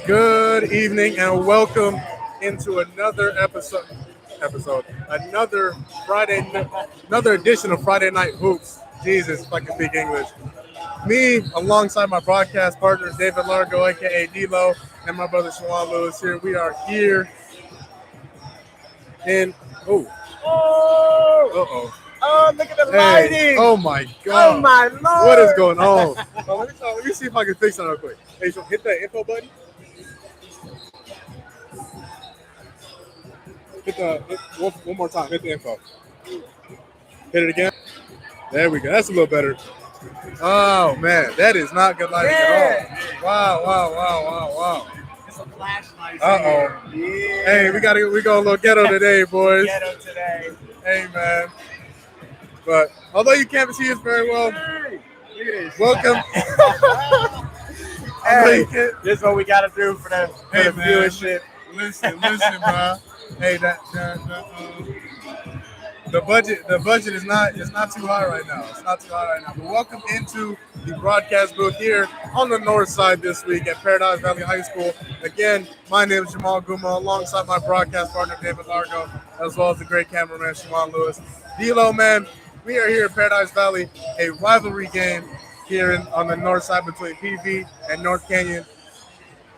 Good evening and welcome into another another edition of Friday Night Hoops. Jesus, if I can speak English. Me, alongside my broadcast partner David Largo, aka D-Lo, and my brother Shawan Lewis here. We are here in Oh, look at the lighting. Oh my Oh God. my Lord. What is going on? Let me see if I can fix that real quick. Hey, so hit that info button. One more time. Hit the info. Hit it again. There we go. That's a little better. Oh man, that is not good lighting at all. Wow. It's a flashlight. Uh-oh. Yeah. Hey, we go a little ghetto today, boys. Ghetto today. Hey man. But although you can't see us very well, Hey, look at this. welcome. Hey, this is what we got to do for the Hey, man. viewership. Listen, bro. Hey, the budget is not too high right now. It's not too high right now. But welcome into the broadcast booth here on the north side this week at Paradise Valley High School. Again, my name is Jamal Guma, alongside my broadcast partner David Largo, as well as the great cameraman Shawan Lewis. D-Lo, man, we are here at Paradise Valley, a rivalry game here on the north side between PV and North Canyon.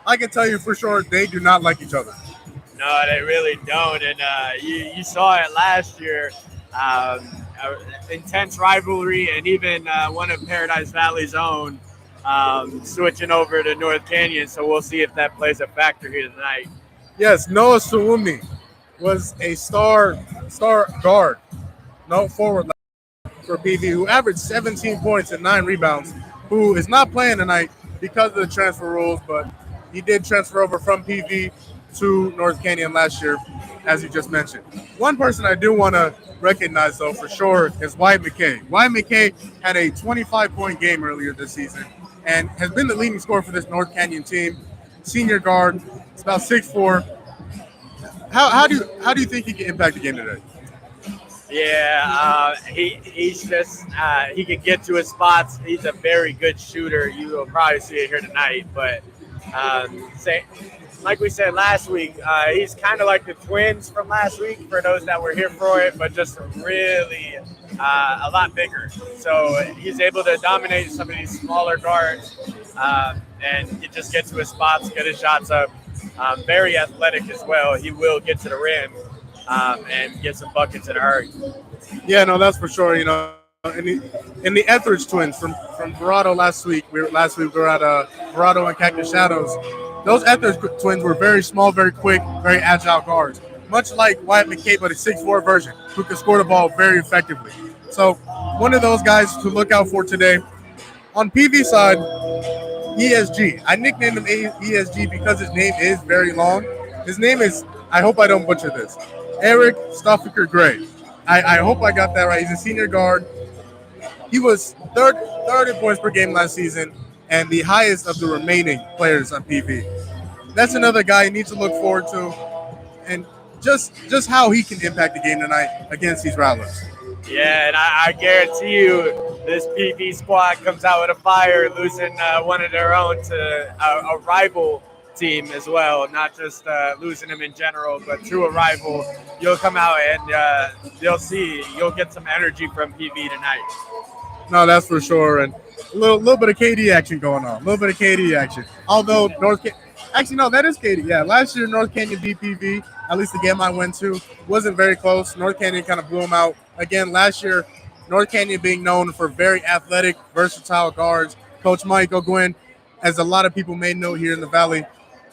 I can tell you for sure they do not like each other. No, they really don't. And you saw it last year. Intense rivalry, and even one of Paradise Valley's own switching over to North Canyon. So we'll see if that plays a factor here tonight. Yes, Noah Suwumi was a star guard, no forward for PV, who averaged 17 points and 9 rebounds, who is not playing tonight because of the transfer rules, but he did transfer over from PV to North Canyon last year, as you just mentioned. One person I do want to recognize, though, for sure, is Wyatt McKay. Wyatt McKay had a 25-point game earlier this season and has been the leading scorer for this North Canyon team. Senior guard, it's about 6'4". How do you think he can impact the game today? Yeah, he's just he can get to his spots. He's a very good shooter. You will probably see it here tonight. But like we said last week, he's kind of like the twins from last week for those that were here for it, but just really a lot bigger. So he's able to dominate some of these smaller guards and he just get to his spots, get his shots up. Very athletic as well. He will get to the rim and get some buckets in a hurry. Yeah, no, that's for sure. You know, in the Etheridge twins from Verado last week. We were at Verado and Cactus Shadows. Those Etheridge twins were very small, very quick, very agile guards. Much like Wyatt McKay, but a 6'4" version who can score the ball very effectively. So one of those guys to look out for today. On PV side, ESG. I nicknamed him ESG because his name is very long. His name is, I hope I don't butcher this, Eric Stoffaker Gray. I hope I got that right. He's a senior guard. He was third in points per game last season and the highest of the remaining players on PV. That's another guy you need to look forward to, and just how he can impact the game tonight against these Rattlers. Yeah, and I guarantee you this PV squad comes out with a fire, losing one of their own to a rival team as well, not just losing them in general, but to a rival. You'll come out and you'll get some energy from PV tonight. No, that's for sure, and a little bit of KD action going on. A little bit of KD action. Although actually no, that is KD. Yeah, last year North Canyon beat PV. At least the game I went to wasn't very close. North Canyon kind of blew them out. Again, last year, North Canyon being known for very athletic, versatile guards. Coach Mike O'Gwin, as a lot of people may know here in the Valley,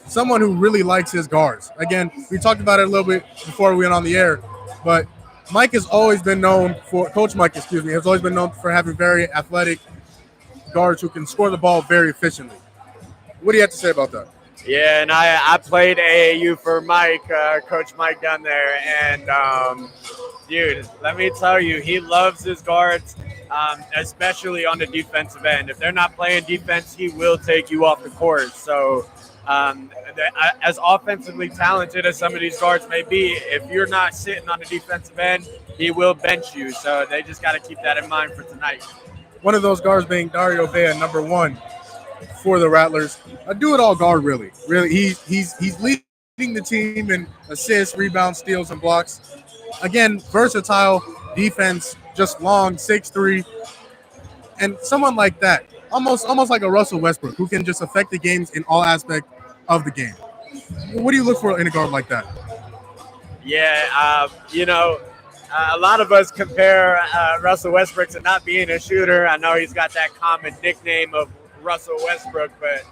someone who really likes his guards. Again, we talked about it a little bit before we went on the air, but Mike has always been known for, Coach Mike, has always been known for having very athletic guards who can score the ball very efficiently. What do you have to say about that? Yeah, and I played AAU for Mike, Coach Mike down there, and dude, let me tell you, he loves his guards, especially on the defensive end. If they're not playing defense, he will take you off the court. So as offensively talented as some of these guards may be, if you're not sitting on the defensive end, he will bench you. So they just got to keep that in mind for tonight. One of those guards being Dario Vea, number 1 for the Rattlers. A do-it-all guard, really. Really, he's leading the team in assists, rebounds, steals, and blocks. Again, versatile defense, just long, 6'3", and someone like that, almost like a Russell Westbrook, who can just affect the games in all aspects of the game. What do you look for in a guard like that? Yeah, a lot of us compare Russell Westbrook to not being a shooter. I know he's got that common nickname of Russell Westbrook, but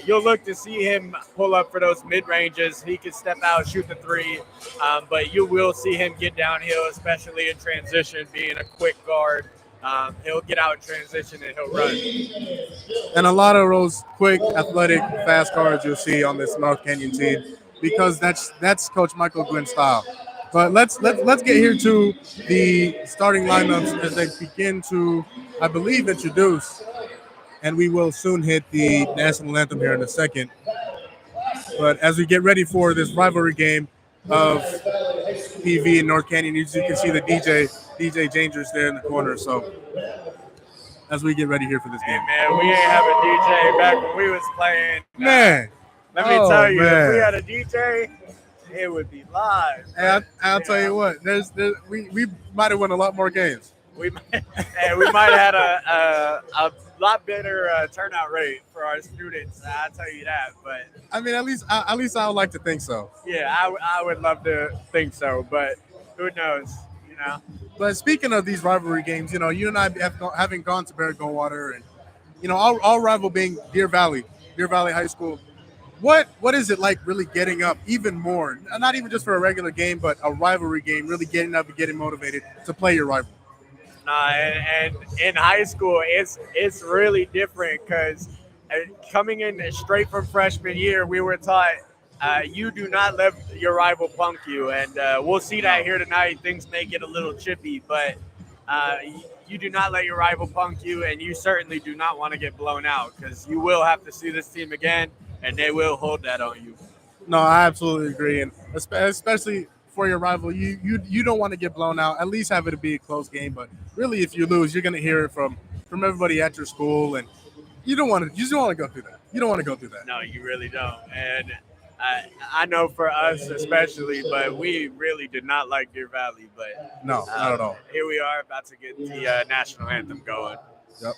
you'll look to see him pull up for those mid-ranges. He can step out, shoot the three, but you will see him get downhill, especially in transition, being a quick guard. He'll get out in transition and he'll run. And a lot of those quick, athletic, fast guards you'll see on this North Canyon team, because that's Coach Michael Gwynn's style. But let's get here to the starting lineups as they begin to, I believe, introduce, and we will soon hit the national anthem here in a second. But as we get ready for this rivalry game of PV and North Canyon, you can see the DJ Changers there in the corner. So as we get ready here for this game. Hey man, we ain't have a DJ back when we was playing. Man. Let me tell you, if we had a DJ, it would be live. Hey, I'll tell you what, we might have won a lot more games. We might have had a lot better turnout rate for our students. I'll tell you that. But I mean, at least I would like to think so. Yeah, I would love to think so, but who knows? You know. But speaking of these rivalry games, you and I having gone to Barrett Goldwater, and our rival being Deer Valley High School. What is it like really getting up even more? Not even just for a regular game, but a rivalry game. Really getting up and getting motivated to play your rival. And in high school, it's really different because coming in straight from freshman year, we were taught you do not let your rival punk you, and we'll see that here tonight. Things may get a little chippy, but you do not let your rival punk you, and you certainly do not want to get blown out because you will have to see this team again, and they will hold that on you. No, I absolutely agree, and especially for your rival, you don't want to get blown out. At least have it be a close game, but really, if you lose, you're going to hear it from everybody at your school, and you just don't want to go through that. You don't want to go through that. No, you really don't, and I know for us especially, but we really did not like Deer Valley. But no, not at all. Here we are about to get the national anthem going. Yep.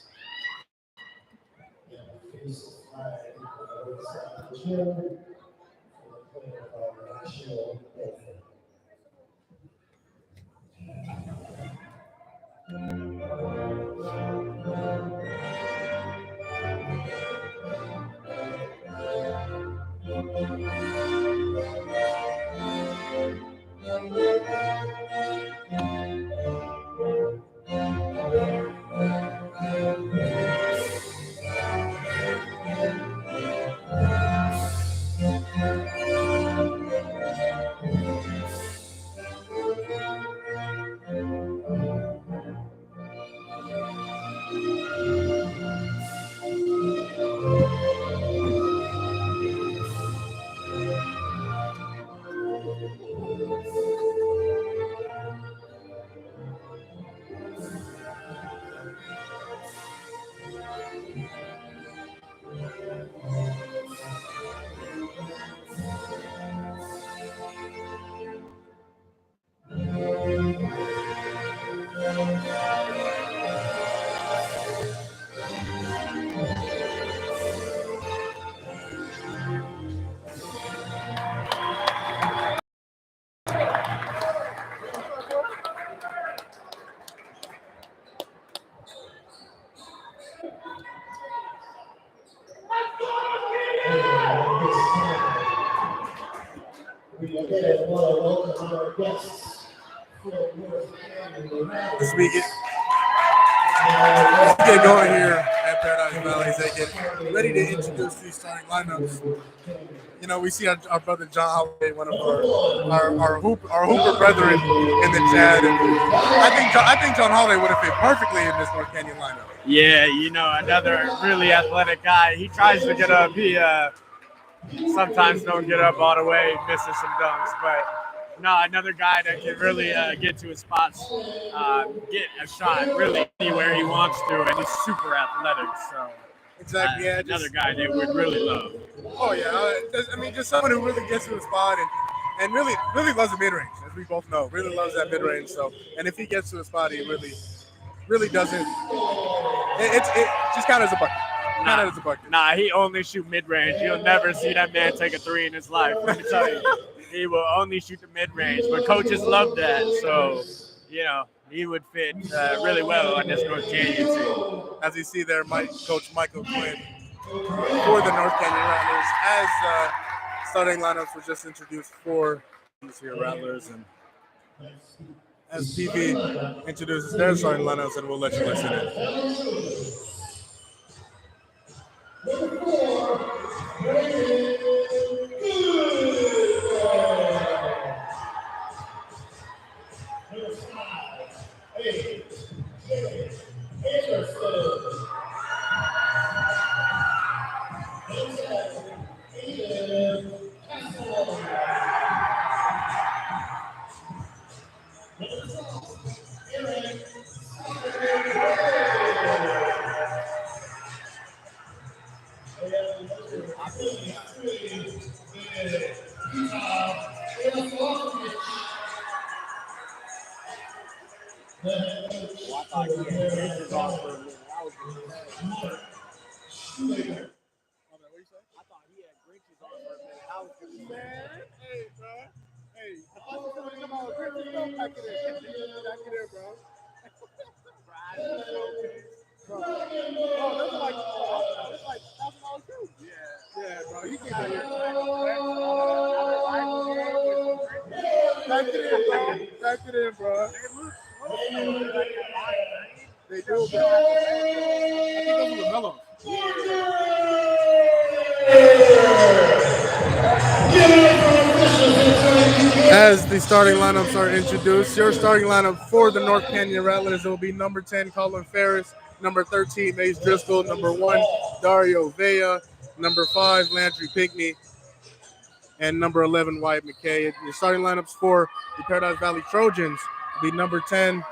Let's get going here at Paradise Valley as they get ready to introduce these starting lineups. We see our brother John Holloway, one of our Hooper brethren in the chat. And I think John Holloway would have fit perfectly in this North Canyon lineup. Yeah, another really athletic guy. He tries to get up. He sometimes don't get up all the way, misses some dunks, but No, another guy that can really get to his spots, get a shot really anywhere he wants to, and he's super athletic. So Exactly. Yeah. another guy they would really love. Oh yeah. I mean, just someone who really gets to the spot and really loves the mid range, as we both know. Really loves that mid range. So, and if he gets to the spot, he really doesn't. It just kind of as a bucket. Kind of as a bucket. Nah, he only shoot mid range. You'll never see that man take a three in his life. Let me tell you, he will only shoot the mid range. But coaches love that, so he would fit really well on this North Canyon team. As you see there, Coach Michael Quinn for the North Canyon Rattlers, as starting lineups were just introduced for these here Rattlers, and as PV introduces their starting lineups, and we'll let you listen in. Back it in, bro. They do, but I think those are the mellows. As the starting lineups are introduced, your starting lineup for the North Canyon Rattlers will be number 10, Colin Ferris, number 13, Mace Driscoll, number 1, Dario Vea, number 5, Landry Pinkney, and number 11, Wyatt McKay. Your starting lineups for the Paradise Valley Trojans will be number 10,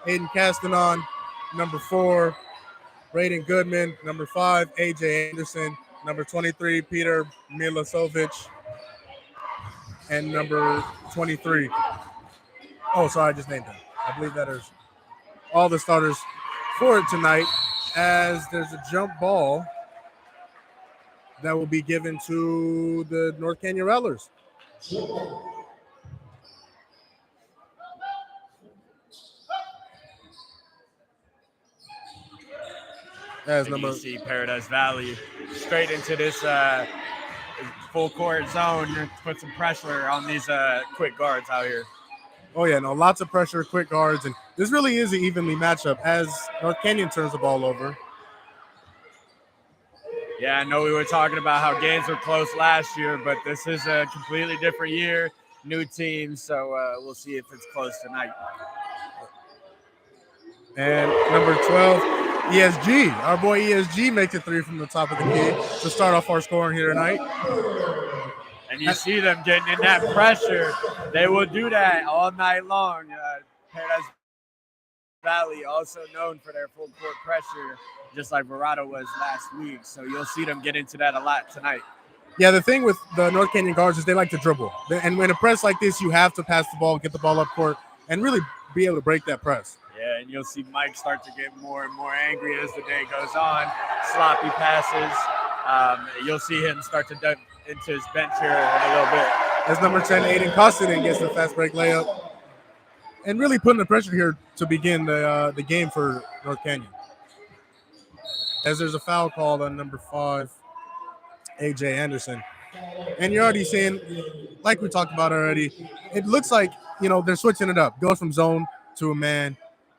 Aiden Castanon, number 4, Braden Goodman, number 5, AJ Anderson, number 23, Peter Milosevic, and number 23. Oh, sorry, I just named him. I believe that is all the starters for it tonight, as there's a jump ball that will be given to the North Canyon Rattlers. As you see Paradise Valley straight into this full court zone to put some pressure on these quick guards out here. Oh yeah, no, lots of pressure, quick guards, and this really is an evenly matchup as North Canyon turns the ball over. Yeah, I know we were talking about how games were close last year, but this is a completely different year, new team, so we'll see if it's close tonight. And number 12, ESG. Our boy ESG makes it 3 from the top of the key to start off our scoring here tonight. And you see them getting in that pressure. They will do that all night long. Paradise Valley, also known for their full court pressure, just like Verado was last week. So you'll see them get into that a lot tonight. Yeah, the thing with the North Canyon guards is they like to dribble. And when a press like this, you have to pass the ball, get the ball up court, and really be able to break that press. Yeah, and you'll see Mike start to get more and more angry as the day goes on. Sloppy passes. You'll see him start to dip into his bench here in a little bit. As number 10, Aiden Costigan gets the fast break layup. And really putting the pressure here to begin the game for North Canyon. As there's a foul called on number 5, AJ Anderson. And you're already seeing, like we talked about already, it looks like, they're switching it up. Goes from zone to a man,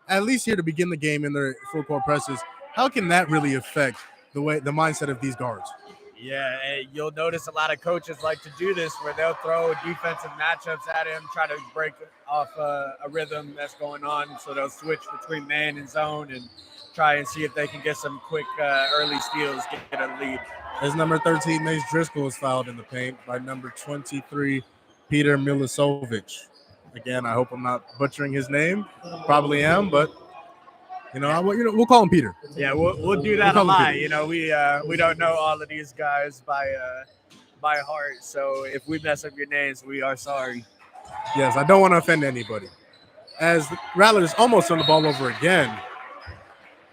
at least here to begin the game in their full court presses. How can that really affect the mindset of these guards? Yeah, you'll notice a lot of coaches like to do this where they'll throw defensive matchups at him, try to break off a rhythm that's going on. So they'll switch between man and zone and try and see if they can get some quick early steals, get a lead. As number 13, Mace Driscoll is fouled in the paint by number 23, Peter Milisovic. Again, I hope I'm not butchering his name. Probably am, but we'll call him Peter. Yeah, we'll do that We'll a call him lot. Peter. We don't know all of these guys by heart. So if we mess up your names, we are sorry. Yes, I don't want to offend anybody. As the Rattlers almost turn the ball over again.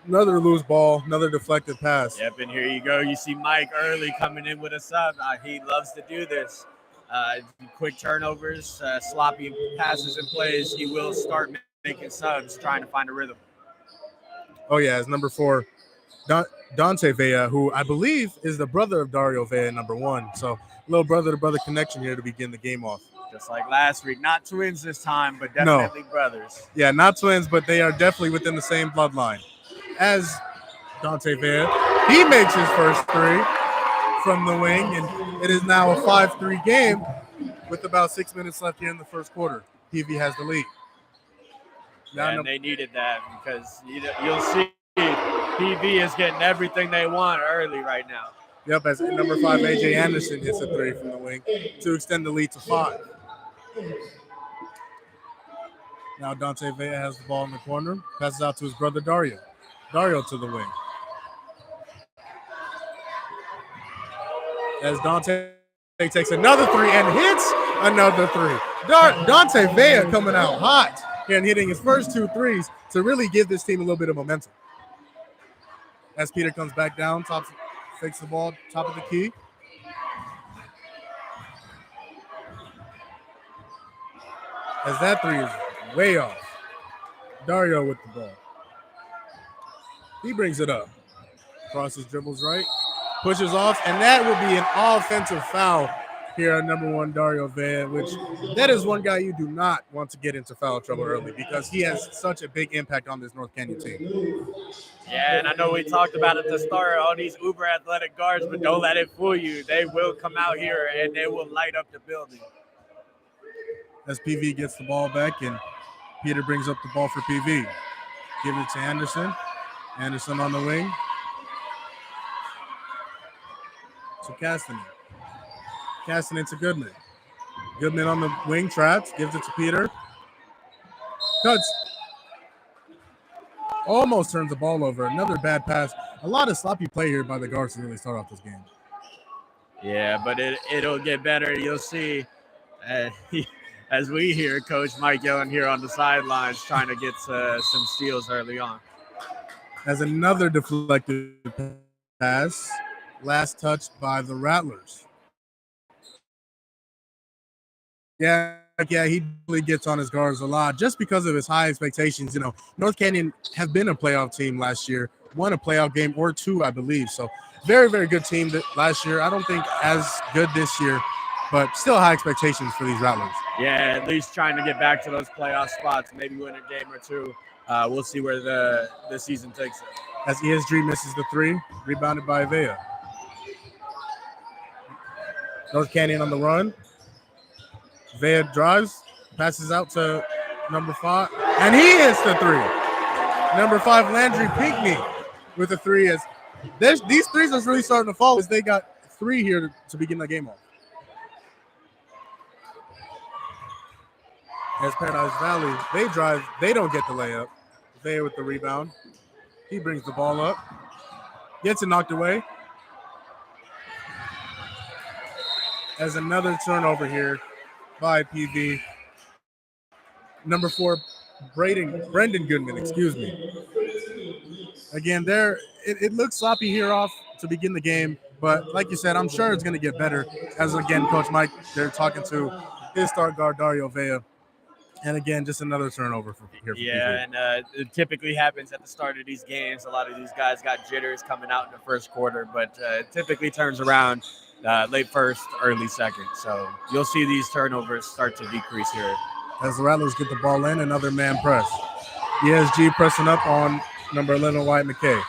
Another loose ball, another deflected pass. Yep, and here you go. You see Mike early coming in with a sub. He loves to do this. Quick turnovers, sloppy passes and plays. He will start making subs, trying to find a rhythm. Oh, yeah, it's number 4, Dante Vea, who I believe is the brother of Dario Vea, number 1. So, little brother-to-brother connection here to begin the game off. Just like last week. Not twins this time, but definitely brothers. Yeah, not twins, but they are definitely within the same bloodline. As Dante Vea, he makes his first 3 from the wing, and it is now a 5-3 game with about 6 minutes left here in the first quarter. PV has the lead. And they needed that because you'll see PV is getting everything they want early right now. Yep, as number 5, AJ Anderson hits a 3 from the wing to extend the lead to 5. Now Dante Vea has the ball in the corner, passes out to his brother Dario. Dario to the wing. As Dante takes another 3 and hits another 3. Dante Vea coming out hot here and hitting his first 2 threes to really give this team a little bit of momentum. As Peter comes back down, fakes the ball, top of the key. As that 3 is way off. Dario with the ball. He brings it up. Crosses, dribbles right, pushes off, and that will be an offensive foul here at number 1, Dario Vea, which that is one guy you do not want to get into foul trouble early because he has such a big impact on this North Canyon team. Yeah, and I know we talked about at the start, all these uber athletic guards, but don't let it fool you. They will come out here and they will light up the building. As PV gets the ball back and Peter brings up the ball for PV. Give it to Anderson. Anderson on the wing. To Castanen. Castanen to Goodman. Goodman on the wing, traps, gives it to Peter. Cuts. Almost turns the ball over. Another bad pass. A lot of sloppy play here by the guards to really start off this game. Yeah, but it'll get better. You'll see as we hear Coach Mike yelling here on the sidelines, trying to get some steals early on. As another deflected pass, last touched by the Rattlers. Yeah, he really gets on his guards a lot just because of his high expectations. You know, North Canyon have been a playoff team last year, won a playoff game or 2, I believe. So very, very good team last year. I don't think as good this year, but still high expectations for these Rattlers. Yeah, at least trying to get back to those playoff spots, maybe win a game or 2. We'll see where the season takes it. As ESG misses the 3, rebounded by Vea. North Canyon on the run. Vea drives, passes out to number 5, and he hits the 3. Number 5, Landry Pinckney with a 3. As these threes are really starting to fall as they got 3 here to begin the game off. As Paradise Valley, they drive, they don't get the layup. Vea with the rebound. He brings the ball up, gets it knocked away. As another turnover here by PV. Number 4, Brendan Goodman, excuse me. Again, it looks sloppy here off to begin the game, but like you said, I'm sure it's going to get better. As again, Coach Mike, they're talking to his star guard, Dario Vea. And again, just another turnover here for yeah, PV. and it typically happens at the start of these games. A lot of these guys got jitters coming out in the first quarter, but it typically turns around late first, early second. So you'll see these turnovers start to decrease here. As the Rattlers get the ball in, another man press. ESG pressing up on number 11, Wyatt McKay.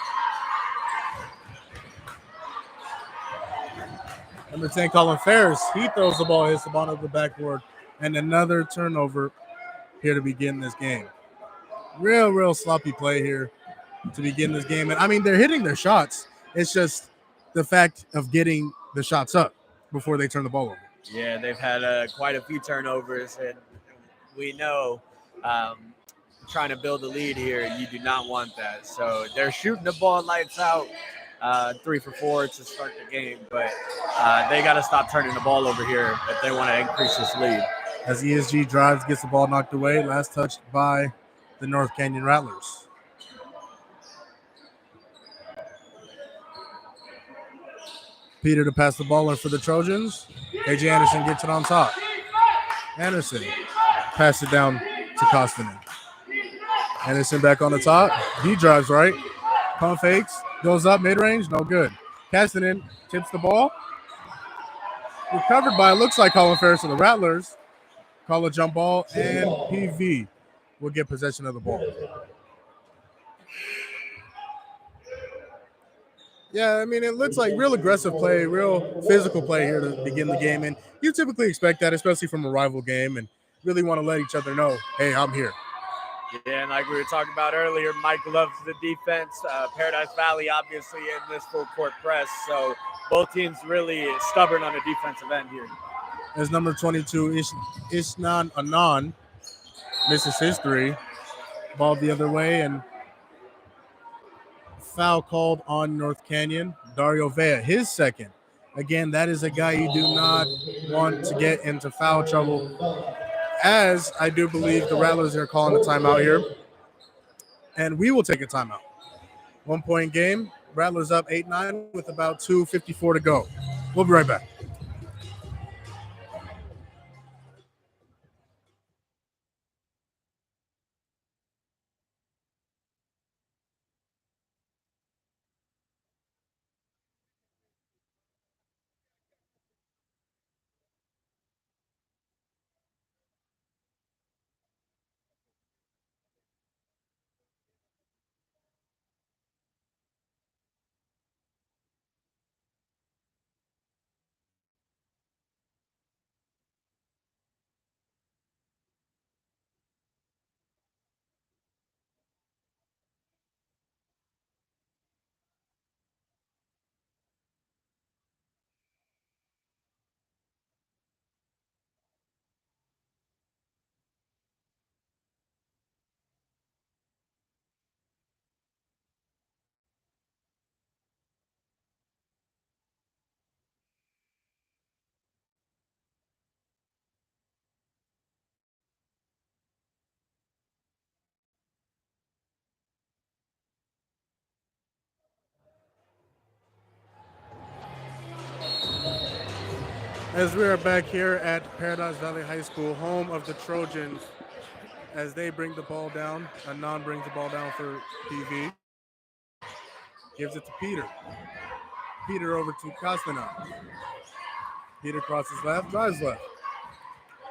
Number 10, Colin Ferris. He throws the ball, hits the ball over the backboard, and another turnover here to begin this game. Real sloppy play here to begin this game. And I mean, they're hitting their shots. It's just the fact of getting the shots up before they turn the ball over. Yeah, they've had quite a few turnovers, and we know trying to build a lead here, you do not want that. So they're shooting the ball lights out, 3 for 4 to start the game, but they got to stop turning the ball over here if they want to increase this lead. As ESG drives, gets the ball knocked away, last touched by the North Canyon Rattlers. Peter to pass the ball in for the Trojans. AJ Anderson gets it on top. Anderson pass it down to Koskinen. Anderson back on the top. He drives right. Pump fakes. Goes up mid-range. No good. Koskinen tips the ball. Recovered by, it looks like Colin Ferris of the Rattlers. Call a jump ball, and PV will get possession of the ball. Yeah, I mean, it looks like real aggressive play, real physical play here to begin the game. And you typically expect that, especially from a rival game, and really want to let each other know, hey, I'm here. Yeah, and like we were talking about earlier, Mike loves the defense. Paradise Valley, obviously, in this full court press. So both teams really stubborn on the defensive end here. As number 22, Ishnan Anan misses his three. Ball the other way, and foul called on North Canyon. Dario Vea, his second. Again, that is a guy you do not want to get into foul trouble, as I do believe the Rattlers are calling a timeout here. And we will take a timeout. 1 point game. Rattlers up 8-9 with about 2:54 to go. We'll be right back. As we are back here at Paradise Valley High School, home of the Trojans, as they bring the ball down, Anon brings the ball down for PV. Gives it to Peter. Peter over to Koskinen. Peter crosses left, drives left.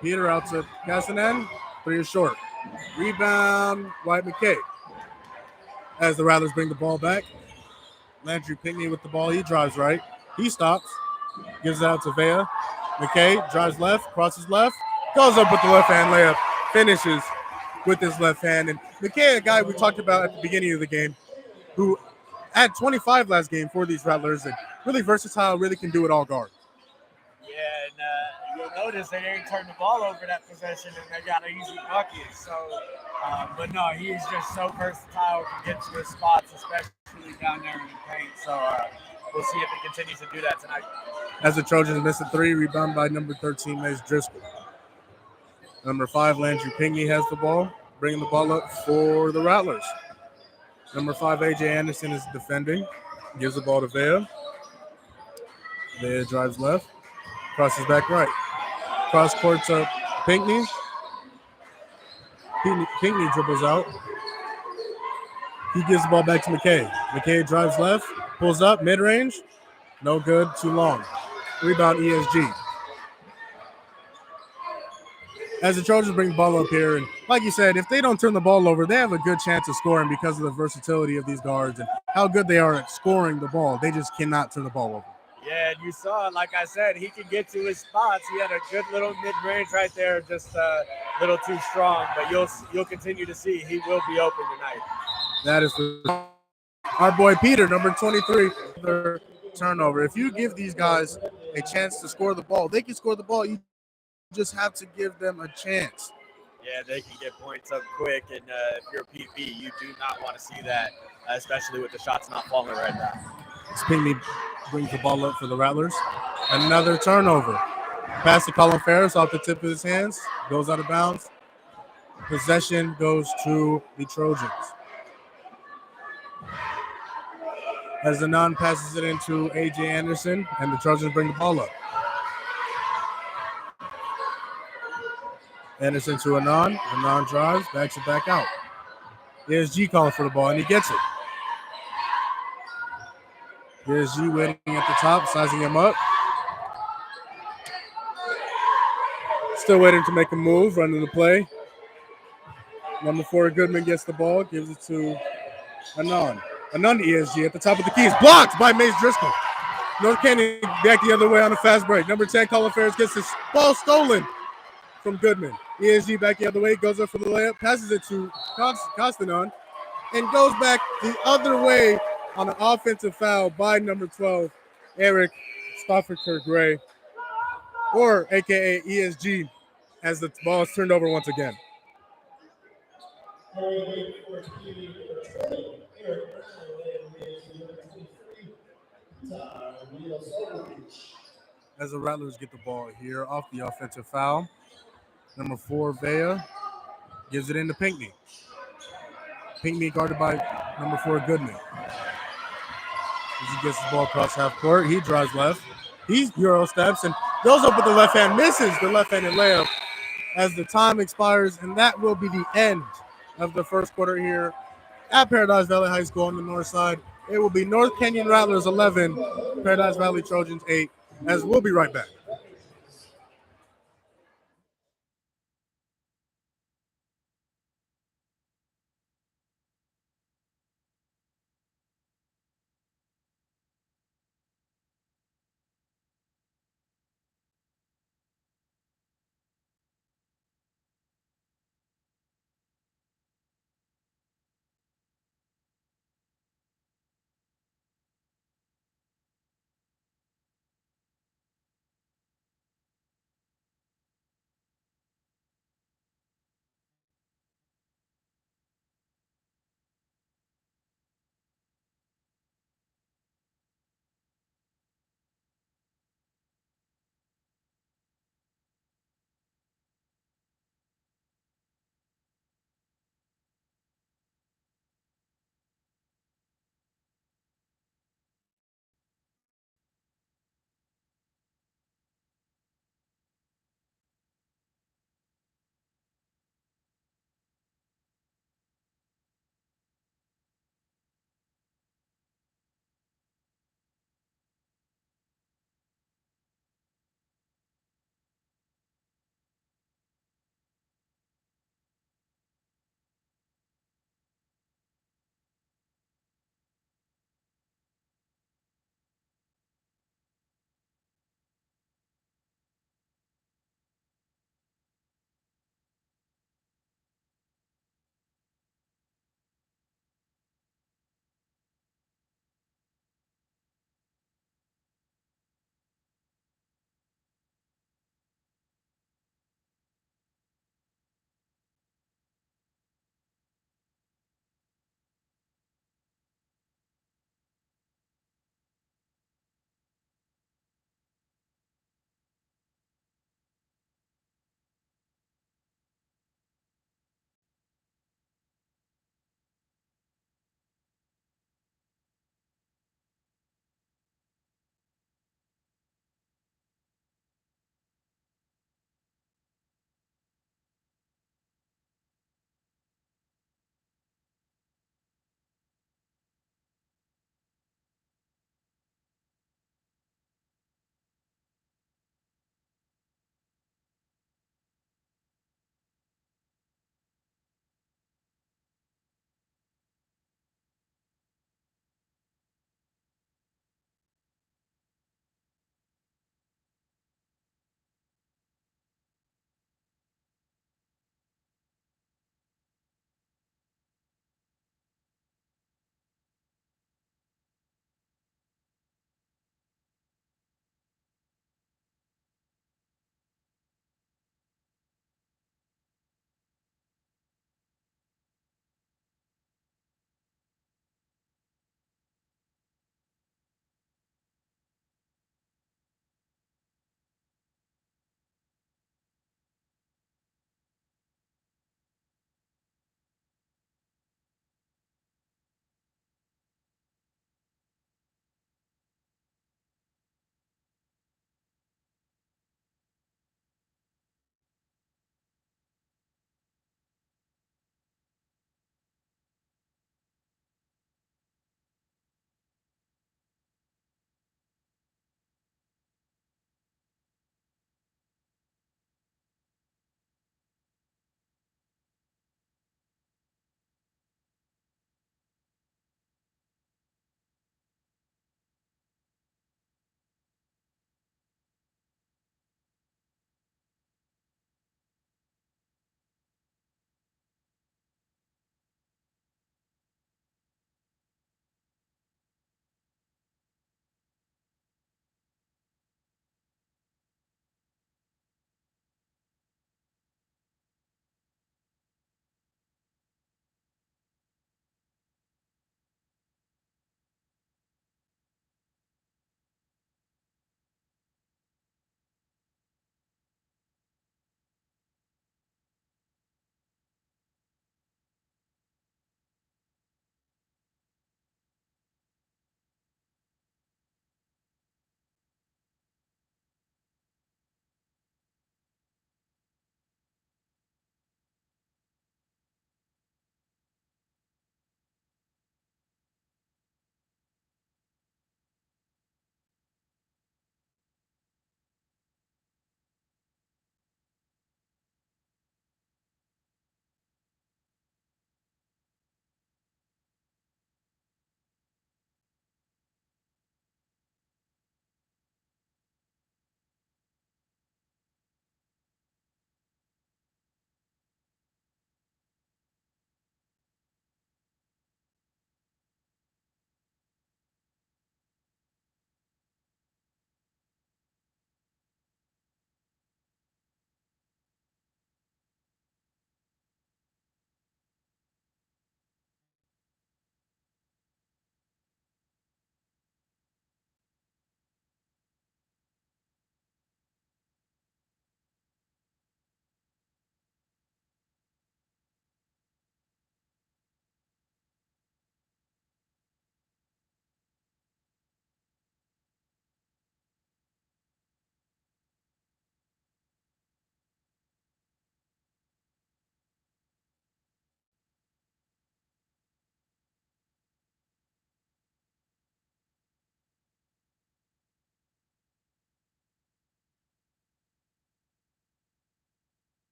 Peter out to Koskinen. Three is short. Rebound, White McKay. As the Rattlers bring the ball back, Landry Pinckney with the ball. He drives right. He stops. Gives it out to Vea. McKay drives left, crosses left, goes up with the left hand layup, finishes with his left hand. And McKay, a guy we talked about at the beginning of the game, who had 25 last game for these Rattlers, and really versatile, really can do it all guard. Yeah, and you'll notice they didn't turn the ball over that possession, and they got an easy bucket. So, but no, he's just so versatile, can get to his spots, especially down there in the paint. So we'll see if he continues to do that tonight. As the Trojans miss a three, rebound by number 13, Mace Driscoll. Number 5, Landry Pinckney has the ball, bringing the ball up for the Rattlers. Number 5, AJ Anderson is defending, gives the ball to Vea. Vea drives left, crosses back right. Cross court to Pinckney. Pinckney dribbles out. He gives the ball back to McKay. McKay drives left, pulls up, mid-range. No good, too long. Rebound ESG. As the Trojans bring the ball up here, and like you said, if they don't turn the ball over, they have a good chance of scoring because of the versatility of these guards and how good they are at scoring the ball. They just cannot turn the ball over. Yeah, and you saw, like I said, he can get to his spots. He had a good little mid-range right there, just a little too strong. But you'll continue to see he will be open tonight. That is our boy Peter, number 23, their turnover. If you give these guys a chance to score the ball. They can score the ball. You just have to give them a chance. Yeah, they can get points up quick, and if you're a PP, you do not want to see that, especially with the shots not falling right now. Pinkney brings the ball up for the Rattlers. Another turnover. Pass to Colin Ferris off the tip of his hands. Goes out of bounds. Possession goes to the Trojans. As the non passes it into A.J. Anderson, and the Trojans bring the ball up. Anderson to Anon. Anon drives, backs it back out. Here's G calling for the ball, and he gets it. Here's G waiting at the top, sizing him up. Still waiting to make a move, running the play. Number 4, Goodman gets the ball, gives it to Anon. Anon to ESG at the top of the keys. Blocked by Mace Driscoll. North Canyon back the other way on a fast break. Number 10, Colin Ferris gets his ball stolen from Goodman. ESG back the other way, goes up for the layup, passes it to Costanon, and goes back the other way on an offensive foul by number 12, Eric Stofferker Gray, or AKA ESG, as the ball is turned over once again. As the Rattlers get the ball here off the offensive foul, number 4, Vea, gives it into Pinkney. Pinkney guarded by number 4, Goodman. As he gets the ball across half court, he drives left. He Euro steps and goes up with the left hand, misses the left-handed layup as the time expires, and that will be the end of the first quarter here at Paradise Valley High School on the north side. It will be North Canyon Rattlers 11, Paradise Valley Trojans 8, as we'll be right back.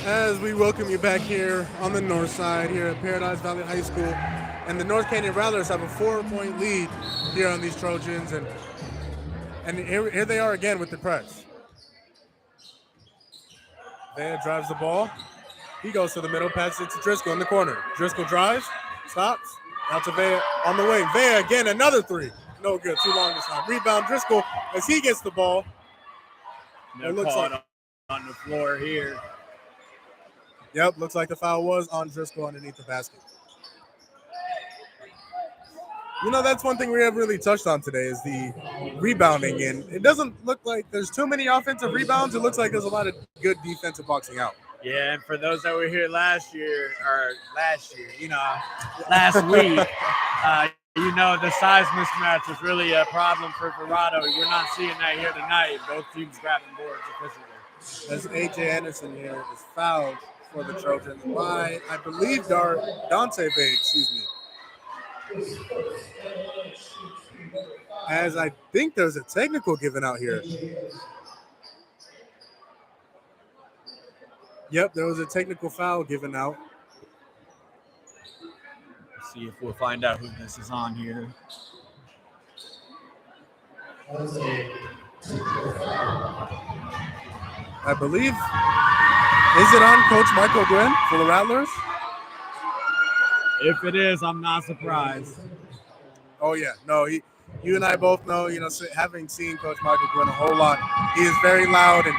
As we welcome you back here on the north side here at Paradise Valley High School. And the North Canyon Rattlers have a 4-point lead here on these Trojans. And here they are again with the press. Vea drives the ball. He goes to the middle, passes it to Driscoll in the corner. Driscoll drives, stops, out to Vea on the wing. Vea again, another three. No good, too long this time. Rebound Driscoll as he gets the ball. It looks like on the floor here. Yep, looks like the foul was on Driscoll underneath the basket. You know, that's one thing we haven't really touched on today is the rebounding. And it doesn't look like there's too many offensive rebounds. It looks like there's a lot of good defensive boxing out. Yeah, and for those that were here last week, the size mismatch was really a problem for Verrado. We're not seeing that here tonight. Both teams grabbing boards efficiently. As A.J. Anderson here is fouled for the Trojans by, I believe, Dante Bay, as I think there's a technical given out here. Yep, there was a technical foul given out. Let's see if we'll find out who this is on here. I believe, is it on Coach Michael Gwynn for the Rattlers? If it is, I'm not surprised. Oh yeah, no, you and I both know, having seen Coach Michael Gwynn a whole lot, he is very loud and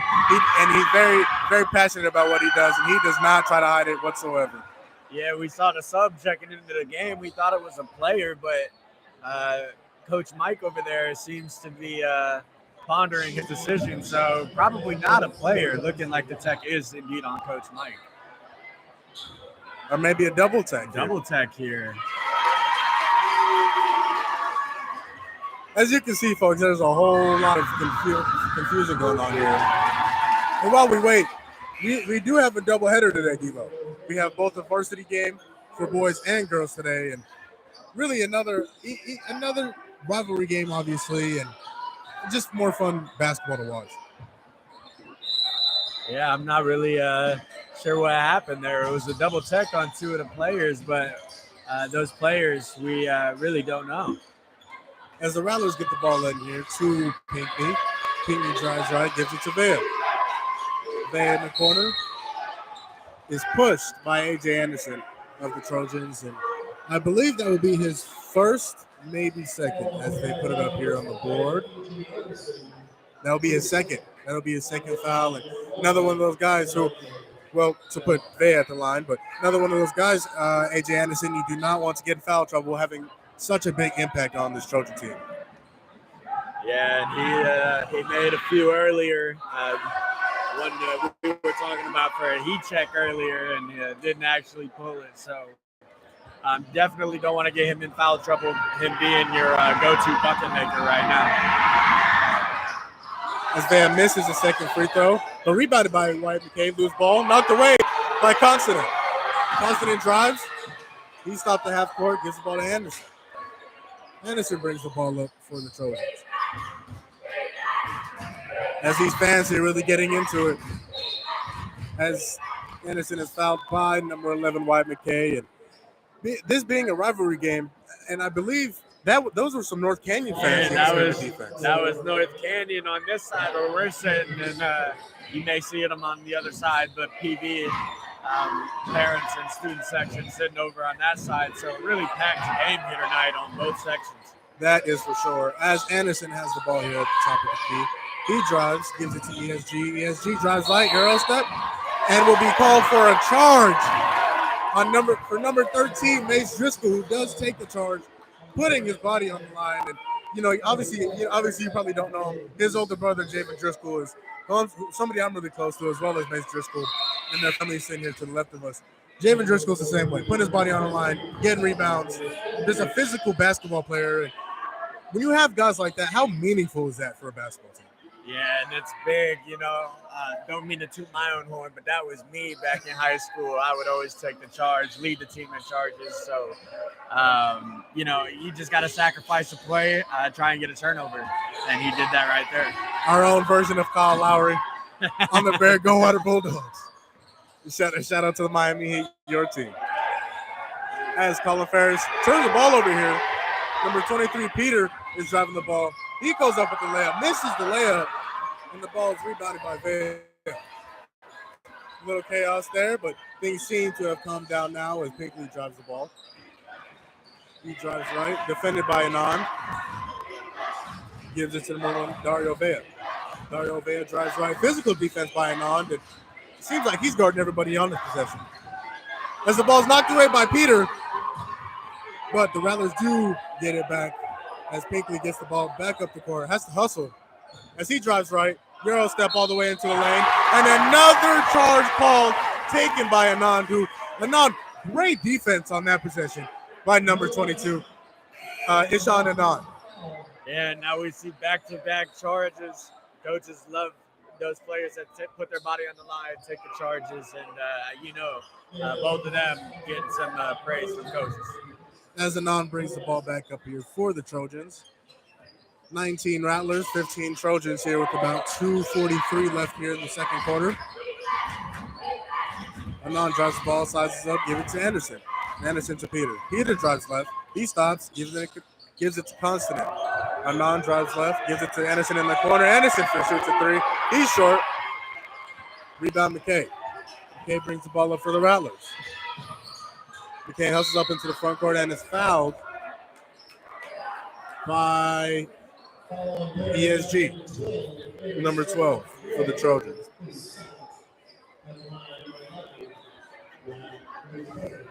he's very, very passionate about what he does, and he does not try to hide it whatsoever. Yeah, we saw the sub checking into the game. We thought it was a player, but Coach Mike over there seems to be pondering his decision. So probably not a player, looking like the tech is indeed on Coach Mike. Or maybe a double tech. Double tech here. As you can see, folks, there's a whole lot of confusion going on here. And while we wait, we do have a doubleheader today, Devo. We have both a varsity game for boys and girls today, and really another rivalry game, obviously, and just more fun basketball to watch. Yeah, I'm not really sure what happened there. It was a double tech on two of the players, but those players, we really don't know. As the Rattlers get the ball in here to Pinckney. Pinckney drives right, gives it to Vea. Vea in the corner is pushed by A.J. Anderson of the Trojans. And I believe that would be his first, maybe second, as they put it up here on the board. That'll be his second. That'll be his second foul. And another one of those guys who, well, to put Vea at the line, but another one of those guys, A.J. Anderson, you do not want to get in foul trouble having such a big impact on this Trojan team. Yeah, he made a few earlier. One we were talking about for a heat check earlier and didn't actually pull it. So definitely don't want to get him in foul trouble, him being your go-to bucket maker right now. As Vea misses a second free throw, but rebounded by Wyatt McCabe, loose ball, knocked away by Constantine. Constantine drives. He stopped the half court, gives the ball to Anderson. Anderson brings the ball up for the Trojans. As these fans are really getting into it, as Anderson is fouled by number 11, Wyatt McKay. And this being a rivalry game, and I believe those were some North Canyon fans. Yeah, that was North Canyon on this side where we're sitting, and you may see them on the other side, but PV parents and student section sitting over on that side. So it really packed game here tonight on both sections. That is for sure. As Anderson has the ball here at the top of the key, he drives, gives it to ESG. ESG drives light, Euro step, and will be called for a charge on number 13, Mace Driscoll, who does take the charge, putting his body on the line. And obviously you probably don't know him. His older brother, Javen Driscoll, is somebody I'm really close to, as well as Mace Driscoll, and their family sitting here to the left of us. Javen Driscoll's the same way, putting his body on the line, getting rebounds. There's a physical basketball player. When you have guys like that, how meaningful is that for a basketball team? Yeah, and it's big, don't mean to toot my own horn, but that was me back in high school. I would always take the charge, lead the team in charges. So, you just got to sacrifice a play, try and get a turnover. And he did that right there. Our own version of Kyle Lowry on the Bear Goldwater Bulldogs. Shout out to the Miami Heat, your team. As Colin Ferris turns the ball over here, number 23, Peter, is driving the ball. He goes up with the layup, misses the layup, and the ball is rebounded by Vea. A little chaos there, but things seem to have calmed down now as Pinkley drives the ball. He drives right, defended by Anand. Gives it to the number 1, Dario Vea. Dario Vea drives right. Physical defense by Anand. It seems like he's guarding everybody on this possession. As the ball's knocked away by Peter, but the Rattlers do get it back as Pinkley gets the ball back up the court. Has to hustle. As he drives right, Euro step all the way into the lane. And another charge called, taken by Anand, Anand, great defense on that possession by number 22, Ishan Anand. Yeah, now we see back-to-back charges. Coaches love those players that put their body on the line, take the charges, and both of them get some praise from coaches. As Anand brings the ball back up here for the Trojans. 19 Rattlers, 15 Trojans here with about 2:43 left here in the second quarter. Anand drives the ball, sizes up, give it to Anderson. Anderson to Peter. Peter drives left. He stops, gives it to Constantine. Anand drives left, gives it to Anderson in the corner. Anderson shoots a 3. He's short. Rebound McKay. McKay brings the ball up for the Rattlers. McKay hustles up into the front court and is fouled by ESG, number 12 for the Trojans.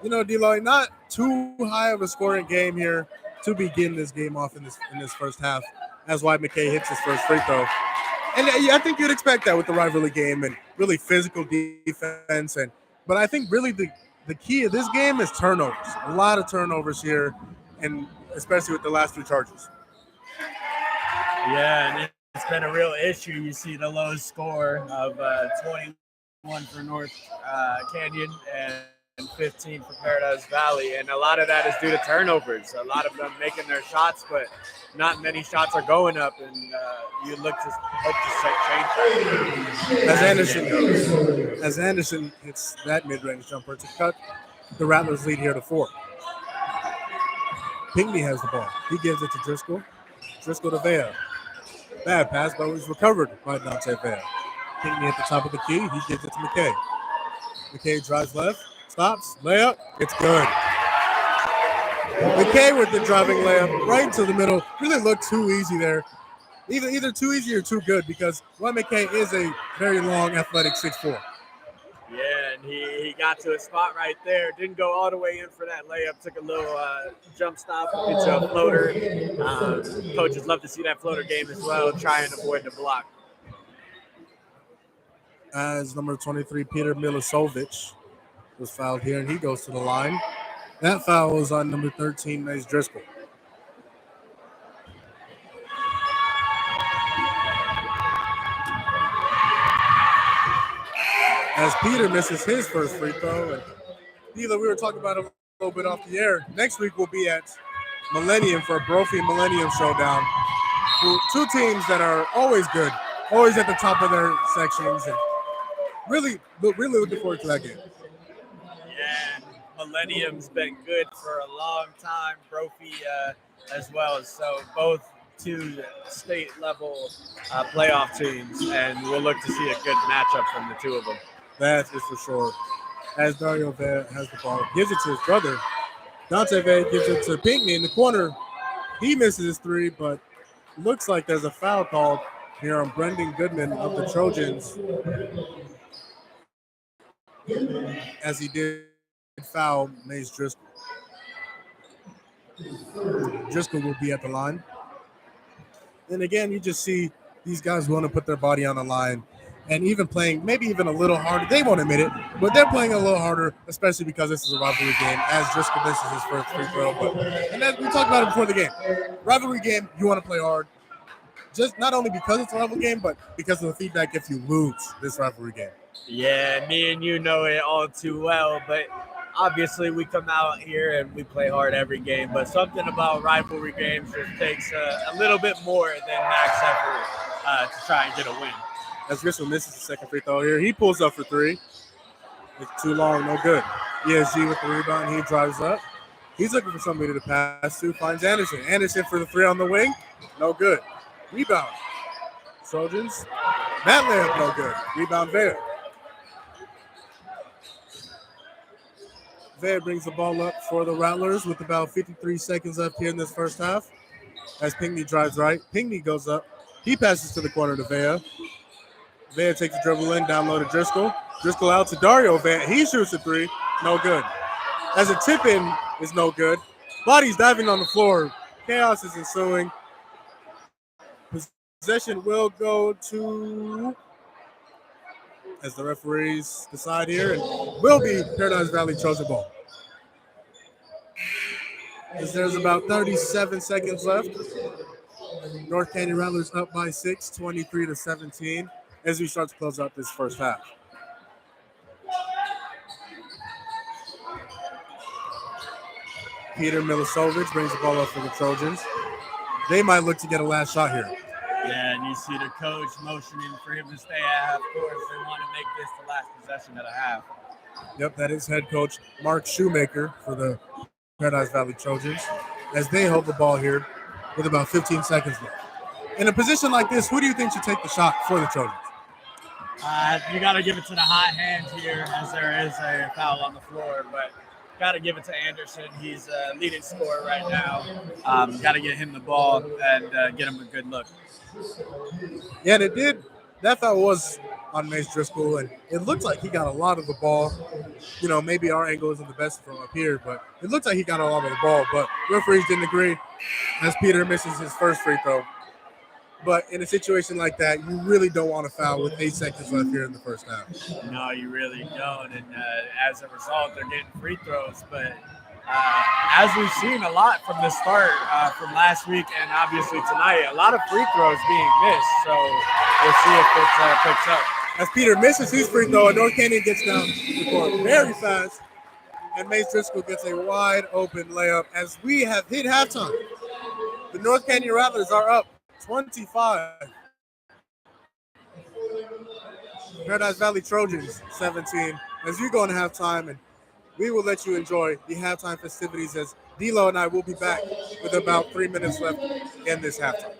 Deloy, not too high of a scoring game here to begin this game off in this first half, as White McKay hits his first free throw. And I think you'd expect that with the rivalry game and really physical defense. But I think really the key of this game is turnovers. A lot of turnovers here, and especially with the last 2 charges. Yeah, and it's been a real issue. You see the low score of 21 for North Canyon and 15 for Paradise Valley, and a lot of that is due to turnovers. A lot of them making their shots, but not many shots are going up, and you hope to change that. As Anderson hits that mid-range jumper to cut the Rattlers lead here to 4. Pinckney has the ball. He gives it to Driscoll. Driscoll to Vea. Bad pass, but it was recovered by Dante Vea. Pinckney at the top of the key. He gives it to McKay. McKay drives left. Stops, layup, it's good. McKay with the driving layup right into the middle. Really looked too easy there. Either too easy or too good, because White McKay is a very long, athletic 6'4". Yeah, and he got to a spot right there. Didn't go all the way in for that layup. Took a little jump stop into a floater. Coaches love to see that floater game as well. Try and avoid the block. As number 23, Peter Milisovic, was fouled here, and he goes to the line. That foul was on number 13, Mace Driscoll. As Peter misses his first free throw, and Neela, we were talking about it a little bit off the air. Next week we'll be at Millennium for a Brophy Millennium Showdown. 2 teams that are always good, always at the top of their sections, and really looking forward to that game. And Millennium's been good for a long time, Brophy as well. So both 2 state-level playoff teams, and we'll look to see a good matchup from the 2 of them. That is for sure. As Dario Vea has the ball, gives it to his brother. Dante Vea gives it to Pinckney in the corner. He misses his 3, but looks like there's a foul called here on Brendan Goodman of the Trojans, as he did foul Mace Driscoll. Driscoll will be at the line. And again, you just see these guys want to put their body on the line and even playing maybe even a little harder. They won't admit it, but they're playing a little harder, especially because this is a rivalry game, as Driscoll misses his first free throw. And as we talked about it before the game, rivalry game, you want to play hard. Just not only because it's a rivalry game, but because of the feedback if you lose this rivalry game. Yeah, me and you know it all too well, but obviously we come out here and we play hard every game, but something about rivalry games just takes a little bit more than max effort to try and get a win. As Driscoll misses the second free throw here, he pulls up for 3. It's too long, no good. ESG with the rebound. He drives up. He's looking for somebody to pass to. Finds Anderson. Anderson for the three on the wing. No good. Rebound. Trojans. That layup, no good. Rebound Vea. Vea brings the ball up for the Rattlers with about 53 seconds left here in this first half. As Pinckney drives right. Pinckney goes up. He passes to the corner to Vea. Vea takes a dribble in, down low to Driscoll. Driscoll out to Dario Vea. He shoots a three. No good. As a tip in is no good. Bodies diving on the floor. Chaos is ensuing. Possession will go to, as the referees decide here, and will be Paradise Valley Trojan ball. As there's about 37 seconds left. North Canyon Rattlers up by 6, 23-17, as we start to close out this first half. Peter Milisovic brings the ball up for the Trojans. They might look to get a last shot here. Yeah, and you see the coach motioning for him to stay at half court. They want to make this the last possession of the half. Yep, that is head coach Mark Shoemaker for the Paradise Valley Trojans, as they hold the ball here with about 15 seconds left. In a position like this, who do you think should take the shot for the Trojans? You got to give it to the hot hand here, as there is a foul on the floor, but got to give it to Anderson. He's leading scorer right now. Got to get him the ball and get him a good look. Yeah, and it did. That foul was on Mace Driscoll, and it looked like he got a lot of the ball. You know, maybe our angle isn't the best from up here, but it looked like he got a lot of the ball. But referees didn't agree, as Peter misses his first free throw. But in a situation like that, you really don't want to foul with 8 seconds left here in the first half. No, you really don't. And as a result, they're getting free throws. But as we've seen a lot from the start from last week and obviously tonight, a lot of free throws being missed. So we'll see if it picks up. As Peter misses his free throw, and North Canyon gets down the court very fast. And Mace Driscoll gets a wide open layup as we have hit halftime. The North Canyon Rattlers are up 25. Paradise Valley Trojans 17. As we go into halftime, and we will let you enjoy the halftime festivities as D'Lo and I will be back with about 3 minutes left in this halftime.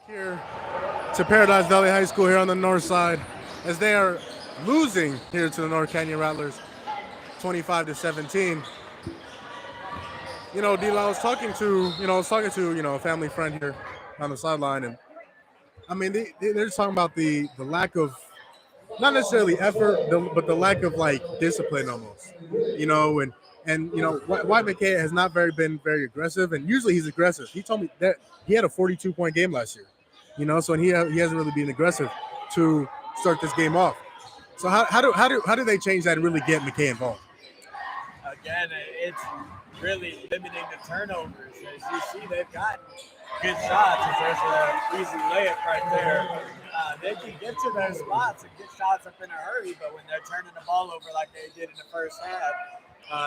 Here to Paradise Valley High School here on the north side as they are losing here to the North Canyon Rattlers 25-17. You know, D'Lo, I was talking to, a family friend here on the sideline, and I mean, they're just talking about the lack of, not necessarily effort, but the lack of like discipline almost, and White McKay has not been very aggressive, and usually he's aggressive. He told me that he had a 42-point game last year, so he hasn't really been aggressive to start this game off. So how do they change that and really get McKay involved? Again, it's really limiting the turnovers. As you see, they've got good shots. There's an easy layup right there. They can get to their spots and get shots up in a hurry, but when they're turning the ball over like they did in the first half,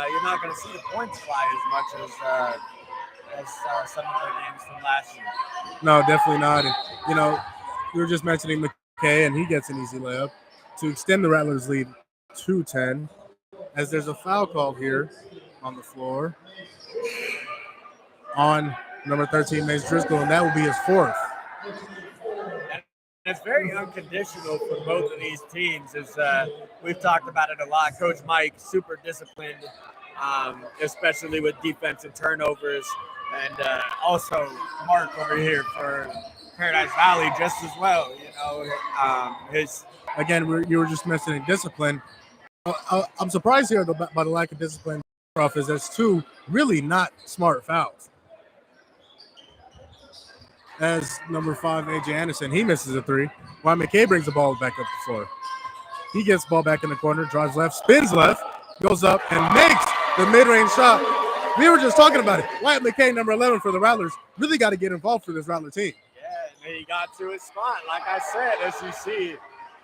you're not going to see the points fly as much as some of their games from last year. No, definitely not. And, we were just mentioning McKay, and he gets an easy layup to extend the Rattlers lead to 10, as there's a foul called here on the floor on number 13, Mace Driscoll, and that will be his fourth. It's very unconditional for both of these teams. As we've talked about it a lot. Coach Mike, super disciplined, especially with defensive turnovers, and also Mark over here for Paradise Valley just as well. You were just mentioning discipline. I'm surprised here by the lack of discipline. Is there's two really not smart fouls. As number 5, AJ Anderson, he misses a three, while McKay brings the ball back up the floor. He gets the ball back in the corner, drives left, spins left, goes up, and makes the mid-range shot. We were just talking about it. Wyatt McKay, number 11 for the Rattlers, really got to get involved for this Rattler team. Yeah, and he got to his spot. Like I said, as you see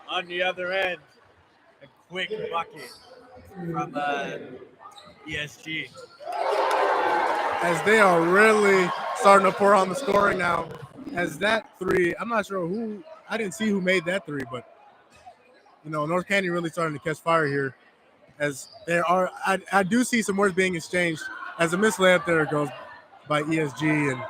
on the other end, a quick bucket from ESG. As they are really starting to pour on the scoring now. As that three, I'm not sure I didn't see who made that three, but North Canyon really starting to catch fire here. As there are, I do see some words being exchanged. As a missed layup there goes by ESG,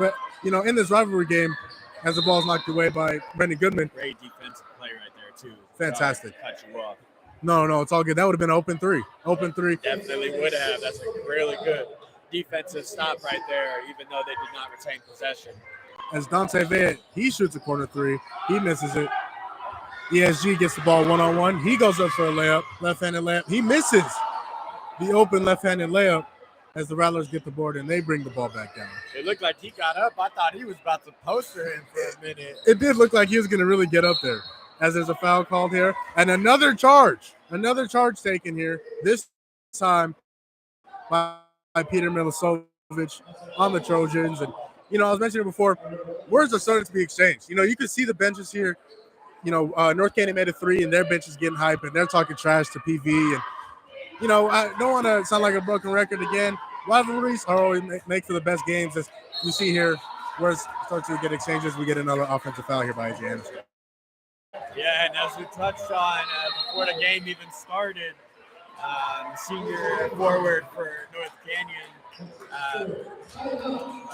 but in this rivalry game, as the ball's knocked away by Brendan Goodman. Great defensive play right there too. Fantastic. Cut you off. No, it's all good. That would have been an open three. Open three. Definitely would have. That's a really good defensive stop right there, even though they did not retain possession. As Dante Vea, he shoots a corner three. He misses it. ESG gets the ball one-on-one. He goes up for a layup, left-handed layup. He misses the open left-handed layup as the Rattlers get the board, and they bring the ball back down. It looked like he got up. I thought he was about to poster him for a minute. It did look like he was going to really get up there, as there's a foul called here. And another charge taken here, this time by Peter Milosevic on the Trojans. And, I was mentioning before, words are starting to be exchanged. You could see the benches here. North Canyon made a three, and their bench is getting hype, and they're talking trash to PV. And, I don't want to sound like a broken record again. Rivalries are always make for the best games. As you see here, words start to get exchanges. We get another offensive foul here by AJ Anderson. Yeah, and as we touched on before the game even started, senior forward for North Canyon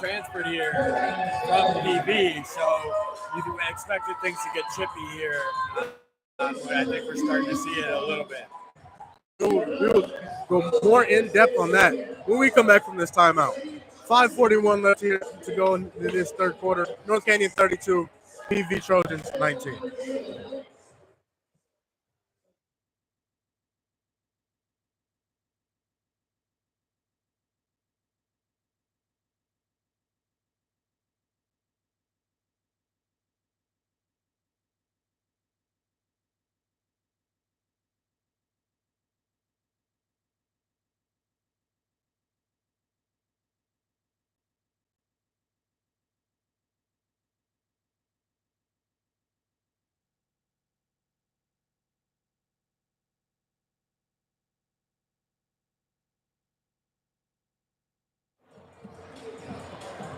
transferred here from PV, so you expected things to get chippy here, but I think we're starting to see it a little bit. We will go more in depth on that when we come back from this timeout. 5:41 left here to go in this third quarter. North Canyon 32, PV Trojans 19.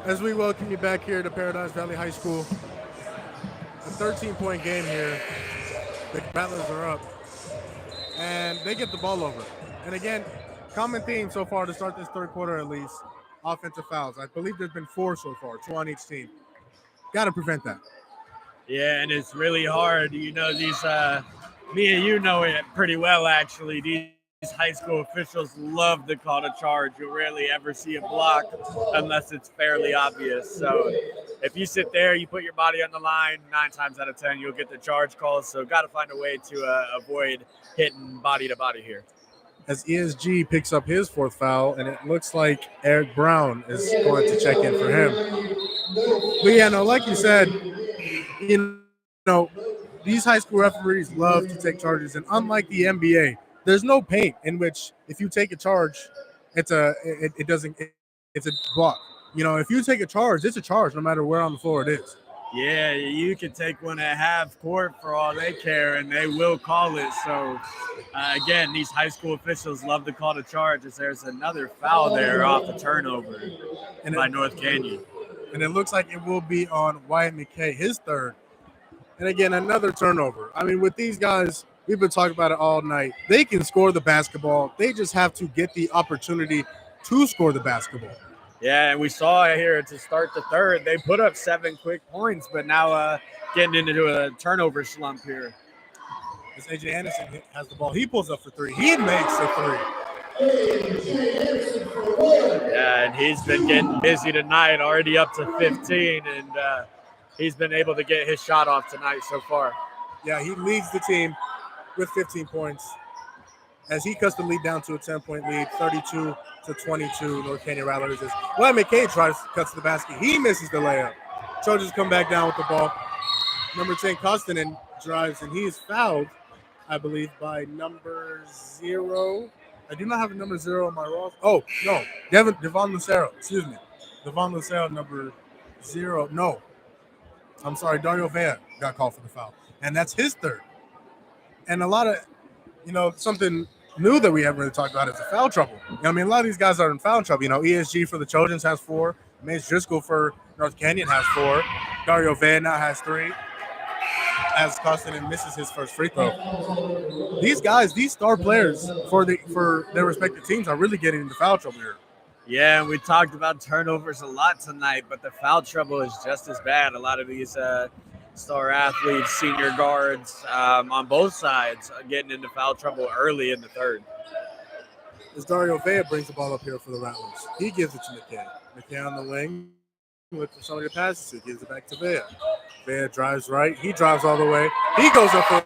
As we welcome you back here to Paradise Valley High School, a 13-point game here. The Rattlers are up, and they get the ball over. And again, common theme so far to start this third quarter at least, offensive fouls. I believe there's been 4 so far, 2 on each team. Got to prevent that. Yeah, and it's really hard. You know, these me and you know it pretty well actually. These high school officials love to call the charge. You rarely ever see a block unless it's fairly obvious. So if you sit there, you put your body on the line, 9 times out of 10 you'll get the charge calls. So got to find a way to avoid hitting body to body here. As ESG picks up his 4th foul, and it looks like Eric Brown is going to check in for him. But yeah, no, like you said, you know, these high school referees love to take charges, and unlike the NBA, there's no paint in which if you take a charge, it's a block. You know, if you take a charge, it's a charge no matter where on the floor it is. Yeah, you can take one at half court for all they care, and they will call it. So, again, these high school officials love to call the charge as there's another foul there off a turnover by North Canyon. And it looks like it will be on Wyatt McKay, his 3rd. And again, another turnover. I mean, with these guys, we've been talking about it all night. They can score the basketball. They just have to get the opportunity to score the basketball. Yeah, and we saw here to start the 3rd. They put up 7 quick points, but now getting into a turnover slump here. As AJ Anderson has the ball, he pulls up for 3. He makes a 3. Yeah, and he's been getting busy tonight, already up to 15, and he's been able to get his shot off tonight so far. Yeah, he leads the team with 15 points as he cuts the lead down to a 10-point lead, 32-22. North Canyon Rattlers. Wyatt McKay cuts the basket. He misses the layup. Trojans come back down with the ball. Number 10, Kostanen drives, and he is fouled, I believe, by number 0. I do not have a number 0 on my roster. Oh, no. Devon Lucero. Excuse me. Devon Lucero, number 0. No. I'm sorry. Dario Vea got called for the foul. And that's his 3rd. And a lot of, something new that we haven't really talked about is the foul trouble. A lot of these guys are in foul trouble. ESG for the Trojans has 4. Mace Driscoll for North Canyon has 4. Dario Vea now has 3. As Kostanen misses his first free throw. These guys, these star players for their respective teams are really getting into foul trouble here. Yeah, and we talked about turnovers a lot tonight, but the foul trouble is just as bad. A lot of these star athletes, senior guards on both sides are getting into foul trouble early in the 3rd. As Dario Vea brings the ball up here for the Rattlers. He gives it to McKay. McKay on the wing. Looking for somebody to pass it to. Gives it back to Vea. Vea drives right. He drives all the way. He goes up for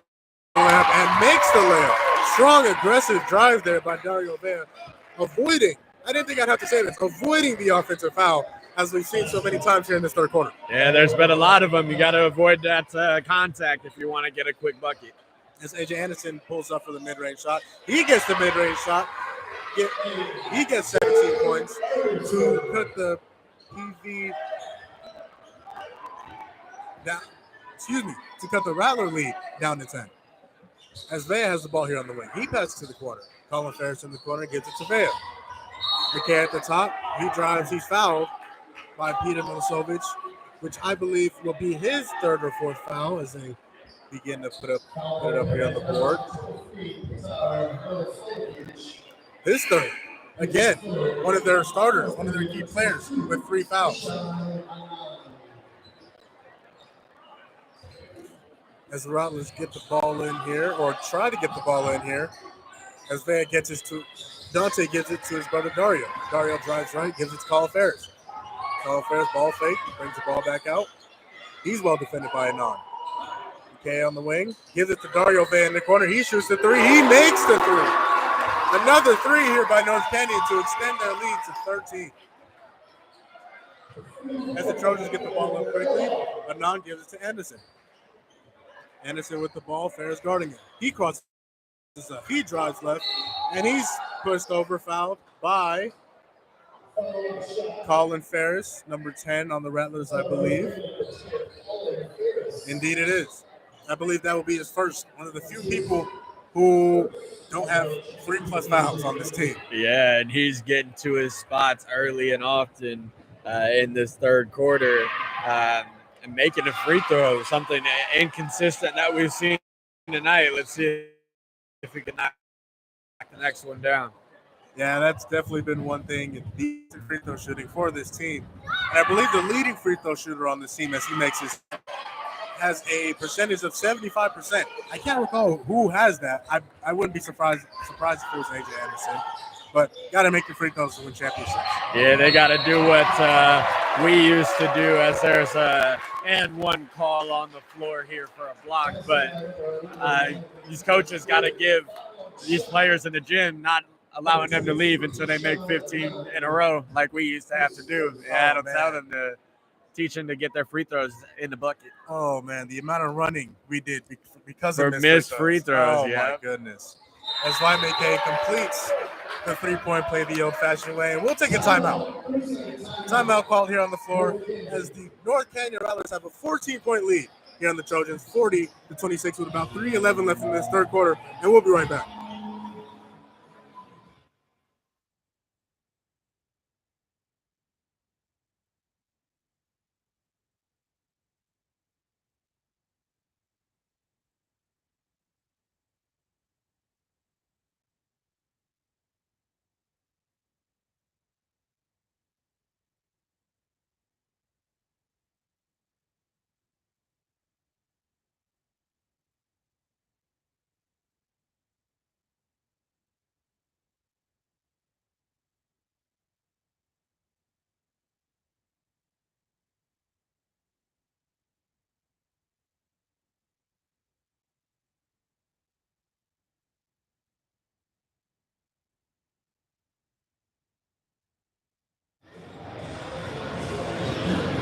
the layup and makes the layup. Strong, aggressive drive there by Dario Vea. Avoiding, I didn't think I'd have to say this, avoiding the offensive foul, as we've seen so many times here in this 3rd quarter. Yeah, there's been a lot of them. You got to avoid that contact if you want to get a quick bucket. As AJ Anderson pulls up for the mid-range shot. He gets the mid-range shot. He gets 17 points to put the PV down. To cut the Rattler lead down to 10. As Vea has the ball here on the wing. He passes to the corner. Colin Ferris in the corner gives it to Vea. McKay at the top. He drives. He's fouled by Peter Milisovic, which I believe will be his 3rd or 4th foul as they begin to put it up here on the board. His 3rd. Again, one of their starters, one of their key players with 3 fouls. As the Rattlers get the ball in here, or try to get the ball in here, as Vea gets it to Dante, gives it to his brother Dario. Dario drives right, gives it to Colin Ferris. Colin Ferris ball fake, brings the ball back out. He's well defended by Anon. McKay on the wing, gives it to Dario Vea in the corner. He shoots the 3. He makes the 3. Another 3 here by North Canyon to extend their lead to 13. As the Trojans get the ball up quickly, Anon gives it to Anderson. Anderson with the ball, Ferris guarding it. He crosses up. He drives left, and he's pushed over, fouled by Colin Ferris, number 10 on the Rattlers, I believe. Indeed it is. I believe that will be his first. One of the few people who don't have 3+ fouls on this team. Yeah, and he's getting to his spots early and often in this 3rd quarter. And making a free throw, something inconsistent that we've seen tonight. Let's see if we can knock the next one down. Yeah, that's definitely been one thing. Decent free throw shooting for this team. And I believe the leading free throw shooter on this team, as he makes his, has a percentage of 75%. I can't recall who has that. I wouldn't be surprised if it was AJ Anderson. But got to make your free throws to win championships. Yeah, they got to do what we used to do, as there's a and one call on the floor here for a block. But these coaches got to give these players in the gym, not allowing them to leave until they make 15 in a row like we used to have to do. Yeah, don't tell them to teach them to get their free throws in the bucket. Oh, man, the amount of running we did because for of missed free throws. Oh, my goodness. As YMK completes the three-point play the old-fashioned way. And we'll take a timeout. Timeout called here on the floor as the North Canyon Rattlers have a 14-point lead here on the Trojans, 40-26 with about 3:11 left in this third quarter. And we'll be right back.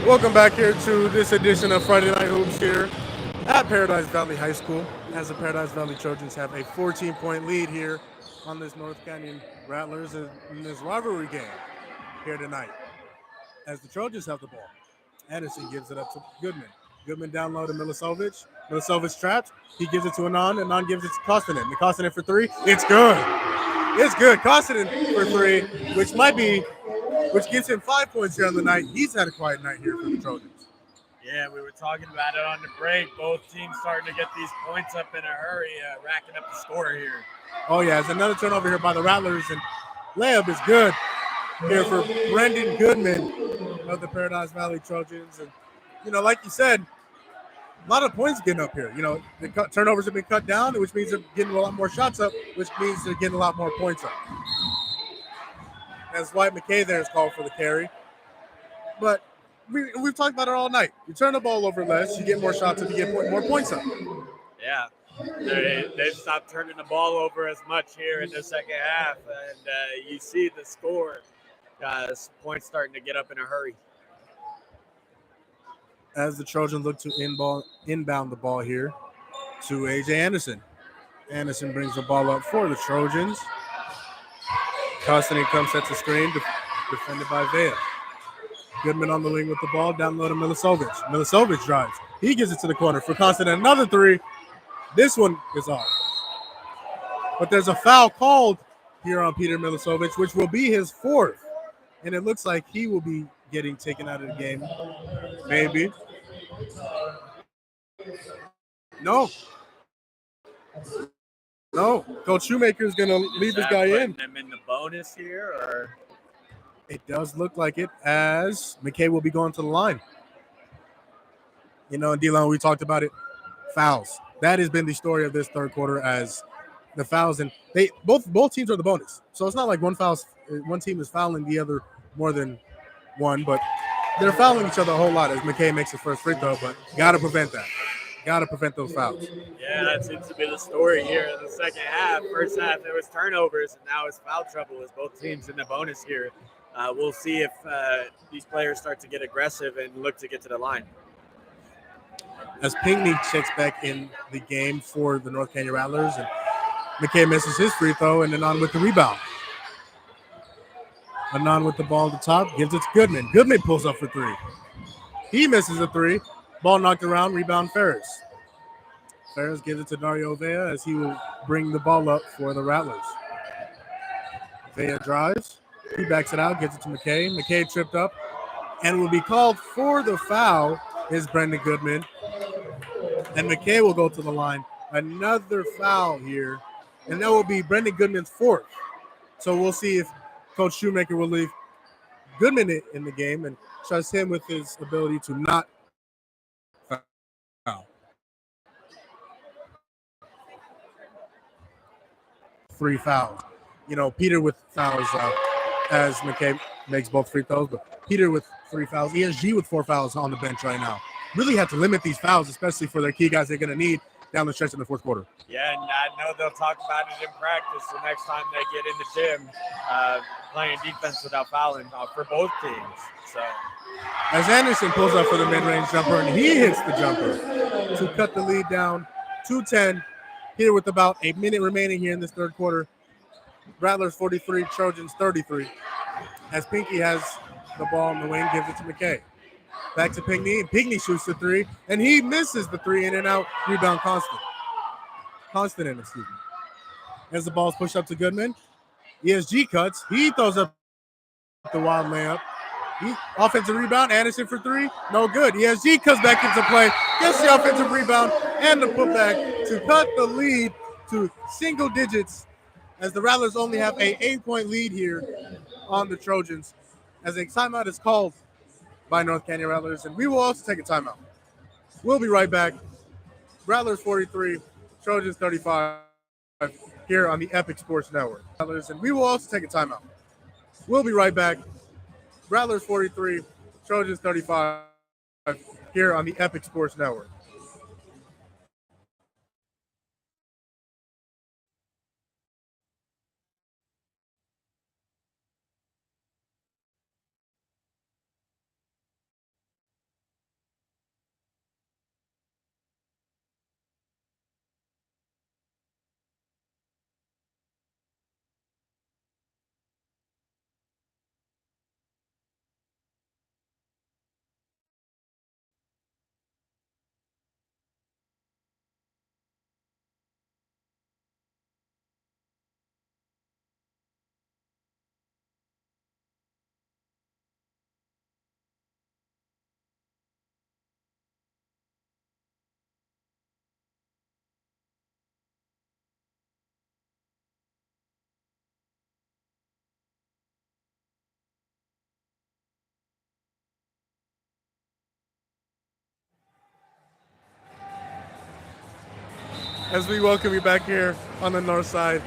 Welcome back here to this edition of Friday Night Hoops here at Paradise Valley High School, as the Paradise Valley Trojans have a 14-point lead here on this North Canyon Rattlers in this rivalry game here tonight. As the Trojans have the ball, Anderson gives it up to Goodman. Goodman down low to Milisovic. Milisovic trapped. He gives it to Anand. Anand gives it to Kostanen. Kostanen for three. It's good. It's good. Kostanen for three, which gives him 5 points here on the night. He's had a quiet night here for the Trojans. Yeah, we were talking about it on the break. Both teams starting to get these points up in a hurry, racking up the score here. Oh, yeah, it's another turnover here by the Rattlers, and layup is good here for Brendan Goodman of the Paradise Valley Trojans. And, like you said, a lot of points getting up here. The turnovers have been cut down, which means they're getting a lot more shots up, which means they're getting a lot more points up. As Dwight McKay there is called for the carry. But we've talked about it all night. You turn the ball over less, you get more shots up, you get more points up. Yeah, they've stopped turning the ball over as much here in the second half, and you see the score. Points starting to get up in a hurry. As the Trojans look to inbound the ball here to AJ Anderson. Anderson brings the ball up for the Trojans. Kostanen comes, sets the screen, defended by Vea. Goodman on the wing with the ball, down low to Milisovic. Milisovic drives. He gives it to the corner for Kostanen. Another three. This one is off. But there's a foul called here on Peter Milisovic, which will be his fourth. And it looks like he will be getting taken out of the game. Maybe. No. Coach Shoemaker is going to leave this guy in. Them in the bonus here, or it does look like it, as McKay will be going to the line. And D-Lon, we talked about it. Fouls. That has been the story of this third quarter, as the fouls, and they both teams are the bonus. So it's not like one team is fouling the other more than one, but they're fouling each other a whole lot as McKay makes his first free throw, but got to prevent that. Got to prevent those fouls. Yeah, that seems to be the story here in the second half. First half, there was turnovers, and now it's foul trouble as both teams in the bonus here. We'll see if these players start to get aggressive and look to get to the line. As Pinckney checks back in the game for the North Canyon Rattlers, and McKay misses his free throw, and Anand with the rebound. Anand with the ball at the top, gives it to Goodman. Goodman pulls up for three. He misses a three. Ball knocked around, rebound Ferris. Ferris gives it to Dario Vea as he will bring the ball up for the Rattlers. Vea drives. He backs it out, gives it to McKay. McKay tripped up and will be called for the foul is Brendan Goodman. And McKay will go to the line. Another foul here. And that will be Brendan Goodman's fourth. So we'll see if Coach Shoemaker will leave Goodman in the game and trust him with his ability to not foul. 3 fouls. Peter with fouls as McKay makes both free throws, but Peter with 3 fouls. ESG with 4 fouls on the bench right now. Really have to limit these fouls, especially for their key guys they're going to need down the stretch in the fourth quarter. Yeah, and I know they'll talk about it in practice the next time they get in the gym, playing defense without fouling for both teams. So as Anderson pulls up for the mid-range jumper, and he hits the jumper to cut the lead down to 10 here with about a minute remaining here in this third quarter. Rattlers 43, Trojans 33. As Pinckney has the ball in the wing, gives it to McKay. Back to Pinckney, and Pinckney shoots the three, and he misses the three, in and out. Rebound Constant, excuse me. As the ball's pushed up to Goodman, ESG cuts. He throws up the wild layup. Offensive rebound, Anderson for three, no good. ESG comes back into play, gets the offensive rebound and the putback to cut the lead to single digits as the Rattlers only have a 8-point lead here on the Trojans as a timeout is called by North Canyon Rattlers, and we will also take a timeout. We'll be right back. Rattlers 43, Trojans 35 here on the Epic Sports Network. And we will also take a timeout. We'll be right back. Rattlers 43, Trojans 35 here on the Epic Sports Network. As we welcome you back here on the north side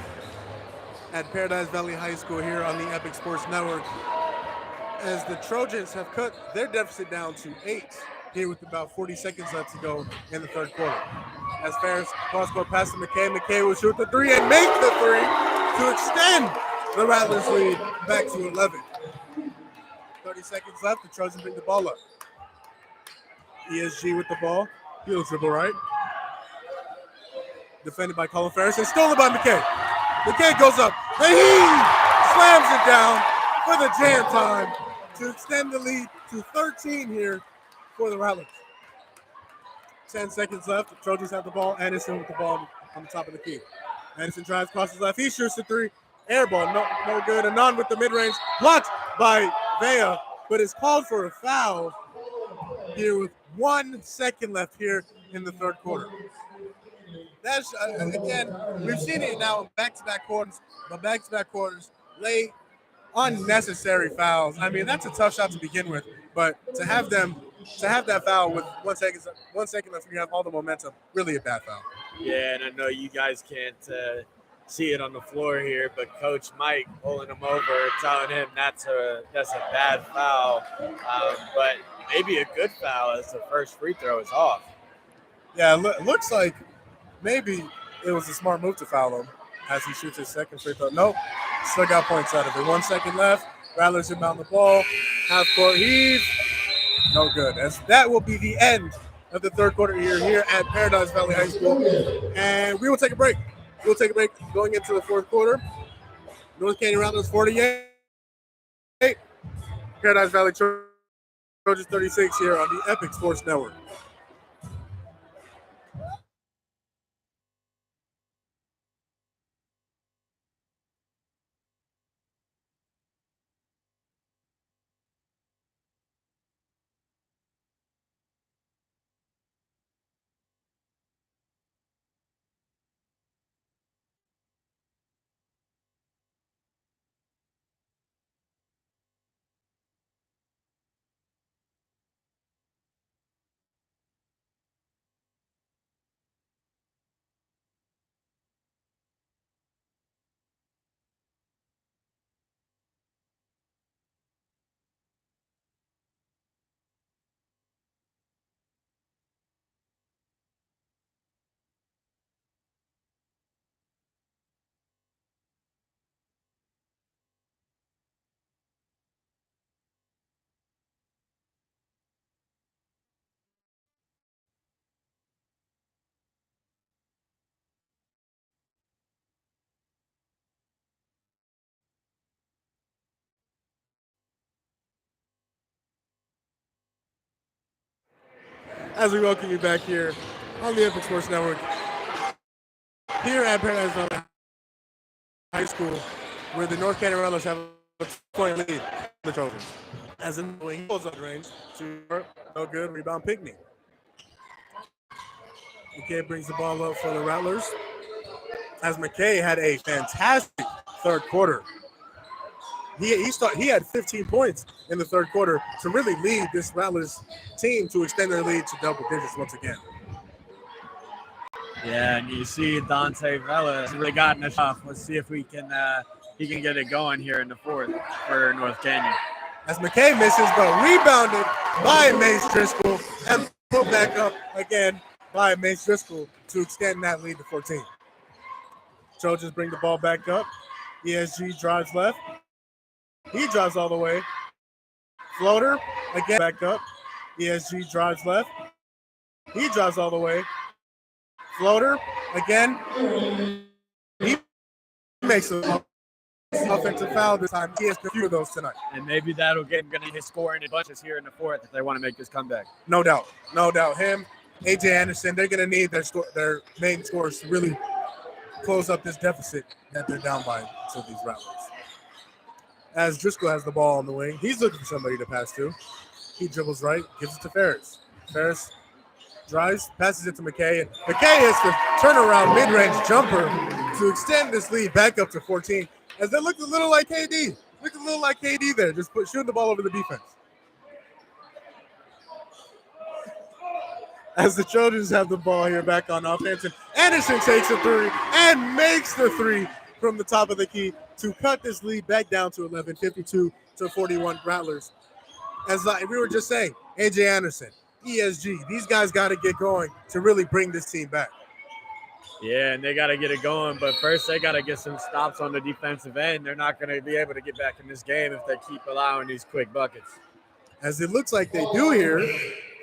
at Paradise Valley High School here on the Epic Sports Network, as the Trojans have cut their deficit down to 8 here with about 40 seconds left to go in the third quarter. As Ferris cross-court pass to McKay. McKay will shoot the three and make the three to extend the Rattlers lead back to 11. 30 seconds left. The Trojans bring the ball up. ESG with the ball. He'll dribble right. Defended by Colin Ferris and stolen by McKay. McKay goes up and he slams it down for the jam time to extend the lead to 13 here for the Rattlers. 10 seconds left. The Trojans have the ball. Anderson with the ball on the top of the key. Anderson drives, crosses left. He shoots the three. Air ball, no good. Anand with the mid-range. Blocked by Vea, but it's called for a foul here with 1 second left here in the third quarter. That's, again, we've seen it now in back-to-back quarters, but back-to-back quarters lay unnecessary fouls. I mean, that's a tough shot to begin with, but to have that foul with 1 second left, you have all the momentum, really a bad foul. Yeah, and I know you guys can't see it on the floor here, but Coach Mike pulling him over, telling him that's a bad foul, but maybe a good foul as the first free throw is off. Yeah, it looks like maybe it was a smart move to foul him as he shoots his second free throw. Nope, still got points out of it. 1 second left. Rattlers inbound the ball. Half court heave. No good. As that will be the end of the third quarter here at Paradise Valley High School. And we will take a break. We'll take a break going into the fourth quarter. North Canyon Rattlers 48. Paradise Valley Trojans 36 here on the Epic Sports Network. as we welcome you back here on the Epic Sports Network, here at Paradise Valley High School, where the North Canyon Rattlers have a 2-point lead in the Trojans. As in the he goes up the range to no good rebound Pinckney. McKay brings the ball up for the Rattlers. As McKay had a fantastic third quarter. He had 15 points in the third quarter to really lead this Rattlers team to extend their lead to double digits once again. Yeah, and you see Dante Vela has really gotten us off. Let's see if he can get it going here in the fourth for North Canyon. As McKay misses, but rebounded by Mace Driscoll and put back up again by Mace Driscoll to extend that lead to 14. Trojans bring the ball back up. ESG drives left. He drives all the way. Floater, again, back up. ESG drives left. He drives all the way. Floater, again. He makes an offensive foul this time. He has a few of those tonight. And maybe that'll get him going to scoring in bunches here in the fourth if they want to make this comeback. No doubt. Him, AJ Anderson, they're going to need their main scorers to really close up this deficit that they're down by to these Rattlers. As Driscoll has the ball on the wing, he's looking for somebody to pass to. He dribbles right, gives it to Ferris. Ferris drives, passes it to McKay, and McKay hits the turnaround mid-range jumper to extend this lead back up to 14. As they looked a little like KD. Looked a little like KD there, just shooting the ball over the defense. As the Trojans have the ball here back on offense, and Anderson takes a three and makes the three from the top of the key to cut this lead back down to 11, 52-41 Rattlers. As we were just saying, AJ Anderson, ESG, these guys got to get going to really bring this team back. Yeah, and they got to get it going, but first they got to get some stops on the defensive end. They're not going to be able to get back in this game if they keep allowing these quick buckets. As it looks like they do here,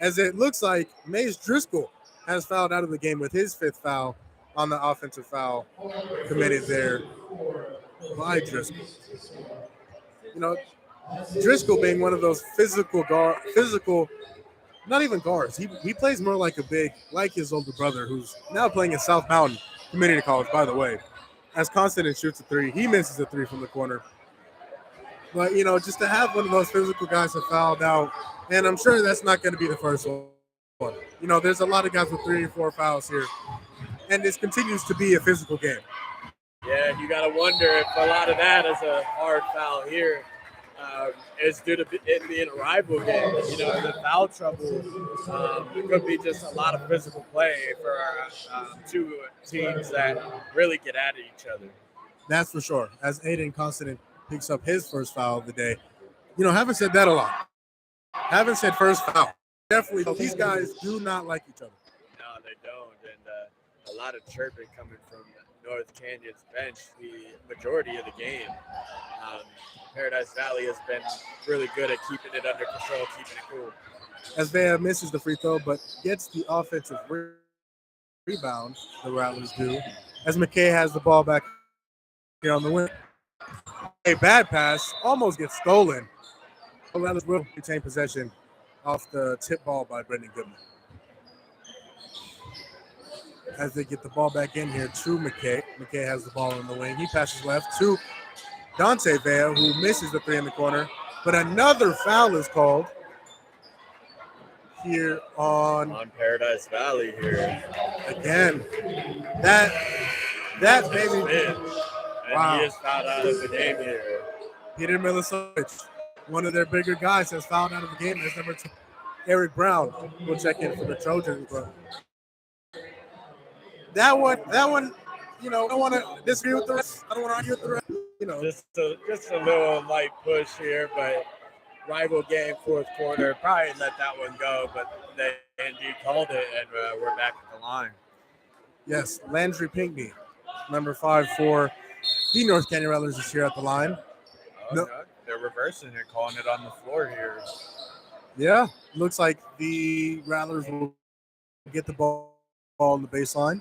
as it looks like Mace Driscoll has fouled out of the game with his fifth foul on the offensive foul committed there by Driscoll. You know, Driscoll being one of those physical, not even guards. He plays more like a big, like his older brother, who's now playing at South Mountain Community College, by the way. As Constantine shoots a three, he misses a three from the corner. But, you know, just to have one of those physical guys that fouled out, and I'm sure that's not going to be the first one. You know, there's a lot of guys with 3 or 4 fouls here, and this continues to be a physical game. Yeah, you got to wonder if a lot of that is a hard foul here. Is due to it being a rival game. You know, the foul trouble could be just a lot of physical play for our two teams that really get at each other. That's for sure. As Aiden Constantine picks up his first foul of the day. You know, haven't said that a lot. Haven't said first foul. Definitely, these guys do not like each other. No, they don't. And a lot of chirping coming from North Canyon's bench the majority of the game. Paradise Valley has been really good at keeping it under control, keeping it cool. As Vea misses the free throw, but gets the offensive rebound, the Rattlers do. As McKay has the ball back here on the wing. A bad pass almost gets stolen. The Rattlers will retain possession off the tip ball by Brendan Goodman. As they get the ball back in here to McKay. McKay has the ball in the wing. He passes left to Dante Vea, who misses the three in the corner. But another foul is called here on Paradise Valley here. Again, that baby. And wow. He is fouled out of the game here. Peter Milosevic, one of their bigger guys, has fouled out of the game. As number 2, Eric Brown will check in for the Trojans. But that one, you know, I don't want to disagree with the rest. I don't want to argue with the rest. You know, just a little light push here, but rival game, fourth quarter, probably let that one go, but they indeed called it, and we're back at the line. Yes, Landry Pinckney, number 5 for the North Canyon Rattlers, is here at the line. Oh, no, they're reversing it, calling it on the floor here. Yeah, looks like the Rattlers will get the ball on the baseline.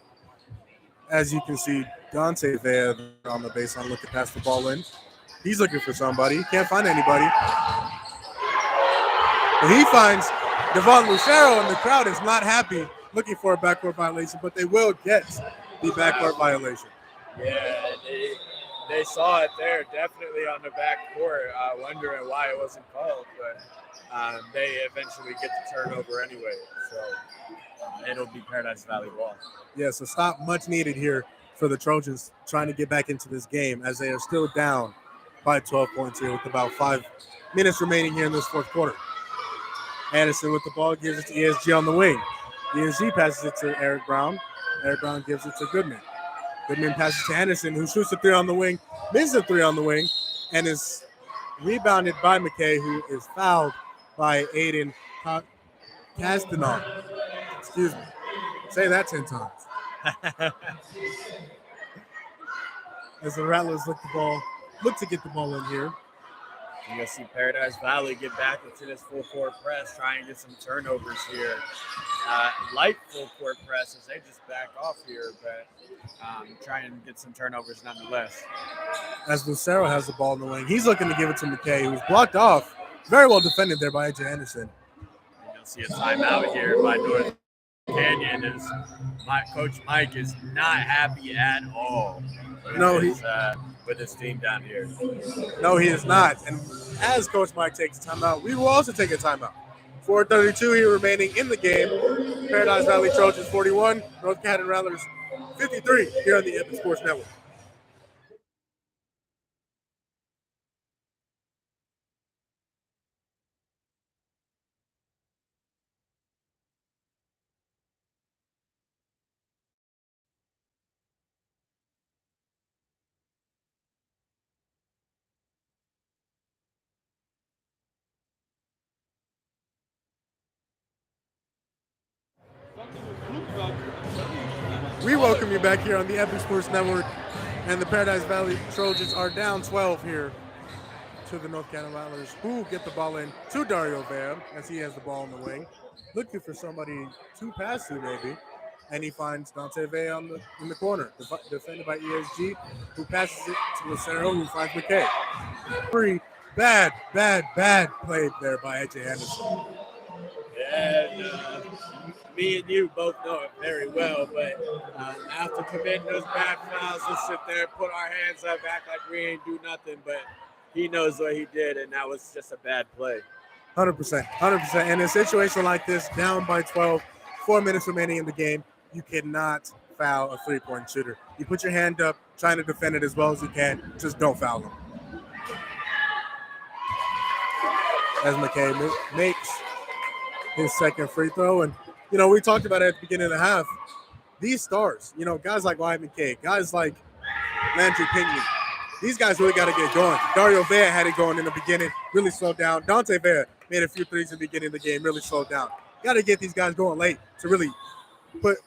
As you can see, Dante Vea on the baseline looking to pass the ball in. He's looking for somebody. He can't find anybody. But he finds Devon Lucero and the crowd is not happy, looking for a backcourt violation, but they will get the backcourt violation. Yeah, they saw it there, definitely on the back court, wondering why it wasn't called, but they eventually get the turnover anyway. So it'll be Paradise Valley ball. Yeah, so stop much needed here for the Trojans trying to get back into this game as they are still down by 12 points here with about 5 minutes remaining here in this fourth quarter. Anderson with the ball gives it to ESG on the wing. ESG passes it to Eric Brown. Eric Brown gives it to Goodman. Goodman passes to Anderson, who shoots a three on the wing, misses a three on the wing, and is rebounded by McKay, who is fouled by Aiden Castanon. Excuse me. Say that 10 times. As the Rattlers look to get the ball in here. You're going to see Paradise Valley get back into this full court press, try and get some turnovers here. Light full court press as they just back off here, but try and get some turnovers nonetheless. As Lucero has the ball in the wing, he's looking to give it to McKay, who's blocked off. Very well defended there by AJ Anderson. And you'll see a timeout here by North Canyon as Coach Mike is not happy at all with his team down here. No, he is not. And as Coach Mike takes a timeout, we will also take a timeout. 4:32 here remaining in the game. Paradise Valley Trojans 41, North Canyon Rattlers 53 here on the Epic Sports Network. We welcome you back here on the Epic Sports Network, and the Paradise Valley Trojans are down 12 here to the North Canyon Rattlers, who get the ball in to Dario Vea as he has the ball in the wing, looking for somebody to pass to maybe, and he finds Dante Vea in the corner, defended by ESG, who passes it to Lucero, who finds McKay. Pretty bad play there by AJ Anderson. And me and you both know it very well, but after committing those bad fouls, let's sit there, put our hands up, act like we ain't do nothing, but he knows what he did, and that was just a bad play. 100%. And in a situation like this, down by 12, 4 minutes remaining in the game, you cannot foul a three-point shooter. You put your hand up, trying to defend it as well as you can, just don't foul them. As McKay makes his second free throw, and we talked about it at the beginning of the half. These stars, guys like Wyatt McKay, guys like Landry Pinckney, these guys really got to get going. Dario Vea had it going in the beginning, really slowed down. Dante Vea made a few threes in the beginning of the game, really slowed down. Got to get these guys going late to really put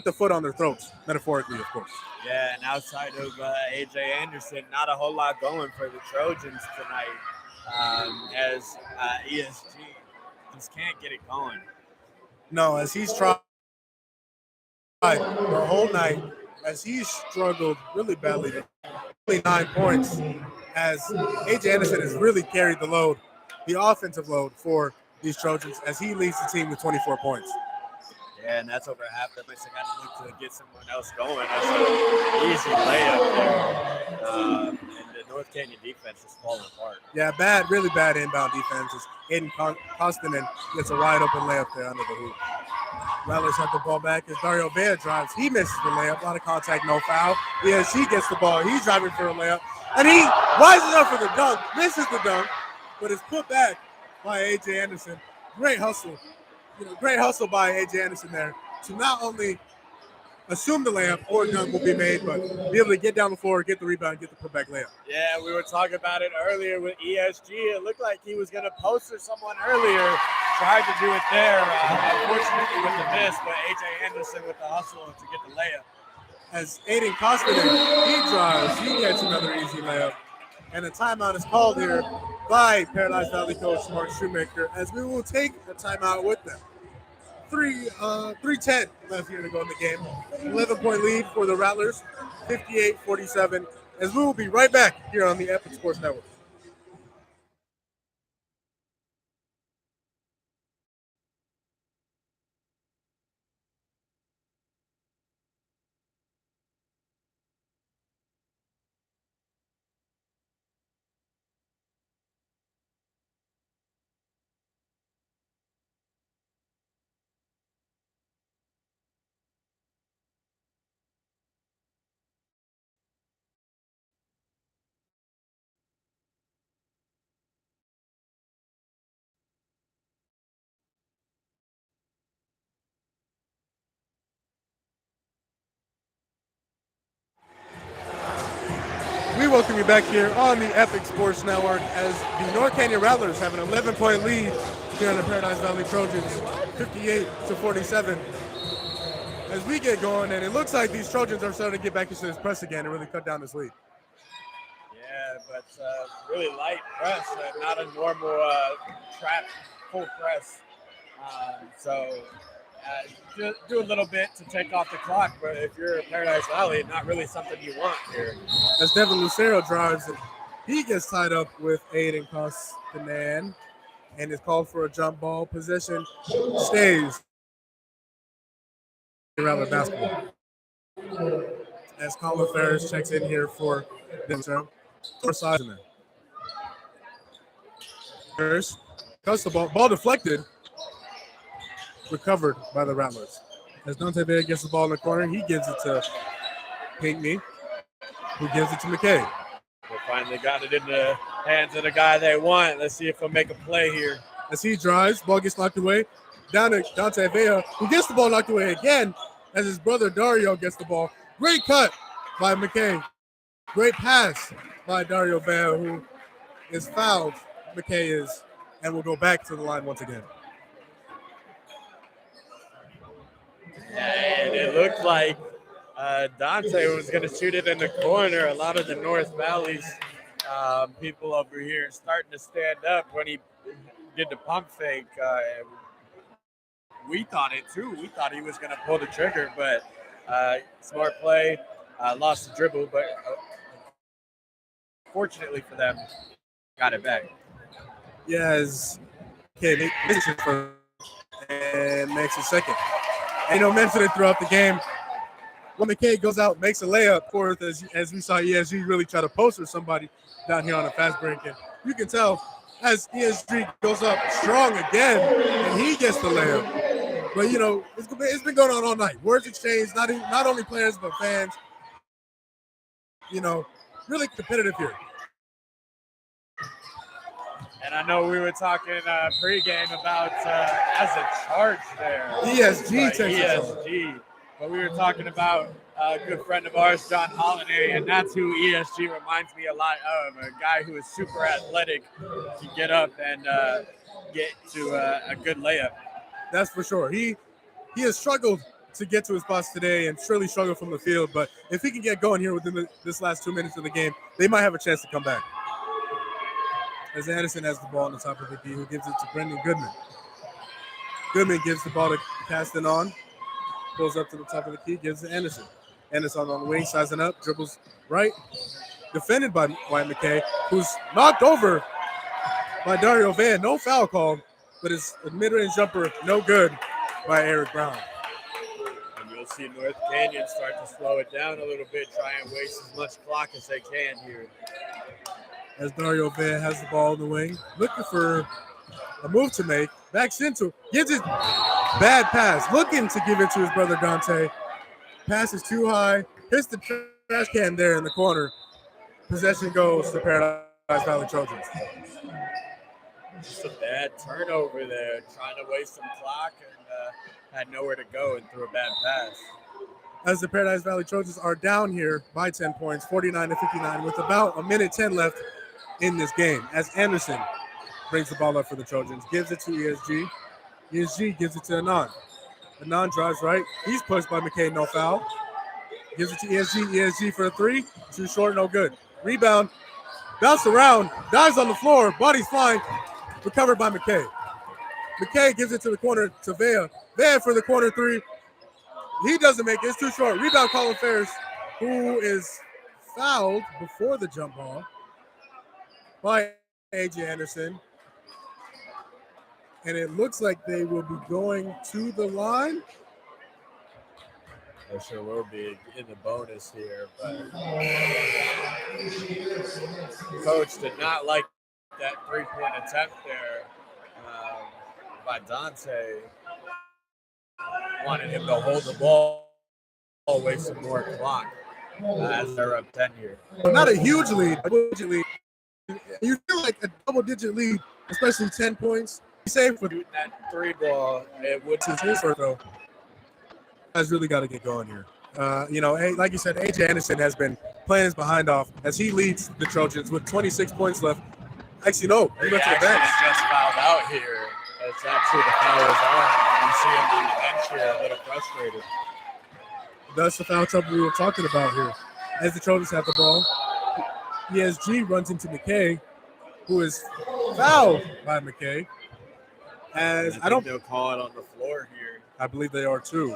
the foot on their throats, metaphorically, of course. Yeah, and outside of AJ Anderson, not a whole lot going for the Trojans tonight, as ESG just can't get it going. No, as he's tried the whole night, as he's struggled really badly, only 9 points, as AJ Anderson has really carried the load, the offensive load for these Trojans, as he leads the team with 24 points. Yeah, and that's over half the place. I got to look to get someone else going. That's an easy layup there. And the North Canyon defense is falling apart. Yeah, really bad inbound defense. Aiden Costanen gets a wide open layup there under the hoop. Rattlers have the ball back as Dario Vea drives. He misses the layup. A lot of contact, no foul. Yes, he gets the ball. He's driving for a layup. And he rises up for the dunk, misses the dunk, but is put back by A.J. Anderson. Great hustle. Great hustle by A.J. Anderson there to not only assume the layup or dunk will be made, but be able to get down the floor, get the rebound, get the putback layup. Yeah, we were talking about it earlier with ESG. It looked like he was going to poster someone earlier. Tried to do it there. Unfortunately with the miss, but A.J. Anderson with the hustle to get the layup. As Aiden Costanen, he drives, he gets another easy layup. And a timeout is called here by Paradise Valley coach Mark Shoemaker, as we will take a timeout with them. 3:10 left here to go in the game. 11-point lead for the Rattlers, 58-47, as we will be right back here on the Epic Sports Network. we welcome you back here on the Epic Sports Network as the North Canyon Rattlers have an 11-point lead here on the Paradise Valley Trojans, 58-47. As we get going, and it looks like these Trojans are starting to get back into this press again and really cut down this lead. Yeah, but really light press, not a normal trap full press. So just do a little bit to take off the clock, but if you're Paradise Valley, not really something you want here. As Devin Lucero drives, he gets tied up with Aiden Costanan and is called for a jump ball. Possession stays around the basketball. As Colin Ferris checks in here for Denver. Ferris cuts the ball deflected, recovered by the Rattlers. As Dante Vega gets the ball in the corner, he gives it to Pinkney, who gives it to McKay. They finally got it in the hands of the guy they want. Let's see if he'll make a play here. As he drives, ball gets knocked away. Down to Dante Vega, who gets the ball knocked away again as his brother Dario gets the ball. Great cut by McKay. Great pass by Dario Vega, who is fouled. McKay is, and will go back to the line once again. And it looked like Dante was going to shoot it in the corner. A lot of the North Valley's people over here starting to stand up when he did the pump fake. We thought it too. We thought he was going to pull the trigger, but smart play, lost the dribble, but fortunately for them, got it back. Yes. Okay, and makes a second. And mentioned it throughout the game. When McKay goes out, makes a layup fourth, as we saw ESG really try to poster somebody down here on a fast break. And you can tell as ESG goes up strong again, and he gets the layup. But, it's been going on all night. Words exchanged, not only players, but fans. Really competitive here. And I know we were talking pregame about as a charge there. ESG. But we were talking about a good friend of ours, John Holiday, and that's who ESG reminds me a lot of, a guy who is super athletic to get up and get to a good layup. That's for sure. He has struggled to get to his spots today and surely struggled from the field, but if he can get going here within this last 2 minutes of the game, they might have a chance to come back. As Anderson has the ball on the top of the key, who gives it to Brendan Goodman. Goodman gives the ball to Caston on, pulls up to the top of the key, gives it to Anderson. Anderson on the wing, sizing up, dribbles right, defended by Wyatt McKay, who's knocked over by Dario Van. No foul called, but his mid-range jumper, no good by Eric Brown. And you'll see North Canyon start to slow it down a little bit, try and waste as much clock as they can here. As Dario Van has the ball in the wing, looking for a move to make, backs into, gives it, bad pass, looking to give it to his brother Dante. Pass is too high, hits the trash can there in the corner. Possession goes to Paradise Valley Trojans. Just a bad turnover there, trying to waste some clock and had nowhere to go and threw a bad pass. As the Paradise Valley Trojans are down here by 10 points, 49-59, with about a minute 10 left in this game. As Anderson brings the ball up for the Trojans, gives it to ESG. ESG gives it to Anand. Anand drives right. He's pushed by McKay, no foul. Gives it to ESG. ESG for a three. Too short, no good. Rebound. Bounce around. Dives on the floor. Body's flying. Recovered by McKay. McKay gives it to the corner to Vea. Vea for the corner three. He doesn't make it. It's too short. Rebound Colin Ferris, who is fouled before the jump ball by A.J. Anderson. And it looks like they will be going to the line. They sure will be in the bonus here, but coach did not like that three-point attempt there by Dante. Wanted him to hold the ball, waste some more clock as they're up 10 here. Not a huge lead, but you feel like a double-digit lead, especially 10 points. Safe with that three ball. It would though. Guys really got to get going here. Like you said, AJ Anderson has been playing his behind off as he leads the Trojans with 26 points left. Actually, no, he went to the actually bench. just fouled out here. That's actually the foul was on. You see him on the bench here, a little frustrated. That's the foul trouble we were talking about here. As the Trojans have the ball, ESG runs into McKay, who is fouled by McKay. As I don't, they'll call it on the floor here. I believe they are too.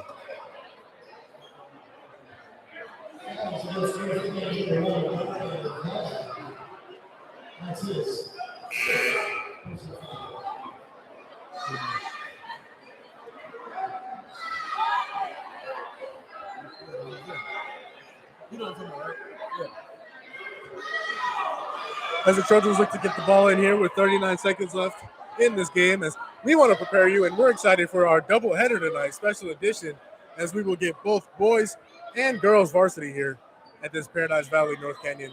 As the Trojans look to get the ball in here with 39 seconds left in this game, as we want to prepare you, and we're excited for our doubleheader tonight, special edition, as we will get both boys and girls varsity here at this Paradise Valley North Canyon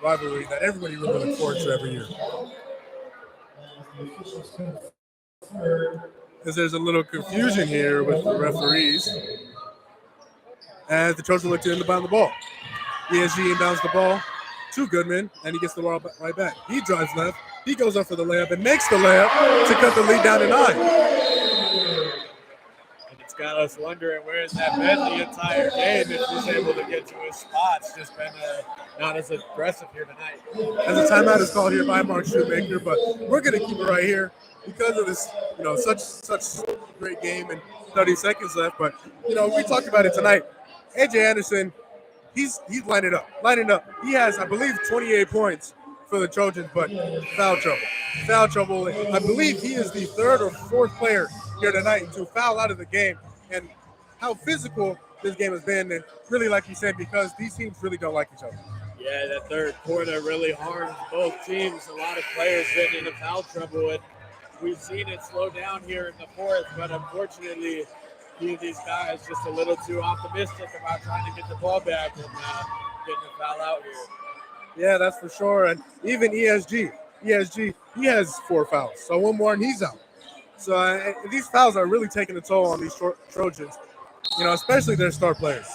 rivalry that everybody really looks forward to every year. As there's a little confusion here with the referees, as the Trojans look to inbound the ball. ESG inbounds the ball to Goodman, and he gets the ball right back. He drives left. He goes up for the layup and makes the layup to cut the lead down to 9. And it's got us wondering where has that been the entire game if he's able to get to his spots. Just been not as aggressive here tonight. As a timeout is called here by Mark Shoemaker, but we're going to keep it right here because of this, such great game and 30 seconds left. But, we talked about it tonight. AJ Anderson, he's lining up. He has, I believe, 28 points for the Trojans, but foul trouble. I believe he is the third or fourth player here tonight to foul out of the game. And how physical this game has been, and really, like you said, because these teams really don't like each other. Yeah, that third quarter really harmed both teams. A lot of players getting into foul trouble, and we've seen it slow down here in the fourth, but unfortunately, a few of these guys just a little too optimistic about trying to get the ball back and getting a foul out here. Yeah, that's for sure. And even ESG, he has 4 fouls. So one more and he's out. So these fouls are really taking a toll on these Trojans, especially their star players.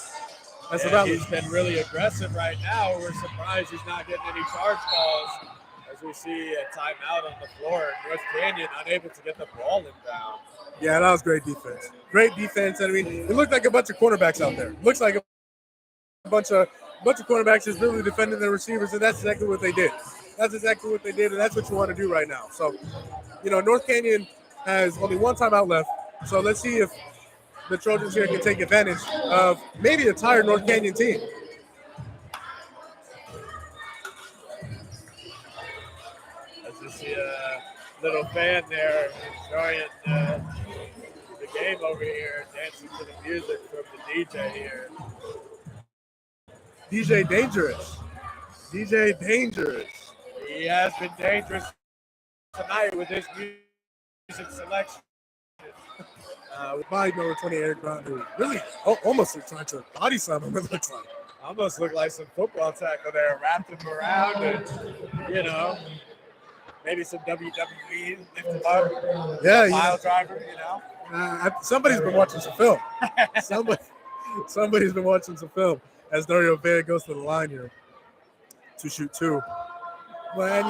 That's about he's been really aggressive right now. We're surprised he's not getting any charge calls as we see a timeout on the floor. North Canyon unable to get the ball inbound. Yeah, that was great defense. Great defense. I mean, it looked like a bunch of cornerbacks out there. Looks like a bunch of cornerbacks just really defending their receivers, and that's exactly what they did. And that's what you want to do right now. So, North Canyon has only one timeout left. So let's see if the Trojans here can take advantage of maybe a tired North Canyon team. As you see a little fan there enjoying the game over here, dancing to the music from the DJ here. DJ Dangerous. He has been dangerous tonight with his music selection. Body number 20, Eric Brown, who really almost trying to body slam him, it looks like. Almost looked like some football tackle there, wrapped him around and, maybe some WWE, lift him up. Yeah. Pile driver, Somebody's been watching some film. Somebody's been watching some film as Dario Vea goes to the line here to shoot 2. But,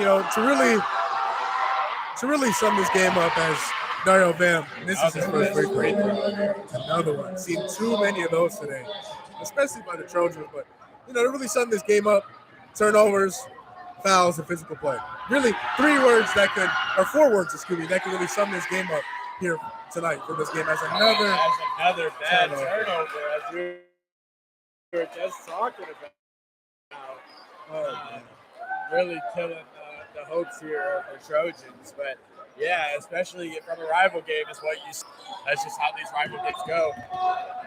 to really sum this game up as Dario Vea, this is his first free throw. Another one. Seen too many of those today, especially by the Trojans. But, to really sum this game up, turnovers, fouls, and physical play. Really 4 words that could really sum this game up here tonight for this game as another bad turnover as we were just talking about. Really killing the hopes here of the Trojans, but yeah, especially from a rival game is what you see. That's just how these rival games go.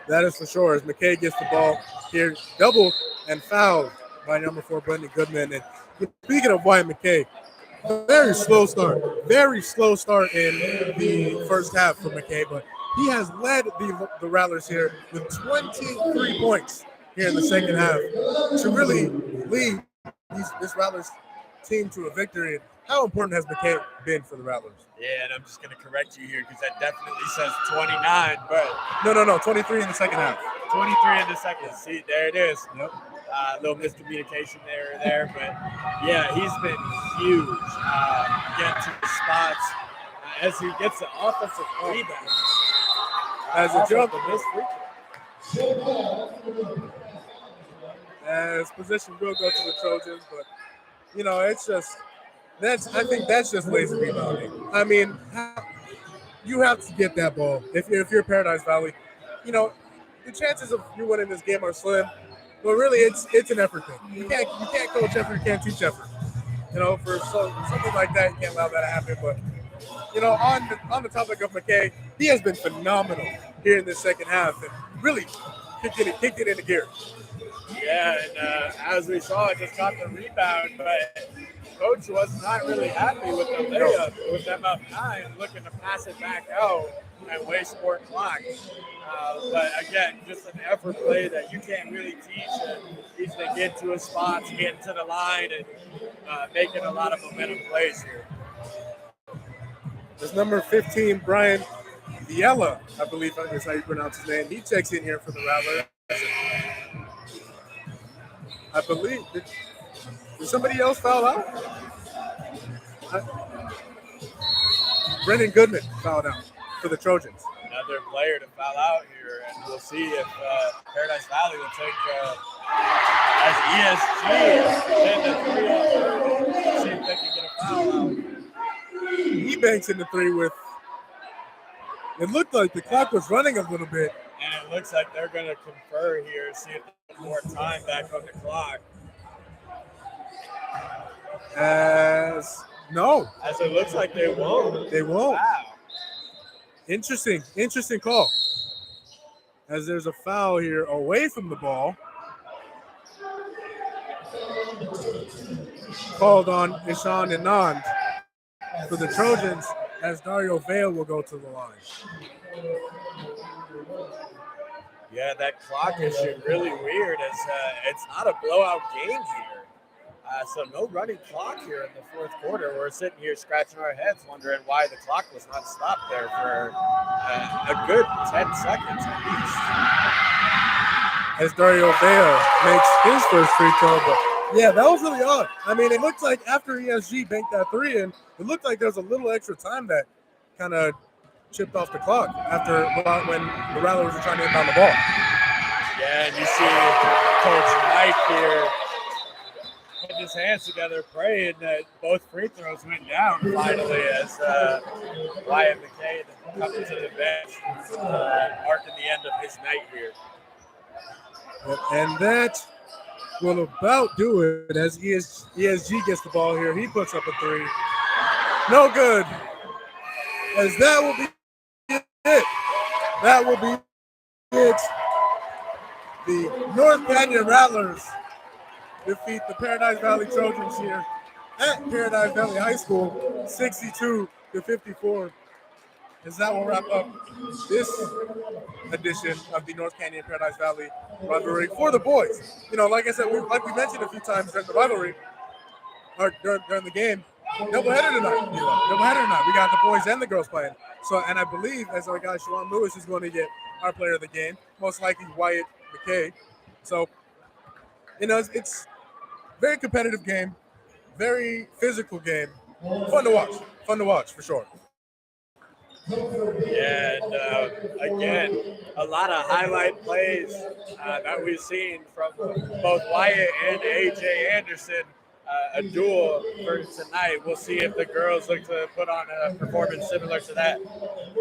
That is for sure. As McKay gets the ball here, double and fouled by number 4, Brendan Goodman. And speaking of Wyatt McKay, very slow start in the first half for McKay, but he has led the Rattlers here with 23 points here in the second half to really lead this Rattlers team to a victory. How important has McKay been for the Rattlers? Yeah, and I'm just going to correct you here because that definitely says 29, but... No, 23 in the second half. 23 in the second. See, there it is. Yep. A little miscommunication there, but yeah, he's been huge. Getting to the spots as he gets the offensive rebounds. As a jump, the missed free throw. as possession will go to the Trojans, but it's just I think that's just lazy rebounding. I mean, you have to get that ball if you're Paradise Valley. The chances of you winning this game are slim, but really it's an effort thing. You can't coach effort, you can't teach effort. For something like that, you can't allow that to happen. But on the topic of McKay, he has been phenomenal here in this second half and really kicked it into gear. Yeah, and as we saw, just got the rebound, but coach was not really happy with the layup, with them up 9, looking to pass it back out and waste more clock. But again, just an effort play that you can't really teach. And he's to get to his spots, getting to the line, and making a lot of momentum plays here. There's number 15, Brian Viella, I believe is how you pronounce his name. He checks in here for the Rattlers. I believe. Did somebody else foul out? Brendan Goodman fouled out for the Trojans. Another player to foul out here, and we'll see if Paradise Valley will take as ESG in the 3 on 3. See if they can get a foul out. He banks in the 3 with. It looked like the clock was running a little bit. And it looks like they're going to confer here, see if there's more time back on the clock. No. As it looks like they won't. They won't. Wow. Interesting call. As there's a foul here away from the ball. Called on Ishan Anand for the Trojans as Dario Vale will go to the line. Yeah, that clock issue really weird as it's not a blowout game here. So no running clock here in the fourth quarter. We're sitting here scratching our heads wondering why the clock was not stopped there for a good 10 seconds at least. As Dario Vale makes his first free throw, but yeah, that was really odd. I mean, it looked like after ESG banked that 3 in, it looked like there was a little extra time that kind of chipped off the clock when the Rattlers were trying to inbound the ball. Yeah, and you see Coach Mike here putting his hands together, praying that both free throws went down finally as Wyatt McKay comes to the bench, marking the end of his night here. And that will about do it as ESG gets the ball here. He puts up a 3. No good. As that will be it. That will be it. The North Canyon Rattlers defeat the Paradise Valley Trojans here at Paradise Valley High School, 62-54. As that will wrap up this edition of the North Canyon Paradise Valley rivalry for the boys. Like I said, like we mentioned a few times during the rivalry, or during the game, doubleheader tonight. Doubleheader tonight. We got the boys and the girls playing. So, and I believe as our guy Shawan Lewis is going to get our player of the game, most likely Wyatt McKay. So, it's very competitive game, very physical game. Fun to watch for sure. Yeah, and again, a lot of highlight plays that we've seen from both Wyatt and AJ Anderson. A duel for tonight. We'll see if the girls look to put on a performance similar to that.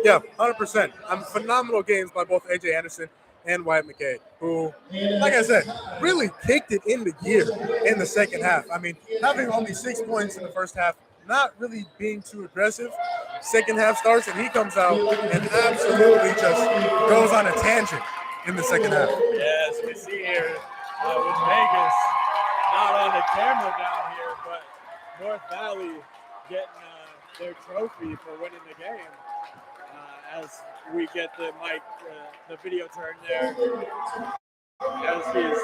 Yeah, 100%. Phenomenal games by both AJ Anderson and Wyatt McKay, who, like I said, really kicked it into gear in the second half. I mean, having only 6 points in the first half, not really being too aggressive. Second half starts and he comes out and absolutely just goes on a tangent in the second half. Yes, we see here with Vegas not on the camera down here, but North Valley getting their trophy for winning the game. As we get the mic, the video turn there, as he's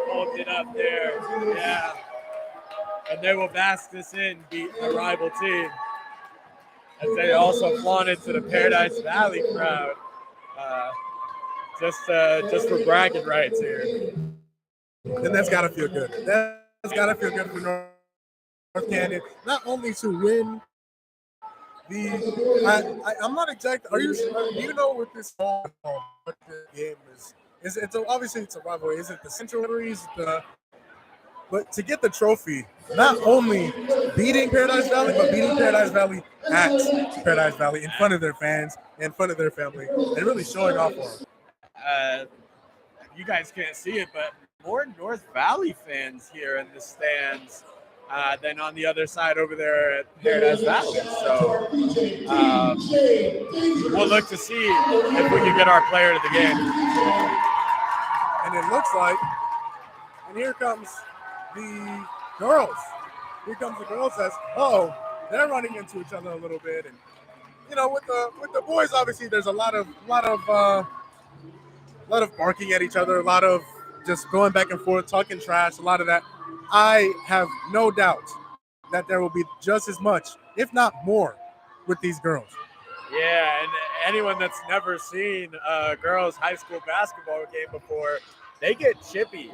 holding it up there, yeah. And they will bask this in, beat a rival team. As they also flaunted to the Paradise Valley crowd, just for bragging rights here. And that's got to feel good. That's got to feel good for North Canyon. Not only to win I'm not exact. Do you know what this what the game is? Obviously it's a rivalry. Is it the Central Rivalry? But to get the trophy, not only beating Paradise Valley, but beating Paradise Valley at Paradise Valley in front of their fans, in front of their family, and really showing off for them. You guys can't see it, but more North Valley fans here in the stands than on the other side over there at Paradise Valley. So we'll look to see if we can get our player to the game. And it looks like, and here comes the girls. Here comes the girls. They're running into each other a little bit, and with the boys, obviously there's a lot of barking at each other, a lot of just going back and forth, talking trash, a lot of that. I have no doubt that there will be just as much, if not more, with these girls. Yeah, and anyone that's never seen a girls' high school basketball game before, they get chippy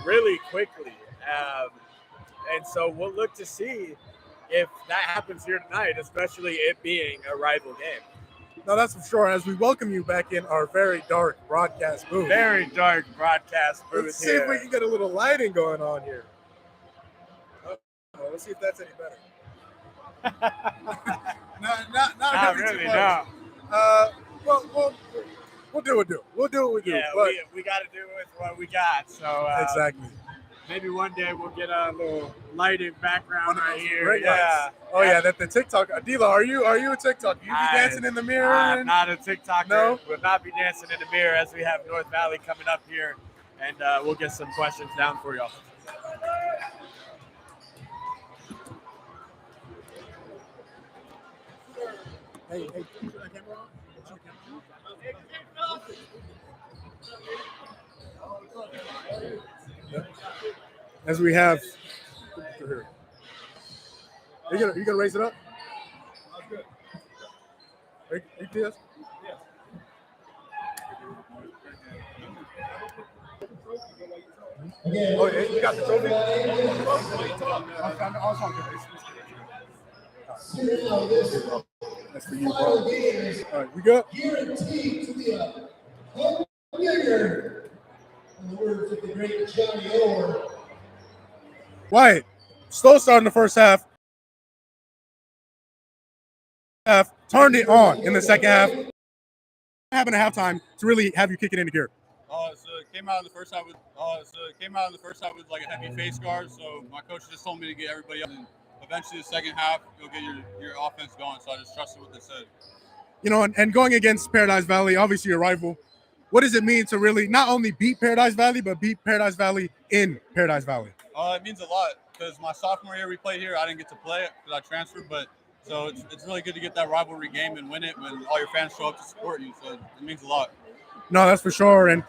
really quickly. And so we'll look to see if that happens here tonight, especially it being a rival game. No, that's for sure. As we welcome you back in our very dark broadcast booth. Very dark broadcast booth. Let's see if we can get a little lighting going on here. Let's see if that's any better. not really, no. We'll do what we do. Yeah, we got to do with what we got. So exactly. Maybe one day we'll get a little lighting background right here. Yeah. Oh yeah, that the TikTok. Adila, are you a TikTok? You be dancing in the mirror? I'm not a TikToker. No? We'll not be dancing in the mirror as we have North Valley coming up here, and we'll get some questions down for y'all. Hey. As we have, you gonna raise it up? Are you do this? Oh, you got the trophy? That's for you, bro. All right, we good? Guaranteed to be a home winner. In the words of the great Johnny Orr. Wyatt, slow start in the first half. Turned it on in the second half. What happened at halftime to really have you kick it into gear? So it came out in the first half with like a heavy face guard. So my coach just told me to get everybody up, and eventually the second half you'll get your offense going. So I just trusted what they said. And going against Paradise Valley, obviously your rival. What does it mean to really not only beat Paradise Valley, but beat Paradise Valley in Paradise Valley? It means a lot because my sophomore year we played here. I didn't get to play it because I transferred, but so it's really good to get that rivalry game and win it when all your fans show up to support you. So it means a lot. No, that's for sure. And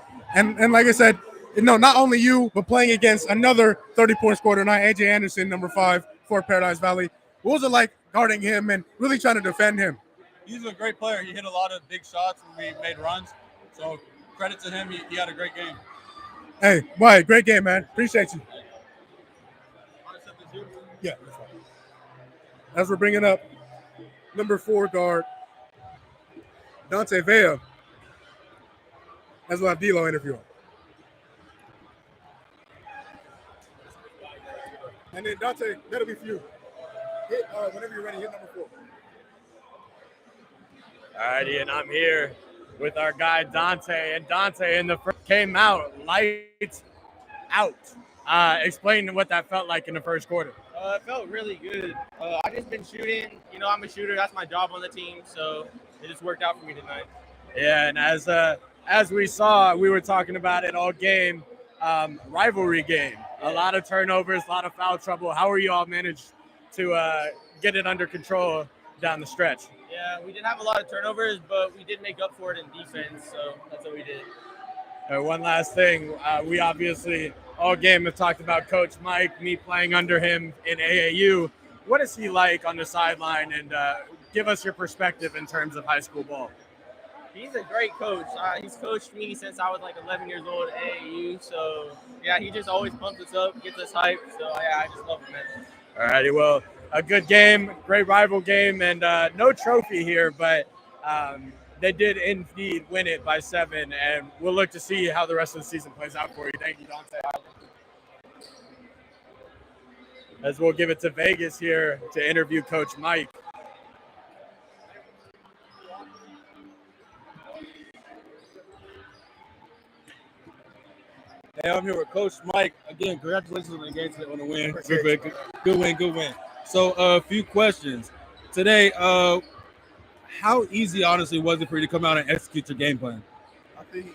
like I said, not only you, but playing against another 30-point scorer tonight, AJ Anderson, number 5 for Paradise Valley. What was it like guarding him and really trying to defend him? He's a great player. He hit a lot of big shots when we made runs. So credit to him. He had a great game. Hey, Wyatt, great game, man. Appreciate you. Yeah, that's fine. As we're bringing up number 4 guard, Dante Vea, as we'll have D'Lo interview him. And then Dante, that'll be for you. Whenever you're ready, hit number 4. All righty, and I'm here with our guy Dante, and Dante in the first came out lights out. Explain what that felt like in the first quarter. It felt really good. I just been shooting. I'm a shooter. That's my job on the team, so it just worked out for me tonight. Yeah, and as we saw, we were talking about it all game. Rivalry game. A lot of turnovers, a lot of foul trouble. How are you all managed to get it under control down the stretch? Yeah, we didn't have a lot of turnovers, but we did make up for it in defense, so that's what we did. One last thing. We obviously all game have talked about Coach Mike, me playing under him in AAU. What is he like on the sideline? And give us your perspective in terms of high school ball. He's a great coach. He's coached me since I was like 11 years old at AAU. So, yeah, he just always pumps us up, gets us hyped. So, yeah, I just love him, man. All righty, well, a good game, great rival game, and no trophy here, but they did indeed win it by 7, and we'll look to see how the rest of the season plays out for you. Thank you, Dante. As we'll give it to Vegas here to interview Coach Mike. Hey, I'm here with Coach Mike. Again, congratulations on the game today, on the win. Good win. So, a few questions. Today, how easy, honestly, was it for you to come out and execute your game plan? I think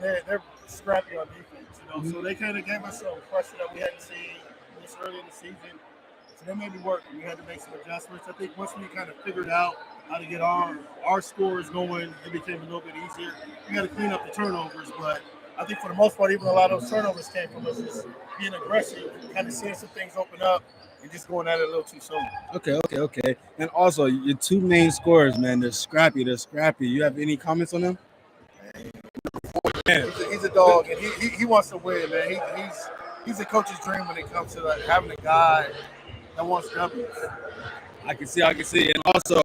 they're scrappy on defense, so they kind of gave us some pressure that we hadn't seen this early in the season. So they made me work, and we had to make some adjustments. I think once we kind of figured out how to get our scores going, it became a little bit easier. We got to clean up the turnovers, but I think for the most part, even a lot of those turnovers came from us just being aggressive, kind of seeing some things open up, and just going at it a little too soon. Okay. And also, your two main scorers, man, they're scrappy. You have any comments on them? He's a dog, and he wants to win, man. He's a coach's dream when it comes to like, having a guy that wants W's. I can see. And also,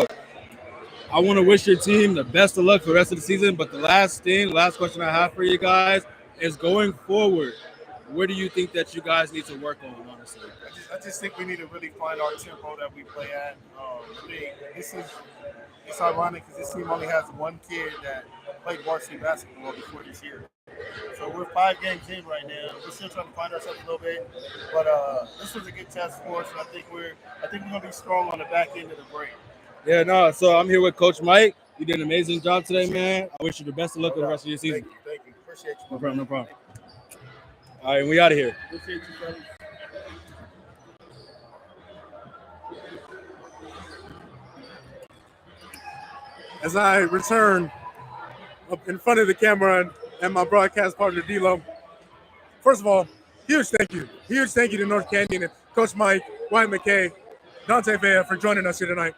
I want to wish your team the best of luck for the rest of the season. But the last question I have for you guys is going forward. Where do you think that you guys need to work on, honestly? I just think we need to really find our tempo that we play at. I think it's ironic because this team only has one kid that played varsity basketball before this year. So we're 5 games in right now. We're still trying to find ourselves a little bit, but this was a good test for us, and I think we're gonna be strong on the back end of the break. Yeah, no. So I'm here with Coach Mike. You did an amazing job today, man. I wish you the best of luck with the rest of your season. Thank you. Appreciate you. No problem. All right, we out of here. Appreciate you, fellas. As I return up in front of the camera and my broadcast partner, D-Lo, first of all, huge thank you to North Canyon and Coach Mike, Wyatt McKay, Dante Vea for joining us here tonight.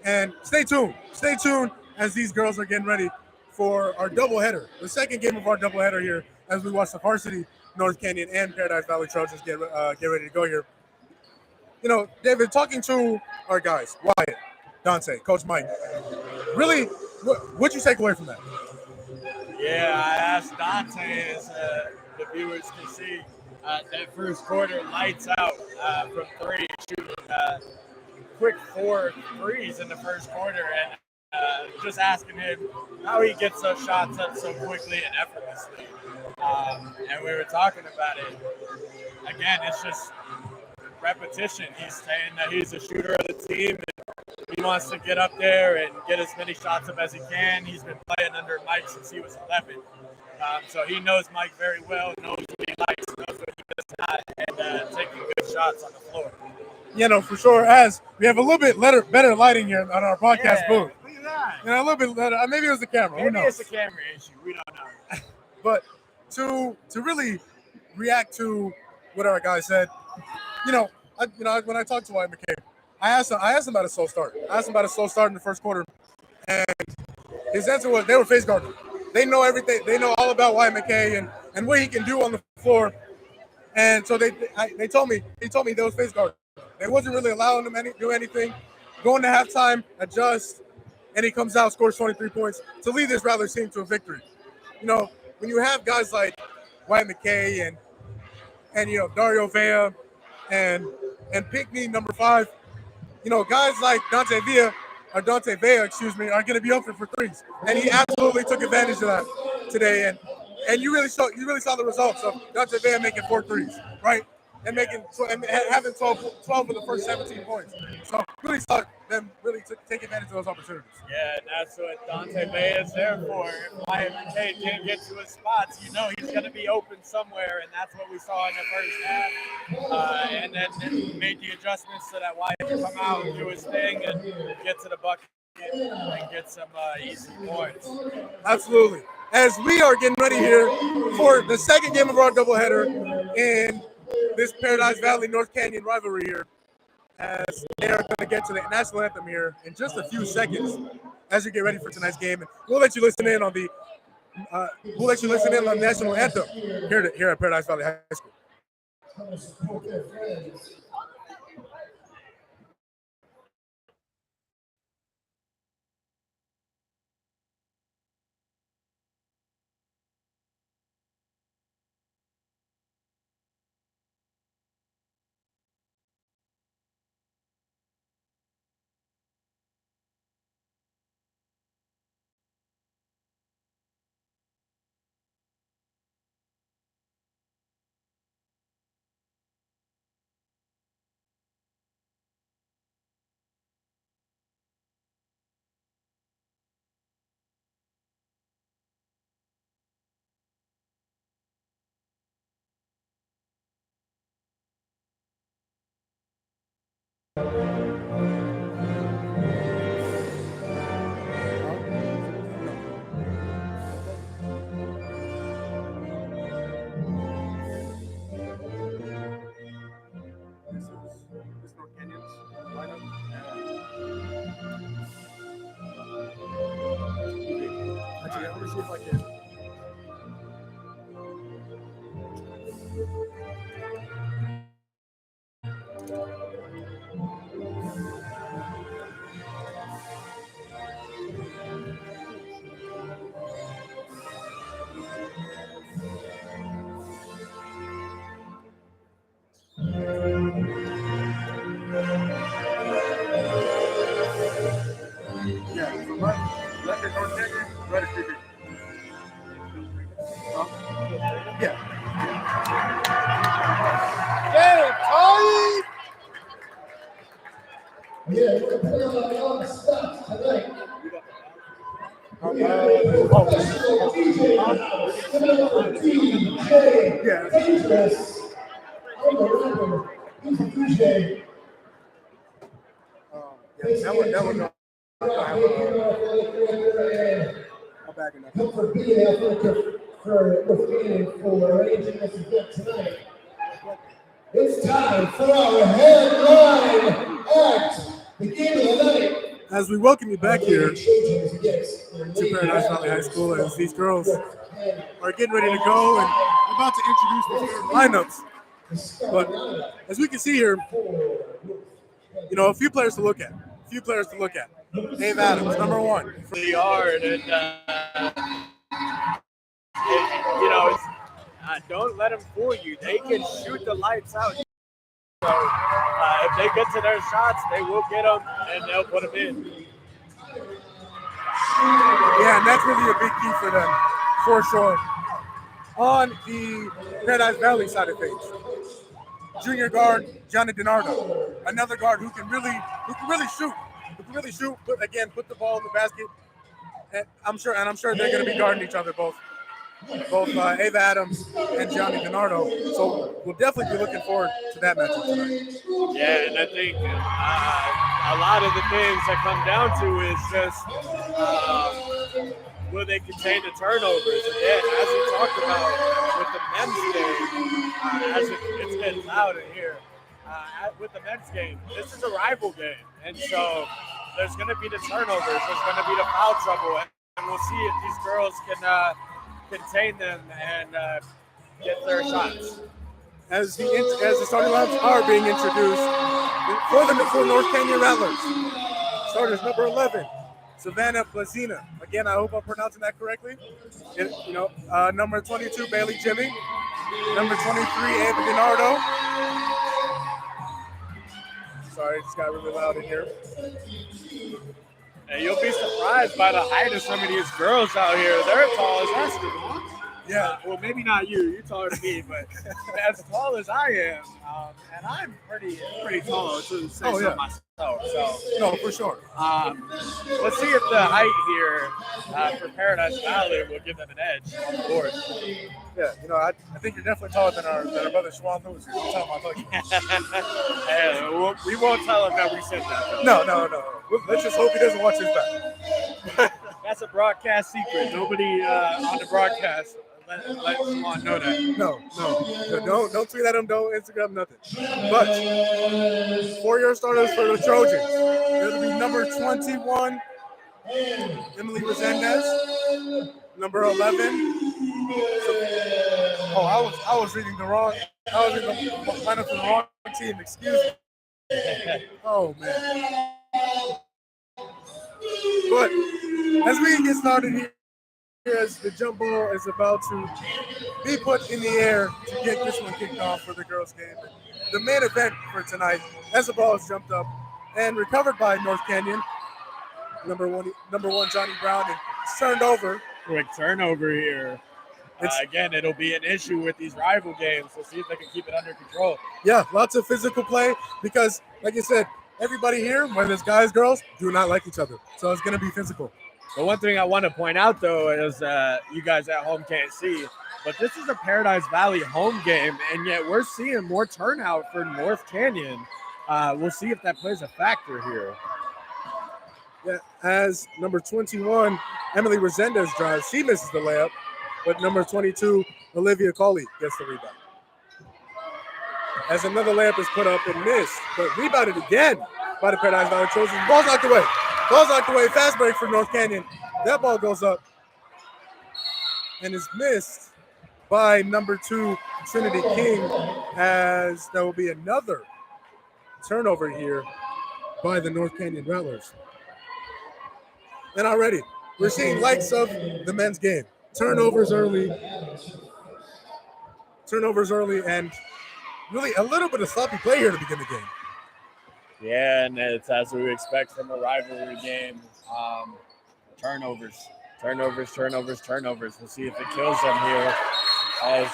And stay tuned as these girls are getting ready for our doubleheader, the second game of our doubleheader here as we watch the varsity North Canyon and Paradise Valley Trojans get ready to go here. You know, David, talking to our guys, Wyatt, Dante, Coach Mike, really, what'd you take away from that? Yeah, I asked Dante, as the viewers can see, that first quarter lights out from 3, shooting quick 4 threes in the first quarter, and just asking him how he gets those shots up so quickly and effortlessly. And we were talking about it. Again, it's just repetition. He's saying that he's a shooter of the team, and he wants to get up there and get as many shots up as he can. He's been playing under Mike since he was 11. So he knows Mike very well, knows what he likes, knows what he does not, and taking good shots on the floor. You know, for sure, as we have a little bit better lighting here on our broadcast booth. Look at that. You know, a little bit better. Maybe it was the camera. Who Maybe knows? it's a camera issue. We don't know. But to really react to what our guy said, when I talked to Wyatt McKay, I asked him about a slow start. I asked him about a slow start in the first quarter, and his answer was they were face guarding. They know everything. They know all about Wyatt McKay and what he can do on the floor. And so he told me they was face guarding. They wasn't really allowing him do anything. Going to halftime, adjust, and he comes out, scores 23 points to lead this Rattlers team to a victory. You know, when you have guys like Wyatt McKay and Dario Vea and Pinckney, number 5, guys like Dante Vea are going to be open for threes, and he absolutely took advantage of that today. And you really saw the results of Dante Vea making 4 threes, right? And having 12 of the first 17 points. So really saw them really take advantage of those opportunities. Yeah, and that's what Dante Vea is there for. If Wyatt McKay can't get to his spots, he's going to be open somewhere, and that's what we saw in the first half. And then made the adjustments so that Wyatt can come out and do his thing and get to the bucket and get some easy points. Absolutely. As we are getting ready here for the second game of our doubleheader in this Paradise Valley North Canyon rivalry here, as they are going to get to the national anthem here in just a few seconds as you get ready for tonight's game. And we'll let you listen in on the national anthem here at Paradise Valley High School. Actually, I'm going to see if I can. Yeah, so left is North Canyon, right is Creek. Yeah. Yeah, we're going to play on a lot of stuff tonight. DJ Dangerous. I'm a rapper. He's a DJ. That one. I'm backing up. Come for being athletic for arranging this event tonight. It's time for our headline act. The game of the night. As we welcome you back here to Paradise Valley High School, as these girls are getting ready to go and about to introduce the lineups. But as we can see here, a few players to look at. Dave Adams, number one. Really hard, and don't let them fool you. They can shoot the lights out. So if they get to their shots, they will get them and they'll put them in. Yeah, and that's really a big key for them, for sure. On the Paradise Valley side of things, junior guard Johnny DiNardo, another guard who can really shoot. Put the ball in the basket. And I'm sure they're going to be guarding each other, both Ava Adams and Johnny DiNardo. So we'll definitely be looking forward to that matchup tonight. Yeah, and I think a lot of the things that come down to is just will they contain the turnovers? And as we talked about with the men's game, it's getting loud in here. With the men's game, this is a rival game, and so there's going to be the turnovers, there's going to be the foul trouble, and we'll see if these girls can contain them and get their shots. As the starting lineups are being introduced for North Canyon Rattlers, starters number 11, Savannah Plazina. Again, I hope I'm pronouncing that correctly. Number 22, Bailey Jimmy. Number 23, Ava DiNardo. Sorry, it just got really loud in here. And you'll be surprised by the height of some of these girls out here. They're tall as basketball. Yeah. Well, maybe not you. You're taller than me, but as tall as I am, and I'm pretty tall to say so myself. So no, for sure. Let's see if the height here for Paradise Valley will give them an edge on the board. Yeah, I think you're definitely taller than our brother Schwan Lewis. Don't tell him I we won't tell him that we said that. No. Let's just hope he doesn't watch his back. That's a broadcast secret. Nobody on the broadcast let Swan know that. No. Don't tweet at him. Don't Instagram nothing. But 4-year starters for the Trojans. It'll be number 21, Emily Resendez. Number 11. I was reading the wrong. I was reading the lineup for the wrong team. Excuse me. Oh man. But as we get started here, as the jump ball is about to be put in the air to get this one kicked off for the girls' game. The main event for tonight, as the ball is jumped up and recovered by North Canyon. Number one, Johnny Brown, and turned over. Quick turnover here. Again, it'll be an issue with these rival games. So see if they can keep it under control. Yeah, lots of physical play because, like you said, everybody here, whether it's guys, girls, do not like each other. So it's going to be physical. The one thing I want to point out, though, is you guys at home can't see, but this is a Paradise Valley home game, and yet we're seeing more turnout for North Canyon. We'll see if that plays a factor here. Yeah, as number 21, Emily Resendez drives, she misses the layup, but number 22, Olivia Colley gets the rebound. As another layup is put up and missed, but rebounded again by the Paradise Valley Trojans. Ball's knocked away. Fast break for North Canyon. That ball goes up and is missed by number 2, Trinity King, as there will be another turnover here by the North Canyon Rattlers. And already, we're seeing likes of the men's game. Turnovers early, and really a little bit of sloppy play here to begin the game. Yeah, and it's as we expect from a rivalry game. Turnovers. We'll see if it kills them here. As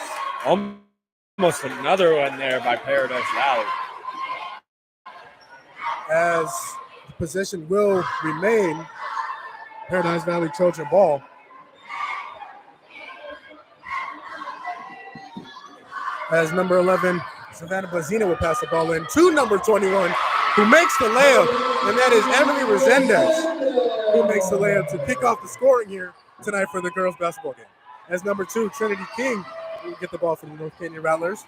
almost another one there by Paradise Valley. As the possession will remain Paradise Valley Trojan ball. As number 11, Savannah Blazina will pass the ball in to number 21, who makes the layup, and that is Emily Resendez, who makes the layup to kick off the scoring here tonight for the girls' basketball game. As number 2, Trinity King will get the ball from the North Canyon Rattlers.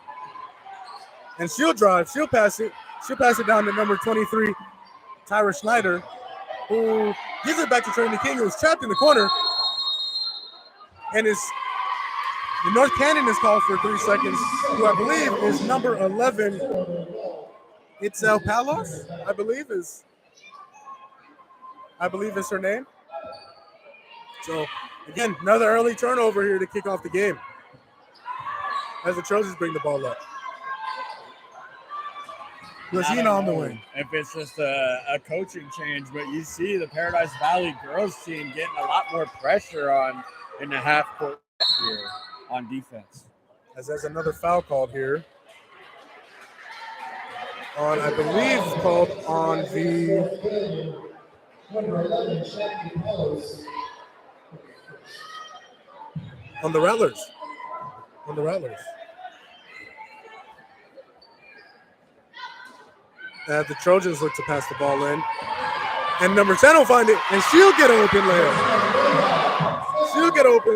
And she'll drive, she'll pass it down to number 23, Tyra Schneider, who gives it back to Trinity King, who is trapped in the corner. And the North Canyon is called for 3 seconds, who I believe is number 11. It's Palos, I believe is her name. So again, another early turnover here to kick off the game as the Trojans bring the ball up. Blazina on the wing. If it's just a coaching change, but you see the Paradise Valley girls team getting a lot more pressure on in the half court here on defense. As there's another foul called here. On, I believe, called on the Rattlers. As the Trojans look to pass the ball in. And number 10 will find it, and she'll get an open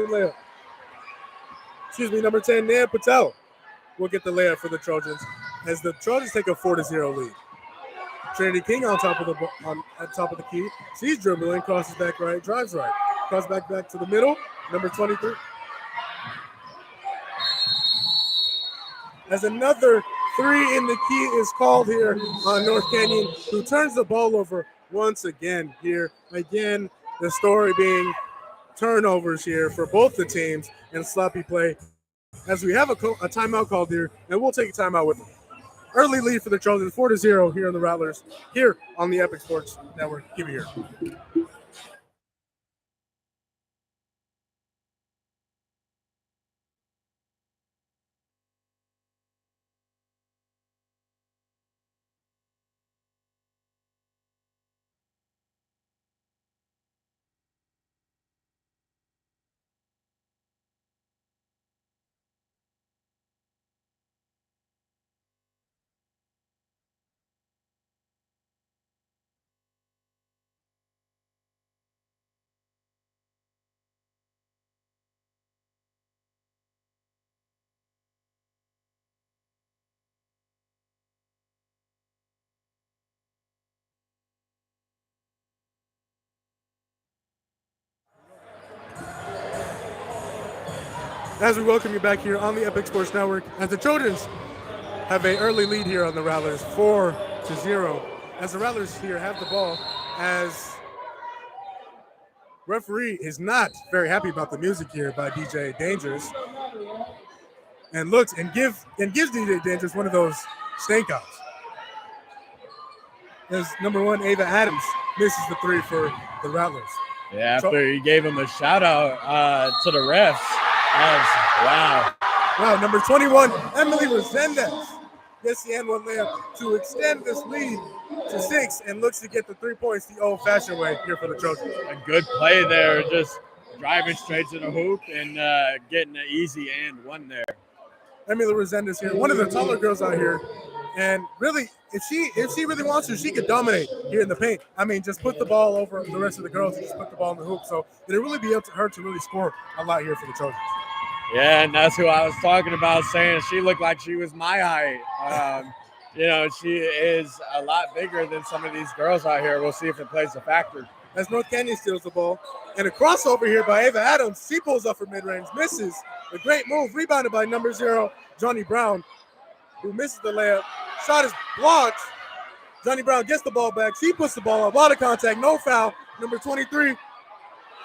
layup. Excuse me, number 10, Nan Patel will get the layup for the Trojans as the Trojans take a 4-0 lead. Trinity King on top of the key. She's dribbling, crosses back right, drives right. Crosses back to the middle, number 23. As another 3 in the key is called here on North Canyon, who turns the ball over once again here. Again, the story being turnovers here for both the teams and sloppy play. As we have a timeout called here, and we'll take a timeout with them. Early lead for the Trojans, 4-0 here on the Rattlers, here on the Epic Sports Network. Keep it here. As we welcome you back here on the Epic Sports Network, as the Trojans have an early lead here on the Rattlers, 4-0. As the Rattlers here have the ball, as referee is not very happy about the music here by DJ Dangerous, and looks and gives DJ Dangerous one of those stank outs. As number 1, Ava Adams misses the 3 for the Rattlers. Yeah, after he gave him a shout out to the refs. Wow. Wow, number 21, Emily Resendez gets the N1 layup to extend this lead to 6 and looks to get the 3 points the old-fashioned way here for the Trojans. A good play there, just driving straight to the hoop and getting an easy and 1 there. Emily Resendez here, one of the taller girls out here, and really, if she really wants to, she could dominate here in the paint. I mean, just put the ball over the rest of the girls and just put the ball in the hoop. So it'll really be up to her to really score a lot here for the Trojans. Yeah, and that's who I was talking about, saying she looked like she was my height. She is a lot bigger than some of these girls out here. We'll see if it plays a factor. As North Canyon steals the ball, and a crossover here by Ava Adams. She pulls up for mid-range, misses. A great move, rebounded by number 0, Johnny Brown, who misses the layup. Shot is blocked. Johnny Brown gets the ball back. She puts the ball up. A lot of contact, no foul. Number 23,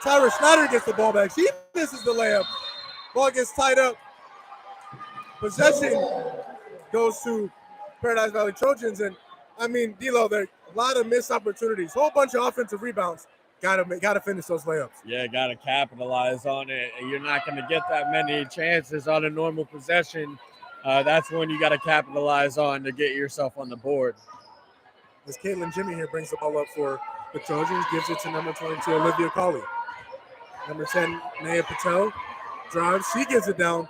Tyra Schneider gets the ball back. She misses the layup. Ball gets tied up. Possession goes to Paradise Valley Trojans. And, I mean, D'Lo, there are a lot of missed opportunities. Whole bunch of offensive rebounds. Got to finish those layups. Yeah, got to capitalize on it. You're not going to get that many chances on a normal possession. That's when you got to capitalize on to get yourself on the board. As Caitlin Jimmy here brings the ball up for the Trojans, gives it to number 22, Olivia Colley. Number 10, Naya Patel drives. She gives it down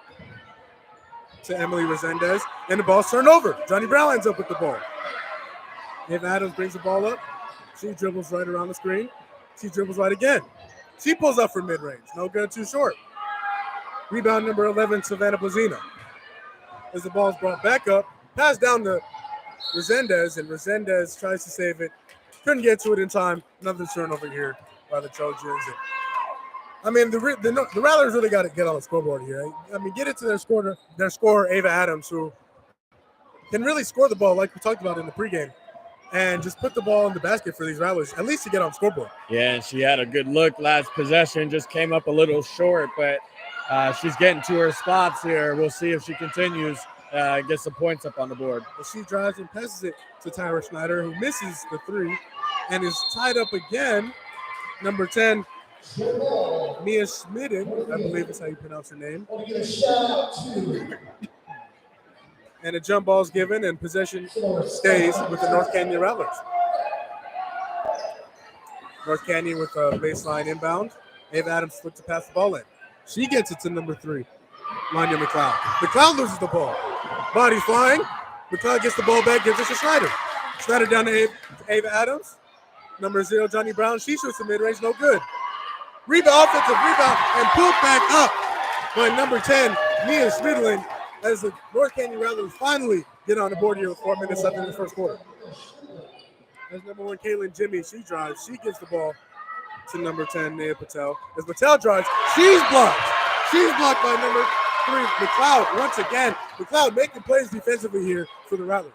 to Emily Resendez, and the ball's turned over. Johnny Brown ends up with the ball. Ava Adams brings the ball up. She dribbles right around the screen. She dribbles right again. She pulls up for mid-range. No good, too short. Rebound number 11, Savannah Blazina. As the ball's brought back up, pass down to Resendez, and Resendez tries to save it. Couldn't get to it in time. Another turnover here by the Trojans. And, I mean, the Rattlers really got to get on the scoreboard here. I mean, get it to their scorer, Ava Adams, who can really score the ball like we talked about in the pregame, and just put the ball in the basket for these Rattlers, at least to get on the scoreboard. Yeah, and she had a good look last possession, just came up a little short, but she's getting to her spots here. We'll see if she continues, get some points up on the board. Well, she drives and passes it to Tyra Schneider, who misses the 3 and is tied up again. Number 10, Mia Schmidden, I believe is how you pronounce her name. And a jump ball is given, and possession stays with the North Canyon Rattlers. North Canyon with a baseline inbound. Ava Adams flips to pass the ball in. She gets it to number 3, Lanya McLeod. McLeod loses the ball. Body flying. McLeod gets the ball back, gives it to Schneider. Schneider down to Ava Adams. Number 0, Johnny Brown. She shoots the mid-range, no good. Rebound, offensive rebound, and pulled back up by number 10, Mia Schmidlin, as the North Canyon Rattlers finally get on the board here with 4 minutes left in the first quarter. As number 1, Caitlin Jimmy, she drives. She gives the ball to number 10, Naya Patel. As Patel drives, she's blocked. She's blocked by number 3, McLeod, once again. McLeod making plays defensively here for the Rattlers.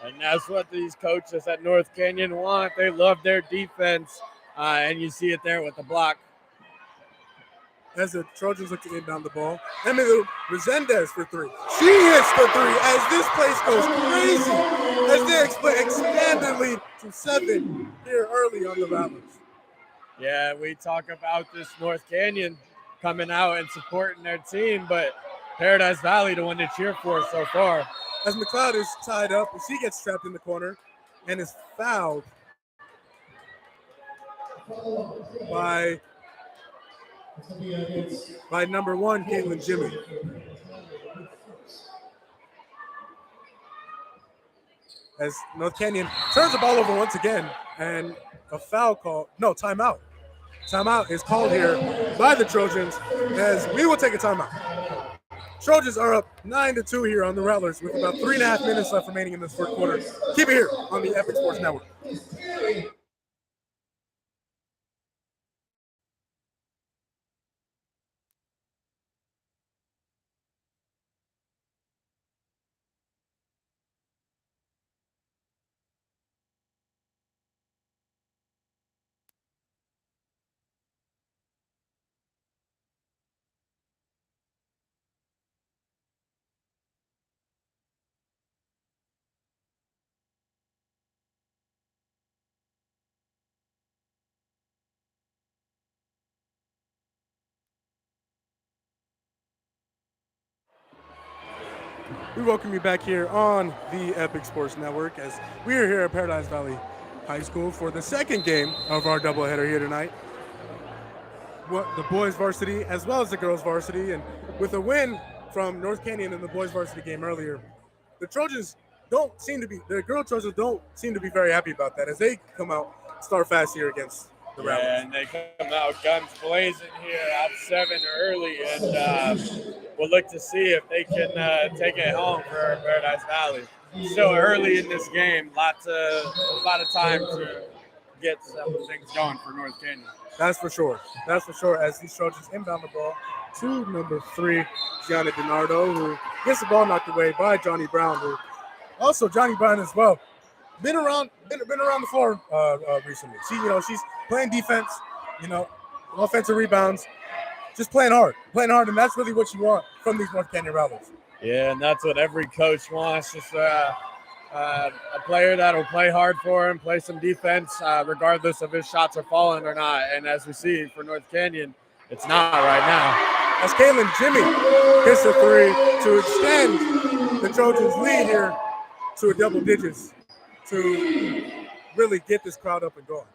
And that's what these coaches at North Canyon want. They love their defense, and you see it there with the block. As the Trojans look to inbound the ball, Emily Resendez for 3. She hits the 3 as this place goes crazy as they expand their lead to 7 here early on the Rattlers. Yeah, we talk about this North Canyon coming out and supporting their team, but Paradise Valley the one to cheer for so far. As McLeod is tied up, and she gets trapped in the corner and is fouled by number 1, Caitlin Jimmy. As North Canyon turns the ball over once again, and a foul call, no, timeout. Timeout is called here by the Trojans, as we will take a timeout. Trojans are up 9-2 here on the Rattlers with about 3.5 minutes left remaining in this first quarter. Keep it here on the Epic Sports Network. We welcome you back here on the Epic Sports Network as we are here at Paradise Valley High School for the second game of our doubleheader here tonight. The boys varsity as well as the girls varsity, and with a win from North Canyon in the boys varsity game earlier, the Trojans the girl Trojans don't seem to be very happy about that as they come out start fast here against the Rattlers. Yeah, and they come out guns blazing here, out 7 early, and we'll look to see if they can take it home for Paradise Valley. Still early in this game, a lot of time to get some things going for North Canyon. That's for sure. That's for sure. As these Trojans inbound the ball to number 3, Gianna DiNardo, who gets the ball knocked away by Johnny Brown, who also Johnny Brown as well. Been around the floor recently. She's playing defense, offensive rebounds, just playing hard, and that's really what you want from these North Canyon Rattlers. Yeah, and that's what every coach wants, just a player that will play hard for him, play some defense, regardless of his shots are falling or not. And as we see for North Canyon, it's not right now. As Kaylin Jimmy hits a 3 to extend the Trojans' lead here to a double digits to really get this crowd up and going.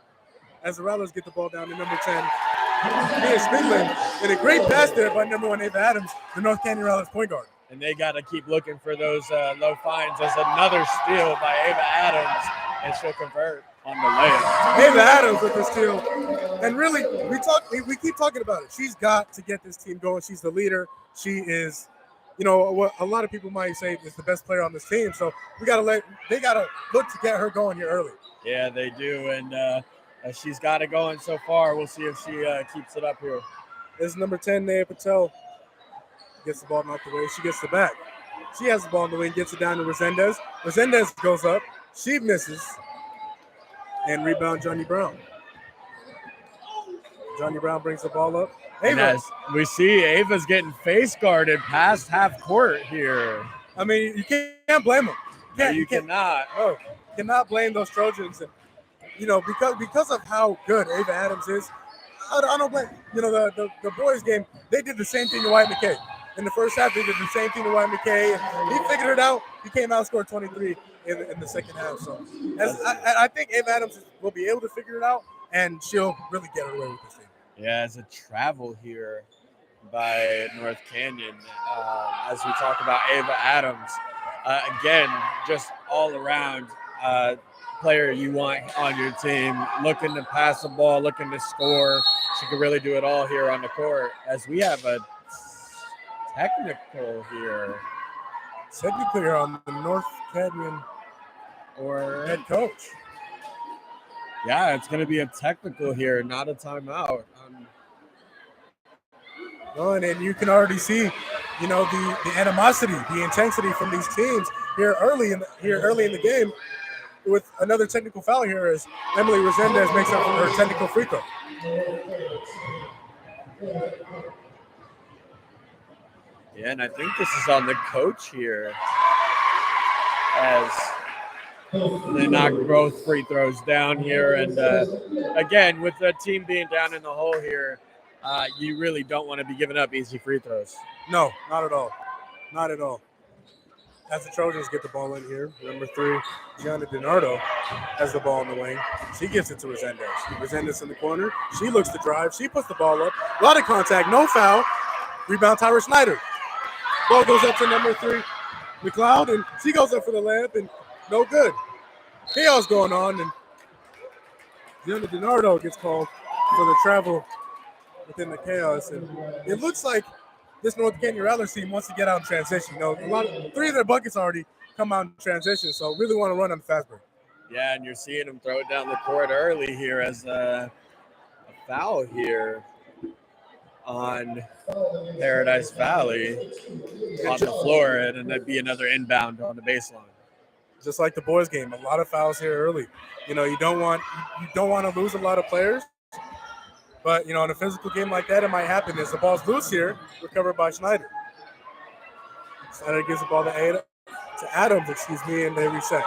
As the Rattlers get the ball down to number 10, Mia Spindlin, and a great pass there by number 1, Ava Adams, the North Canyon Rattlers point guard. And they got to keep looking for those low finds. There's another steal by Ava Adams, and she'll convert on the layup. Ava Adams with the steal. And really, we keep talking about it. She's got to get this team going. She's the leader. She is, what a lot of people might say is the best player on this team. So they got to look to get her going here early. Yeah, they do. And she's got it going so far. We'll see if she keeps it up here. This is number 10, Naya Patel. Gets the ball knocked away. She gets the back. She has the ball in the wing, gets it down to Resendez. Resendez goes up. She misses. And rebound Johnny Brown. Johnny Brown brings the ball up. And as we see, Ava's getting face guarded past half court here. I mean, you can't blame them. You cannot. No, you cannot blame those Trojans. And, because of how good Ava Adams is, I don't blame. The boys' game, they did the same thing to Wyatt McKay. In the first half, they did the same thing to Wyatt McKay. And he figured it out. He came out and scored 23 in the second half. So I think Ava Adams will be able to figure it out, and she'll really get her way with this team. Yeah, it's a travel here by North Canyon as we talk about Ava Adams. Again, just all around player you want on your team, looking to pass the ball, looking to score. She can really do it all here on the court as we have a technical here. Technically here on the North Canyon or head coach. Yeah, it's going to be a technical here, not a timeout. And you can already see, the animosity, the intensity from these teams here early in the game. With another technical foul here as Emily Resendez makes up for her technical free throw. Yeah, and I think this is on the coach here as they knock both free throws down here. And again, with the team being down in the hole here, you really don't want to be giving up easy free throws. No, not at all. Not at all. As the Trojans get the ball in here, number 3, Gianna DiNardo has the ball in the wing. She gives it to Resendez. Resendez in the corner. She looks to drive. She puts the ball up. A lot of contact, no foul. Rebound Tyra Snyder. Ball goes up to number 3, McLeod, and she goes up for the layup, and no good. Chaos going on, and Gianna DiNardo gets called for the travel within the chaos. And it looks like this North Canyon Rattlers team wants to get out in transition. 3 of their buckets already come out in transition, so really want to run on the fast break. Yeah, and you're seeing them throw it down the court early here as a foul here on Paradise Valley on the floor, and then that'd be another inbound on the baseline. Just like the boys' game, a lot of fouls here early. You don't want to lose a lot of players. But, in a physical game like that, it might happen. As the ball's loose here, recovered by Schneider. Schneider gives the ball to Adams, and they reset.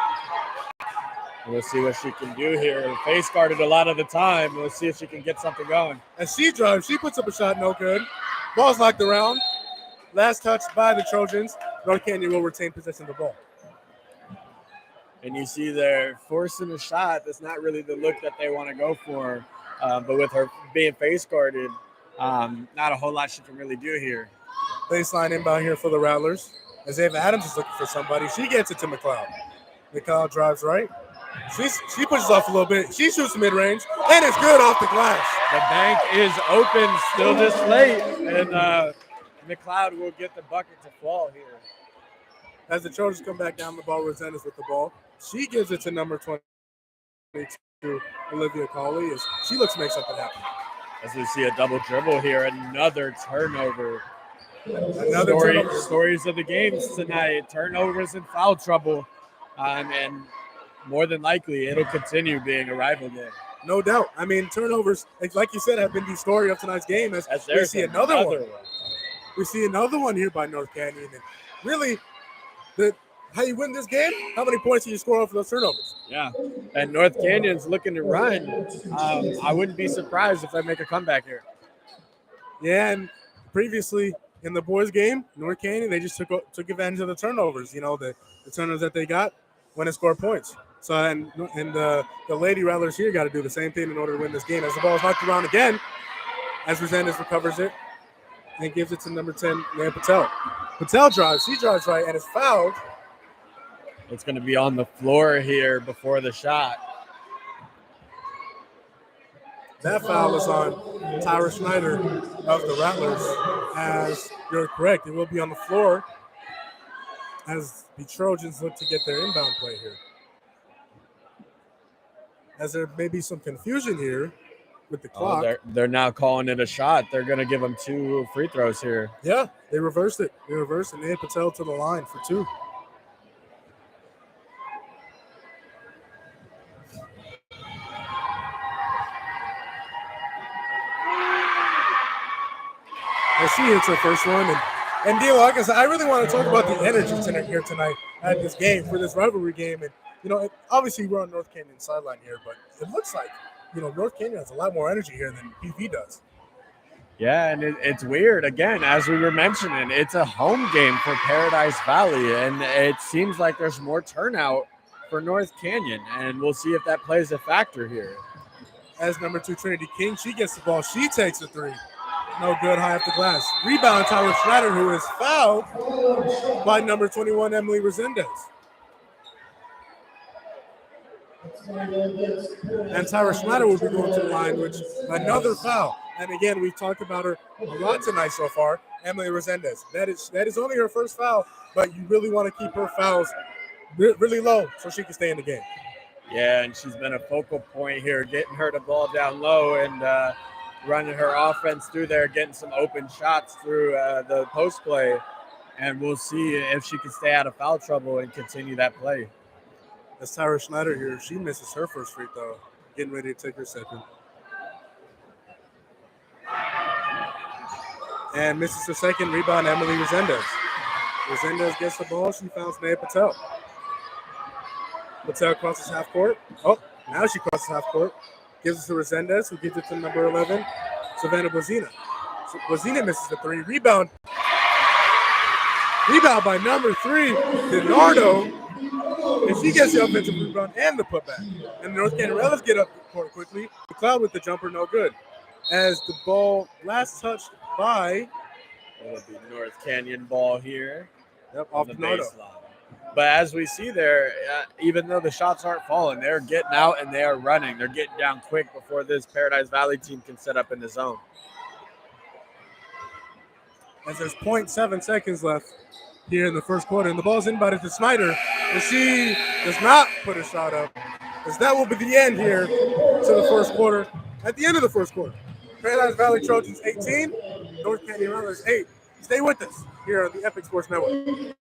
We'll see what she can do here. Face guarded a lot of the time. We'll see if she can get something going. As she drives, she puts up a shot, no good. Ball's knocked around. Last touch by the Trojans. North Canyon will retain possession of the ball. And you see they're forcing a shot that's not really the look that they want to go for. But with her being face guarded, not a whole lot she can really do here. Baseline inbound here for the Rattlers. As Ava Adams is looking for somebody. She gets it to McLeod. McLeod drives right. She pushes off a little bit. She shoots mid-range, and it's good off the glass. The bank is open still this late, and McLeod will get the bucket to fall here. As the Trojans come back down the ball, Resendez with the ball. She gives it to number 22, Olivia Cawley. As she looks to make something happen. As we see a double dribble here, another turnover. Turnover. Stories of the games tonight, turnovers and foul trouble. And more than likely, it'll continue being a rival game. No doubt. I mean, turnovers, like you said, have been the story of tonight's game. As we see another one. We see another one here by North Canyon. And really, how you win this game, how many points do you score off of those turnovers? Yeah. And North Canyon's looking to run. I wouldn't be surprised if they make a comeback here. Yeah, and previously in the boys' game, North Canyon, they just took advantage of the turnovers. You know, the turnovers that they got when it scored points. So, and the Lady Rattlers here got to do the same thing in order to win this game. As the ball is knocked around again, as Resendez recovers it and gives it to number 10, Nan Patel. Patel drives. She drives right and is fouled. It's going to be on the floor here before the shot. That foul is on Tyra Schneider of the Rattlers. As you're correct, it will be on the floor as the Trojans look to get their inbound play here. As there may be some confusion here with the clock. They're now calling it a shot. They're going to give them 2 free throws here. Yeah, they reversed it. They reversed it. Nan Patel to the line for 2. As she hits her first one. And Deal, like I said, I really want to talk about the energy here tonight at this game for this rivalry game. And, you know, obviously we're on North Canyon sideline here, but it looks like, you know, North Canyon has a lot more energy here than PV does. Yeah, and it's weird. Again, as we were mentioning, it's a home game for Paradise Valley, and it seems like there's more turnout for North Canyon, and we'll see if that plays a factor here. As number 2, Trinity King, she gets the ball. She takes the 3. No good, high off the glass. Rebound, Tyra Schneider, who is fouled by number 21, Emily Resendez. And Tyra Schneider will be going to the line, which another foul. And again, we've talked about her a lot tonight so far, Emily Resendez. That is only her first foul, but you really want to keep her fouls really low so she can stay in the game. Yeah, and she's been a focal point here, getting her the ball down low and running her offense through there, getting some open shots through the post play. And we'll see if she can stay out of foul trouble and continue that play. That's Tyra Schneider here. She misses her first free throw, getting ready to take her second. And misses her second. Rebound, Emily Resendez. Resendez gets the ball. She fouls Nan Patel. Patel crosses half court. Oh, now she crosses half court. Gives it to Resendez, who gives it to number 11, Savannah Blazina. So Blazina misses the 3. Rebound by number 3, DiNardo. And she gets the offensive rebound and the putback. And the North Canyon Rattlers get up court quickly. McLeod with the jumper, no good. As the ball last touched by... It'll be North Canyon ball here. Yep, off the DiNardo. baseline. But as we see there, even though the shots aren't falling, they're getting out and they are running. They're getting down quick before this Paradise Valley team can set up in the zone. As there's 0.7 seconds left here in the first quarter, and the ball's inbounded to Snyder, and she does not put a shot up, as that will be the end here to the first quarter. At the end of the first quarter, Paradise Valley Trojans 18, North Canyon Rattlers 8. Stay with us here on the Epic Sports Network.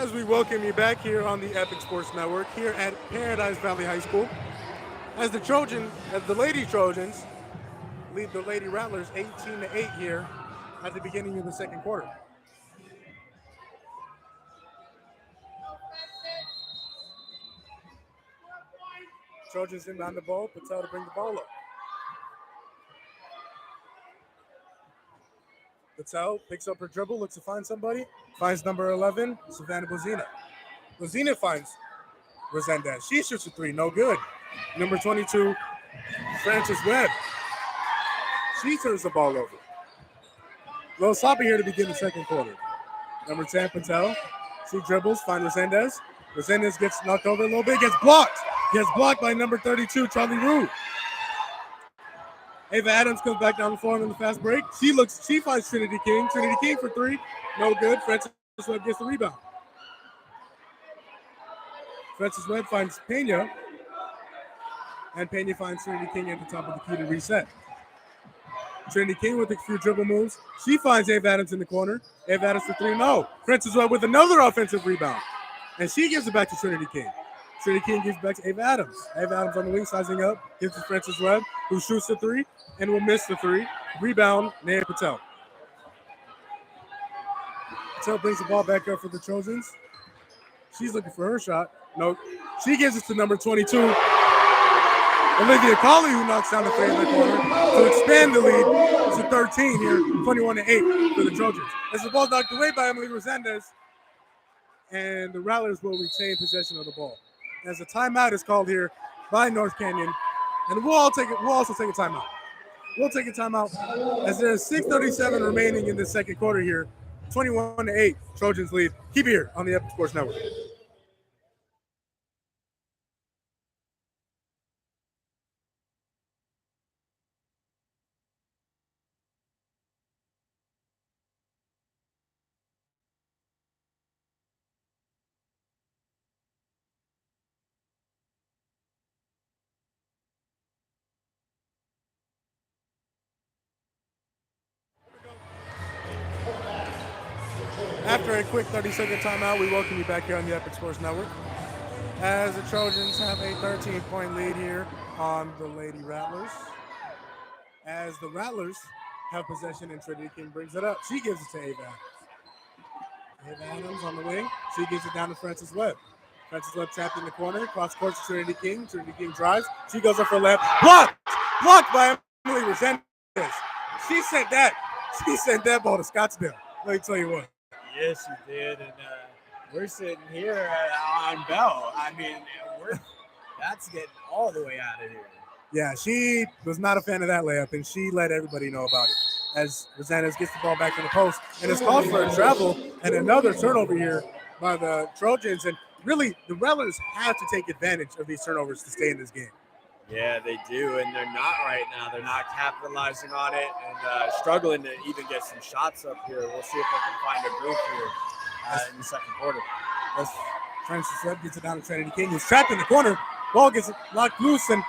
As we welcome you back here on the Epic Sports Network here at Paradise Valley High School, as the Lady Trojans lead the Lady Rattlers 18-8 here at the beginning of the second quarter. Trojans inbound the ball, Patel to bring the ball up. Patel picks up her dribble, looks to find somebody, finds number 11, Savannah Bozina. Bozina finds Resendez. She shoots a three, no good. Number 22, Frances Webb. She turns the ball over. A little sloppy here to begin the second quarter. Number 10, Patel. She dribbles, finds Resendez. Resendez gets knocked over a little bit, gets blocked. Gets blocked by number 32, Charlie Rue. Ava Adams comes back down the floor in the fast break. She finds Trinity King. Trinity King for three. No good. Frances Webb gets the rebound. Frances Webb finds Pena. And Pena finds Trinity King at the top of the key to reset. Trinity King with a few dribble moves. She finds Ava Adams in the corner. Ava Adams for three. No. Frances Webb with another offensive rebound. And she gives it back to Trinity King. Trinity King gives back to Ava Adams. Ava Adams on the wing, sizing up. Gives to Frances Webb, who shoots the three and will miss the three. Rebound, Naya Patel. Patel brings the ball back up for the Trojans. She's looking for her shot. No, she gives it to number 22, Olivia Colley, who knocks down the three in the corner to expand the lead to 13 here, 21-8 for the Trojans. As the ball knocked away by Emily Resendez, and the Rattlers will retain possession of the ball. As a timeout is called here by North Canyon, and we'll also take a timeout. We'll take a timeout as there's 6:37 remaining in the second quarter here. 21-8, Trojans lead. Keep it here on the Epic Sports Network. After a quick 30-second timeout, we welcome you back here on the Epic Sports Network. As the Trojans have a 13-point lead here on the Lady Rattlers. As the Rattlers have possession and Trinity King brings it up. She gives it to Ava Adams. Ava Adams on the wing. She gives it down to Frances Webb. Frances Webb trapped in the corner. Cross court to Trinity King. Trinity King drives. She goes up for left. Blocked! Blocked by Emily Resendez. She sent that ball to Scottsdale. Let me tell you what. Yes, you did, and we're sitting here on Bell. I mean, that's getting all the way out of here. Yeah, she was not a fan of that layup, and she let everybody know about it. As Resendez gets the ball back in the post, and it's called for a travel and another turnover here by the Trojans. And really, the Rattlers have to take advantage of these turnovers to stay in this game. Yeah, they do, and they're not right now. They're not capitalizing on it and struggling to even get some shots up here. We'll see if they can find a groove here in the second quarter. As Frances Webb gets it down to Trinity King, who's trapped in the corner. Ball gets locked loose, and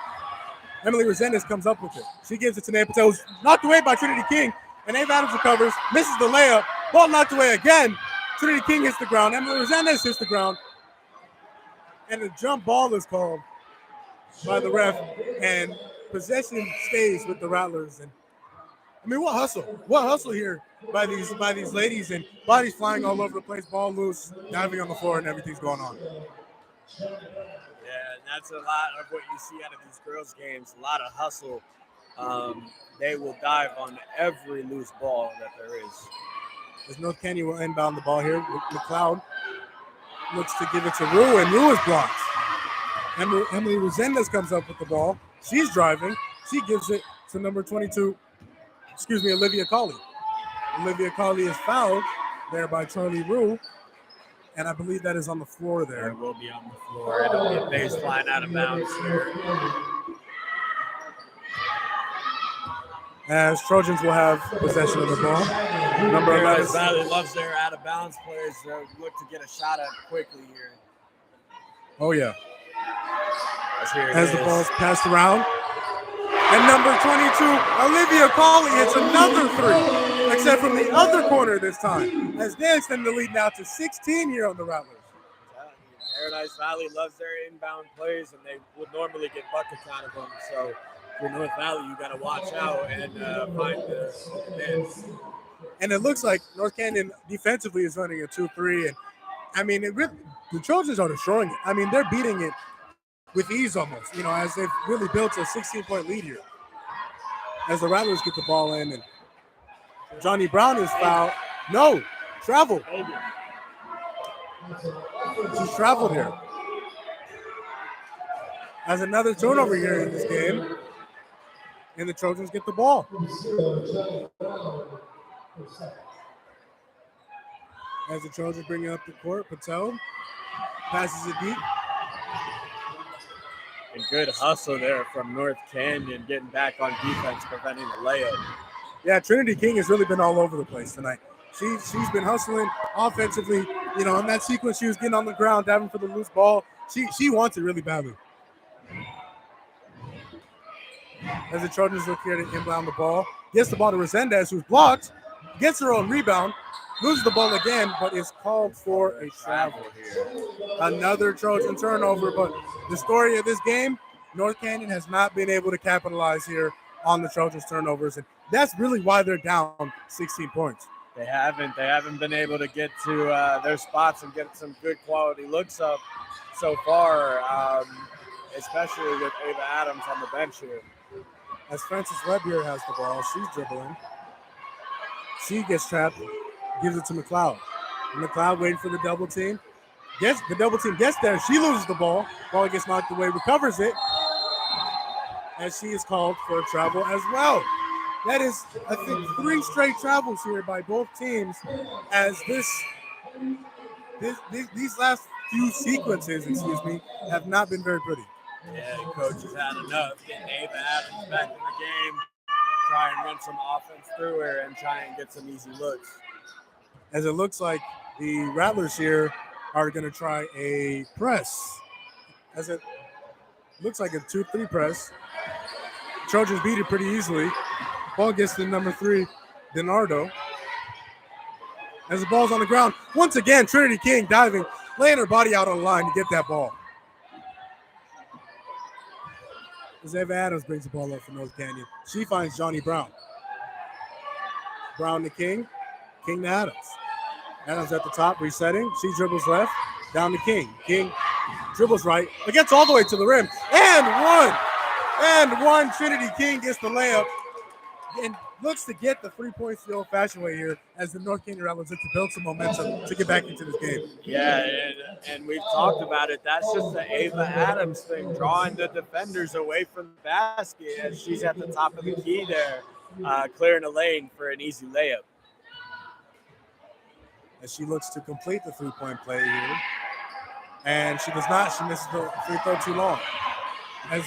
Emily Resendez comes up with it. She gives it to Naya Patel, who's knocked away by Trinity King, and Ava Adams recovers, misses the layup. Ball knocked away again. Trinity King hits the ground. Emily Resendez hits the ground, and the jump ball is called by the ref, and possession stays with the Rattlers. And I mean, what hustle here by these ladies, and bodies flying all over the place, ball loose, diving on the floor, and everything's going on. Yeah, and that's a lot of what you see out of these girls' games. A lot of hustle. They will dive on every loose ball that there is. As North Canyon will inbound the ball here, McLeod looks to give it to Rue, and Rue is blocked. Emily Resendez comes up with the ball. She's driving. She gives it to number 22, Olivia Colley. Olivia Colley is fouled there by Charlie Rue, and I believe that is on the floor there. It will be on the floor. It'll be a baseline out of bounds here. As Trojans will have possession of the ball. Number 11. Valley loves their out of bounds players to look to get a shot at quickly here. Oh, yeah. As the ball's passed around. And number 22, Olivia Colley hits another three, except from the other corner this time, as they extend the lead now to 16 here on the Rattlers. Paradise Valley loves their inbound plays, and they would normally get buckets out of them. So for North Valley, you got to watch out and find the open man. And it looks like North Canyon defensively is running a 2-3. And I mean, the Trojans are destroying it. I mean, they're beating it with ease almost, as they've really built a 16-point lead here. As the Rattlers get the ball in, and Johnny Brown is fouled. No, travel. She's traveled here. As another turnover here in this game, and the Trojans get the ball. As the Trojans bring it up the court, Patel passes it deep. And good hustle there from North Canyon, getting back on defense, preventing the layup. Yeah, Trinity King has really been all over the place tonight. She's been hustling offensively. In that sequence, she was getting on the ground, diving for the loose ball. She wants it really badly. As the Trojans look here to inbound the ball, gets the ball to Resendez, who's blocked, gets her own rebound, loses the ball again, but is called for a travel here. Another Trojan turnover, but the story of this game, North Canyon has not been able to capitalize here on the Trojans turnovers, and that's really why they're down 16 points. They haven't been able to get to their spots and get some good quality looks up so far, especially with Ava Adams on the bench here. As Frances Webb here has the ball, she's dribbling. She gets trapped, gives it to McLeod. McLeod waiting for the double team. The double team gets there. She loses the ball. Ball gets knocked away, recovers it. As she is called for a travel as well. That is, I think, 3 straight travels here by both teams as these last few sequences, have not been very pretty. Yeah, coach has had enough. Getting Ava Adams back in the game, try and run some offense through her and try and get some easy looks. As it looks like the Rattlers here are going to try a press. As it looks like a 2-3 press. Trojans beat it pretty easily. Ball gets to number 3, DiNardo. As the ball's on the ground, once again, Trinity King diving, laying her body out on the line to get that ball. As Ava Adams brings the ball up for North Canyon. She finds Johnny Brown. Brown to King. King to Adams. Adams at the top, resetting. She dribbles left, down to King. King dribbles right, but gets all the way to the rim. And one. Trinity King gets the layup and looks to get the 3 points the old-fashioned way here as the North Canyon Rattlers look to build some momentum to get back into this game. Yeah, and we've talked about it. That's just the Ava Adams thing, drawing the defenders away from the basket as she's at the top of the key there, clearing a lane for an easy layup. As she looks to complete the 3-point play here. And she does not. She misses the free throw too long. As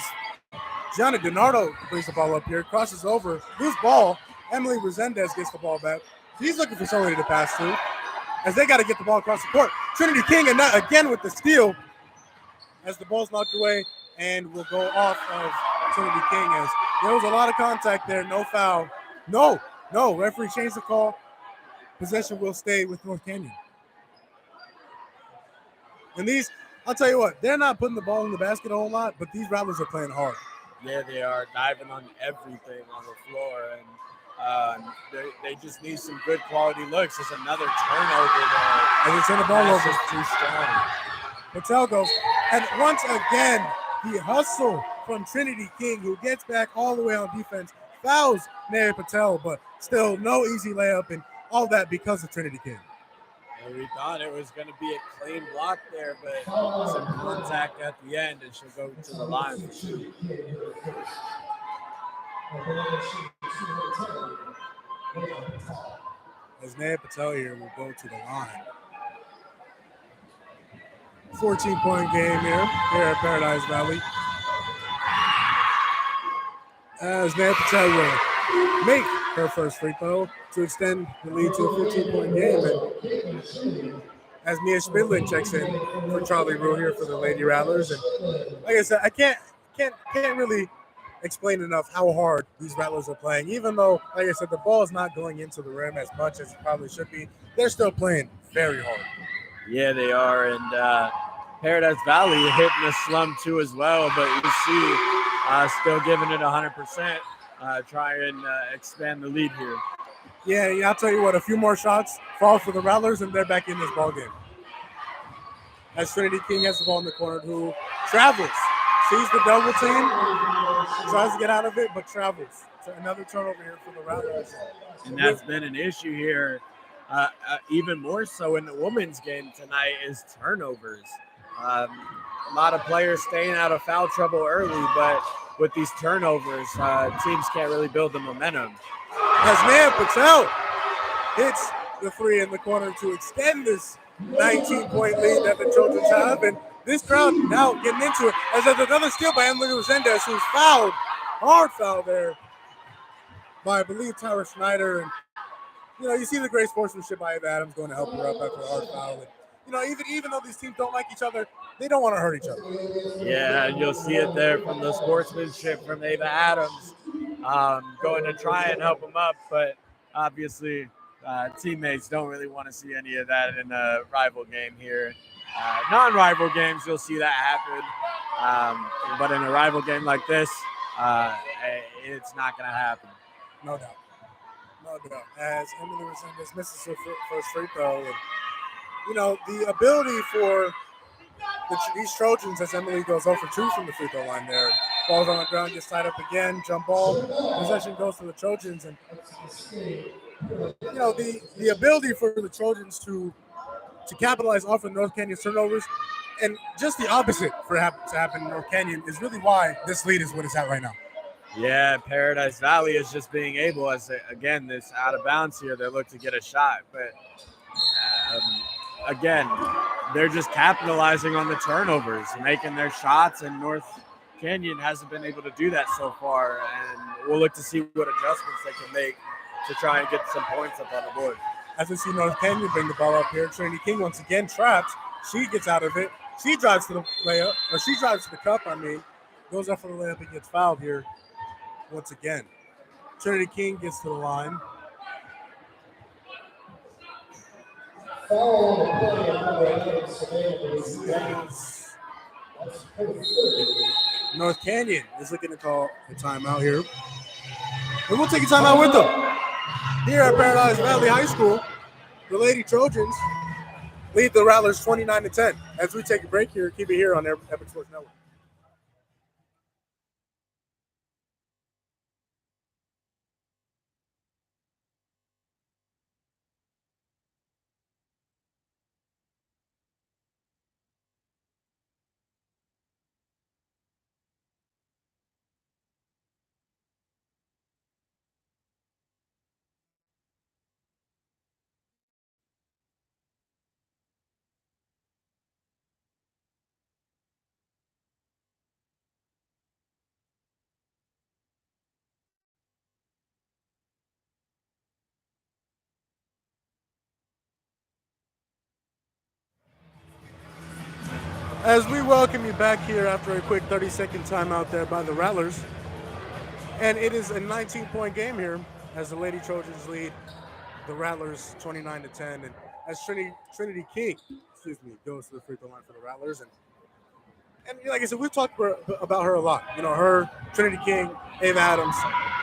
Gianna DiNardo brings the ball up here, crosses over, loose ball. Emily Resendez gets the ball back. She's looking for somebody to pass to, as they got to get the ball across the court. Trinity King again with the steal, as the ball's knocked away and will go off of Trinity King. As there was a lot of contact there, no foul. No, referee changed the call. Possession will stay with North Canyon. And these, I'll tell you what, they're not putting the ball in the basket a whole lot, but these Rattlers are playing hard. Yeah, they are diving on everything on the floor, and they just need some good quality looks. There's another turnover there. And they turn the ball over. Just too strong. Patel goes, and once again, the hustle from Trinity King, who gets back all the way on defense, fouls Naya Patel, but still no easy layup, and all that because of Trinity King. And we thought it was going to be a clean block there, but some contact at the end, and she'll go to the line for shoot. As Naya Patel here will go to the line. 14-point game here at Paradise Valley. As Naya Patel will make her first free throw to extend the lead to a 15-point game. And as Mia Spindling checks in for Charlie Rue here for the Lady Rattlers. And like I said, I can't really explain enough how hard these Rattlers are playing. Even though, like I said, the ball is not going into the rim as much as it probably should be, they're still playing very hard. Yeah, they are. And Paradise Valley hitting a slump too as well, but you see still giving it 100%, try and expand the lead here. Yeah, I'll tell you what, a few more shots fall for the Rattlers, and they're back in this ball game. As Trinity King has the ball in the corner, who travels, sees the double team, tries to get out of it, but travels. So another turnover here for the Rattlers. And that's been an issue here, even more so in the women's game tonight, is turnovers. A lot of players staying out of foul trouble early, but with these turnovers, teams can't really build the momentum. As Nan Patel hits the three in the corner to extend this 19-point lead that the Trojans have, and this crowd now getting into it. As there's another steal by Emily Resendez, who's fouled, hard foul there by, I believe, Tyra Schneider. And you see the great sportsmanship by Ava Adams going to help her up after a hard foul. And, even though these teams don't like each other, they don't want to hurt each other. Yeah, and you'll see it there from the sportsmanship from Ava Adams, going to try and help them up, but obviously teammates don't really want to see any of that in a rival game here. Non-rival games, you'll see that happen, but in a rival game like this, it's not going to happen. No doubt. As Emily Resendez misses her first free throw, and the ability for these Trojans, as Emily goes 0 for 2 from the free throw line there. Ball's on the ground, gets tied up again, jump ball. Possession goes to the Trojans. And, the ability for the Trojans to capitalize off of North Canyon's turnovers, and just the opposite to happen in North Canyon is really why this lead is what it's at right now. Yeah, Paradise Valley is just being able, again, this out of bounds here, they look to get a shot, but again, they're just capitalizing on the turnovers, making their shots, and North Canyon hasn't been able to do that so far. And we'll look to see what adjustments they can make to try and get some points up on the board. As we see North Canyon bring the ball up here, Trinity King once again trapped. She gets out of it. She drives to the layup, or she drives to the cup, goes up for the layup and gets fouled here once again. Trinity King gets to the line. North Canyon is looking to call a timeout here. And we'll take a timeout with them. Here at Paradise Valley High School, the Lady Trojans lead the Rattlers 29-10. As we take a break here, keep it here on Epic Sports Network. As we welcome you back here after a quick 30-second timeout there by the Rattlers. And it is a 19-point game here as the Lady Trojans lead the Rattlers 29-10. And as Trinity King, goes to the free throw line for the Rattlers. And like I said, we've talked about her a lot. Her, Trinity King, Ava Adams,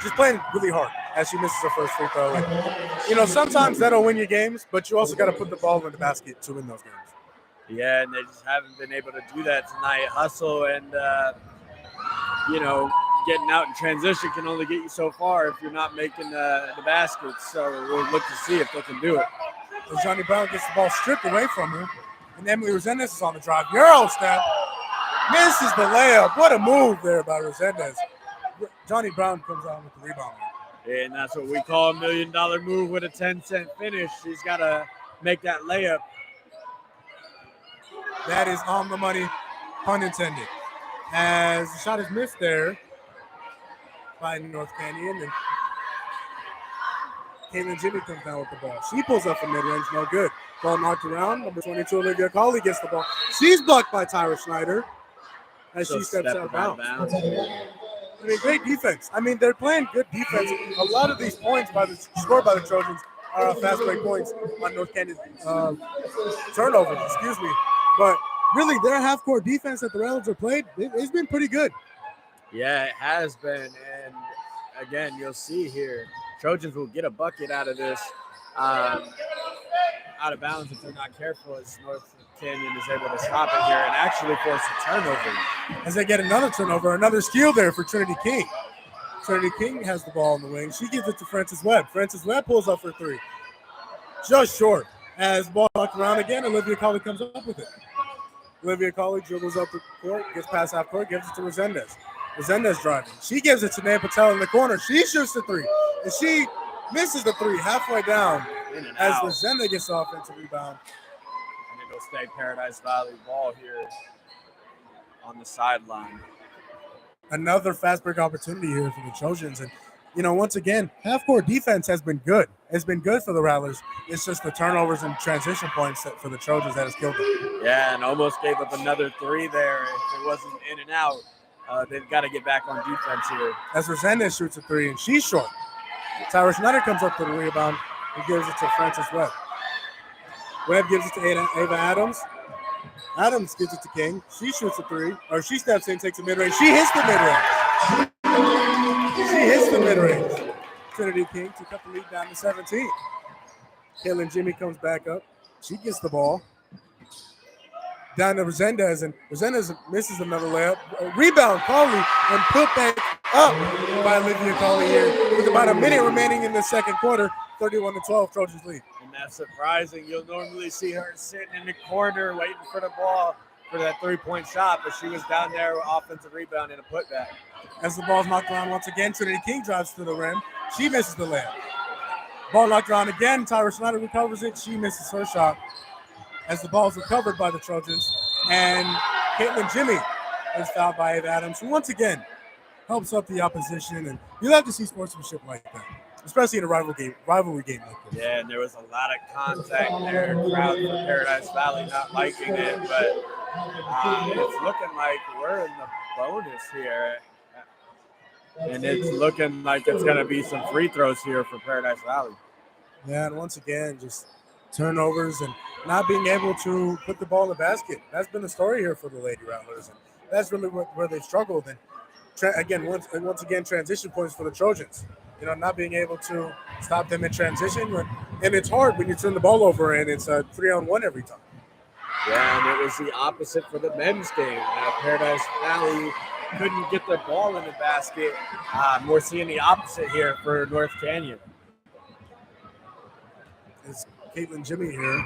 she's playing really hard as she misses her first free throw. And, sometimes that'll win you games, but you also got to put the ball in the basket to win those games. Yeah, and they just haven't been able to do that tonight. Hustle and, getting out in transition can only get you so far if you're not making the baskets. So we'll look to see if they can do it. So Johnny Brown gets the ball stripped away from her. And Emily Resendez is on the drive. Euro step. Misses the layup. What a move there by Resendez. Johnny Brown comes out with the rebound. And that's what we call a $1 million move with a 10-cent finish. She's got to make that layup. That is on the money, pun intended. As the shot is missed there by North Canyon, and Caitlin Jimmy comes down with the ball. She pulls up from mid-range, no good. Ball knocked around. Number 22, Olivia Cauley gets the ball. She's blocked by Tyra Schneider as she steps out of bounds. Great defense. They're playing good defense. A lot of these points scored by the Trojans are fast break points on North Canyon turnovers, but really their half-court defense that the Rattlers have played, it's been pretty good. Yeah, it has been. And again, you'll see here, Trojans will get a bucket out of this. Out of bounds if they're not careful, as North Canyon is able to stop it here and actually force a turnover. As they get another turnover, another steal there for Trinity King. Trinity King has the ball in the wing. She gives it to Francis Webb. Francis Webb pulls up for three. Just short. As ball knocked around again, Olivia Colley comes up with it. Olivia Colley dribbles up the court, gets past half court, gives it to Resendez. Resendez driving. She gives it to Naya Patel in the corner. She shoots the three. And she misses the three halfway down as Resendez gets the offensive rebound. And it'll stay Paradise Valley ball here on the sideline. Another fast break opportunity here for the Trojans. And, once again, half-court defense has been good. It's been good for the Rattlers. It's just the turnovers and transition points for the Trojans that has killed them. Yeah, and almost gave up another three there. If it wasn't in and out, they've got to get back on defense here. As Resendez shoots a three, and she's short. Tyra Schneider comes up to the rebound and gives it to Francis Webb. Webb gives it to Ava Adams. Adams gives it to King. She shoots a three, or she steps in, takes a mid-range. She hits the mid-range. Trinity King to cut the lead down to 17. Caitlin Jimmy comes back up. She gets the ball. Down to Resendez, and Resendez misses another layup. A rebound, Colley, and put back up by Olivia Colley here with about a minute remaining in the second quarter. 31-12, Trojans lead. And that's surprising. You'll normally see her sitting in the corner waiting for the ball for that three-point shot, but she was down there with offensive rebound and a putback. As the ball's knocked around once again, Trinity King drives to the rim. She misses the layup. Ball knocked around again. Tyra Schneider recovers it. She misses her shot. As the ball's recovered by the Trojans. And Caitlin Jimmy is fouled by Ava Adams, who once again helps up the opposition. And you love to see sportsmanship like that, especially in a rivalry game like this. Yeah, and there was a lot of contact there. Crowd from Paradise Valley not liking it, but it's looking like we're in the bonus here. And it's looking like it's going to be some free throws here for Paradise Valley. Yeah, and once again, just turnovers and not being able to put the ball in the basket. That's been the story here for the Lady Rattlers, and that's really where they've struggled. And once again, transition points for the Trojans. Not being able to stop them in transition, and it's hard when you turn the ball over and it's a 3-on-1 every time. Yeah, and it was the opposite for the men's game. Paradise Valley couldn't get their ball in the basket. We're seeing the opposite here for North Canyon. It's Caitlin Jimmy here.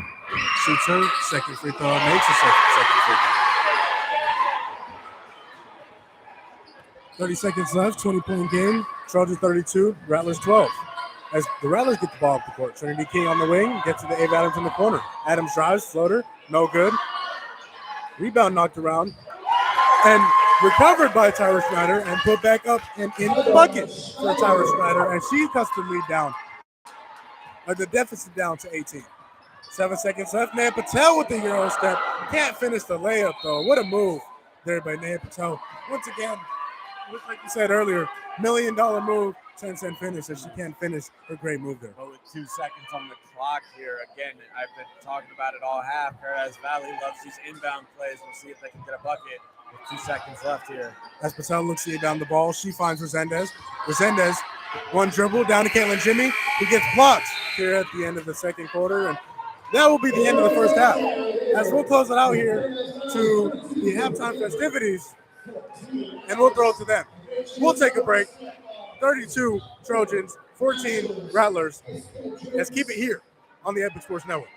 Shoots her second free throw and makes a second free throw. 30 seconds left, 20-point game. Trojans 32, Rattlers 12. As the Rattlers get the ball up the court, Trinity King on the wing, gets to the Ava Adams in the corner. Adams drives, floater, no good. Rebound knocked around. And recovered by Tyra Schneider and put back up and in the bucket for Tyra Schneider. And she cuts the lead down, or the deficit down to 18. 7 seconds left. Naya Patel with the Euro step. Can't finish the layup, though. What a move there by Naya Patel. Once again, like you said earlier, $1 million move, 10-cent finish, and she can't finish her great move there. But with 2 seconds on the clock here, again, I've been talking about it all half. Paradise Valley loves these inbound plays. We'll see if they can get a bucket with 2 seconds left here. As Patel looks to get down the ball, she finds Resendez. Resendez, one dribble down to Caitlin Jimmy, who gets blocked here at the end of the second quarter. And that will be the end of the first half. As we'll close it out here to the halftime festivities, and we'll throw it to them. We'll take a break. 32 Trojans, 14 Rattlers. Let's keep it here on the Epic Sports Network.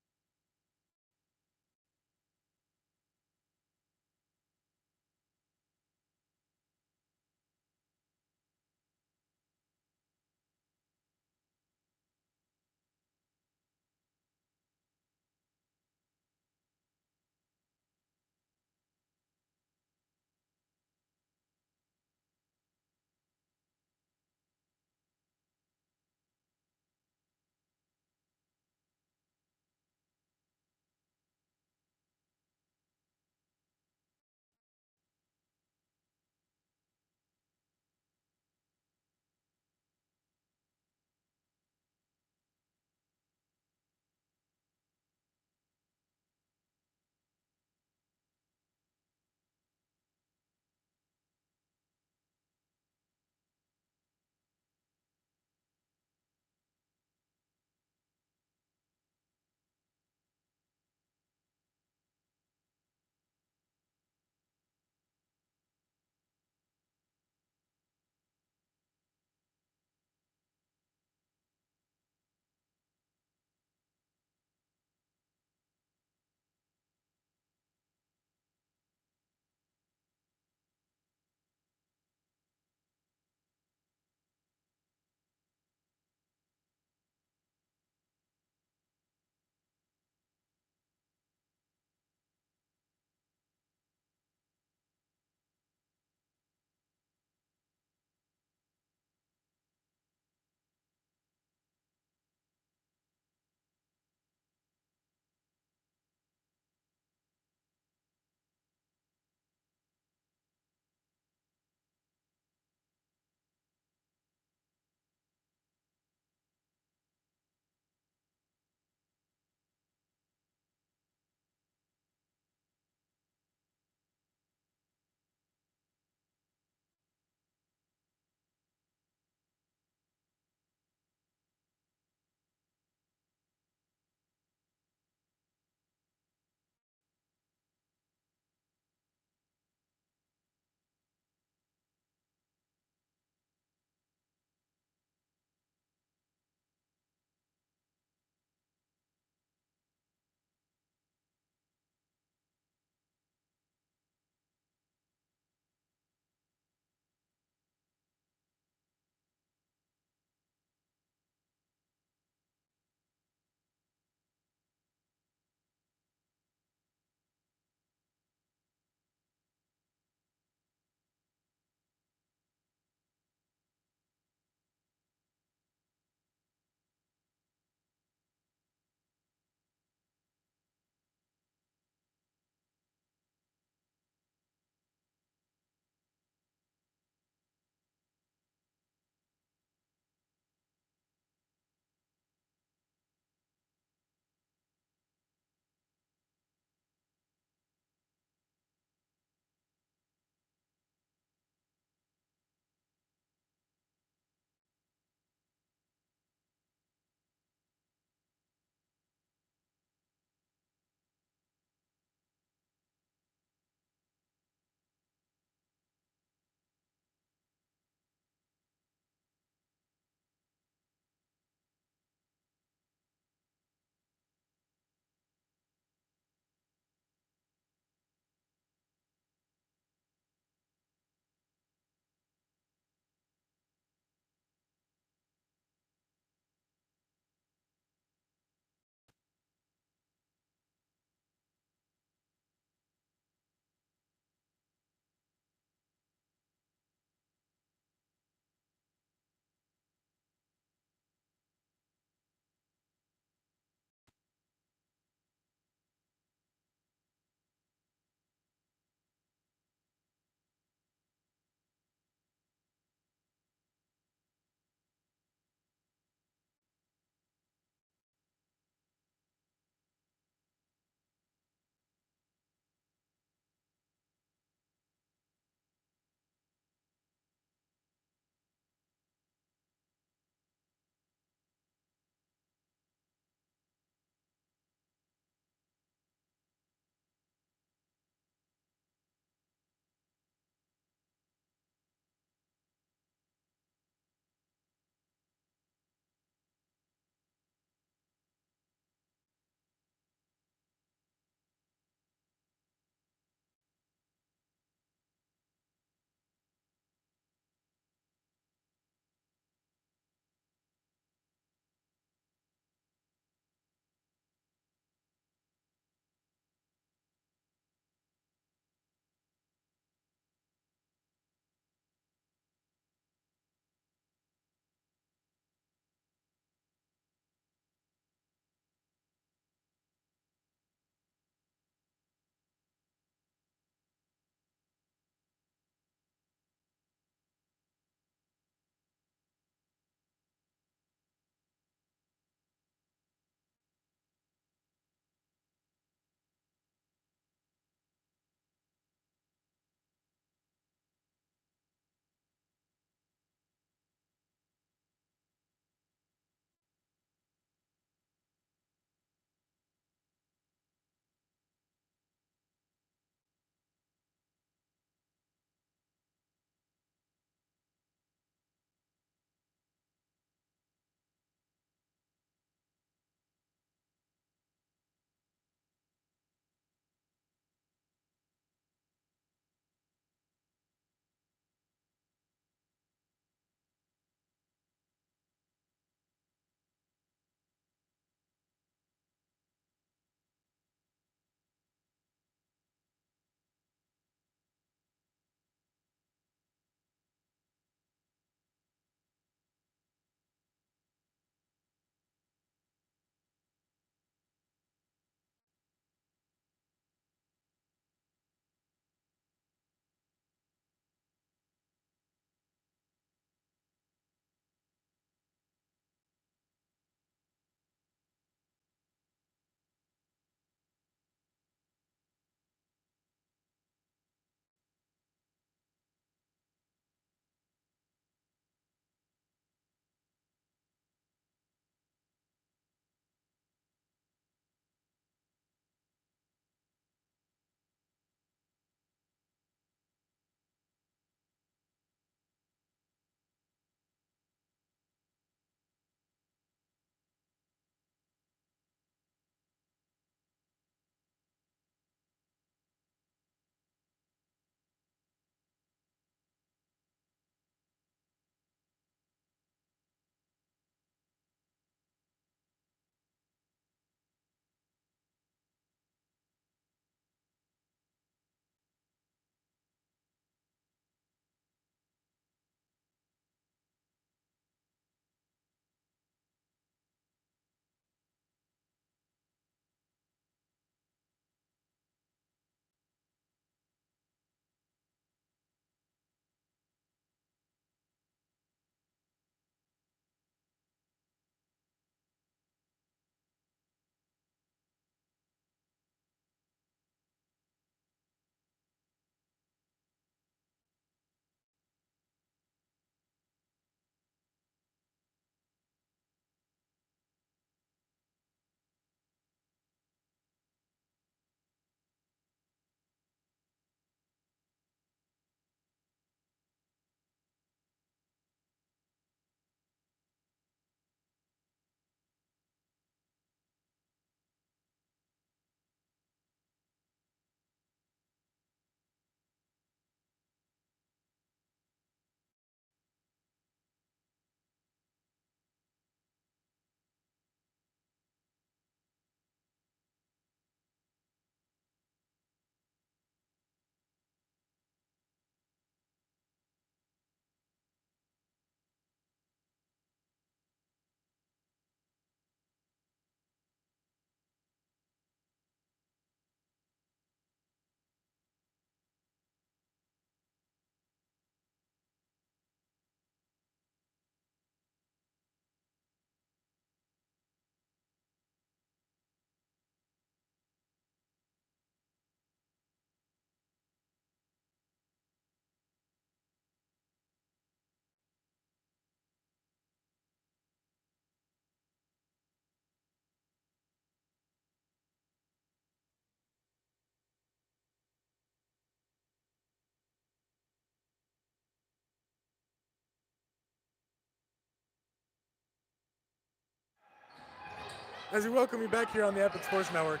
As we welcome you back here on the Epic Sports Network,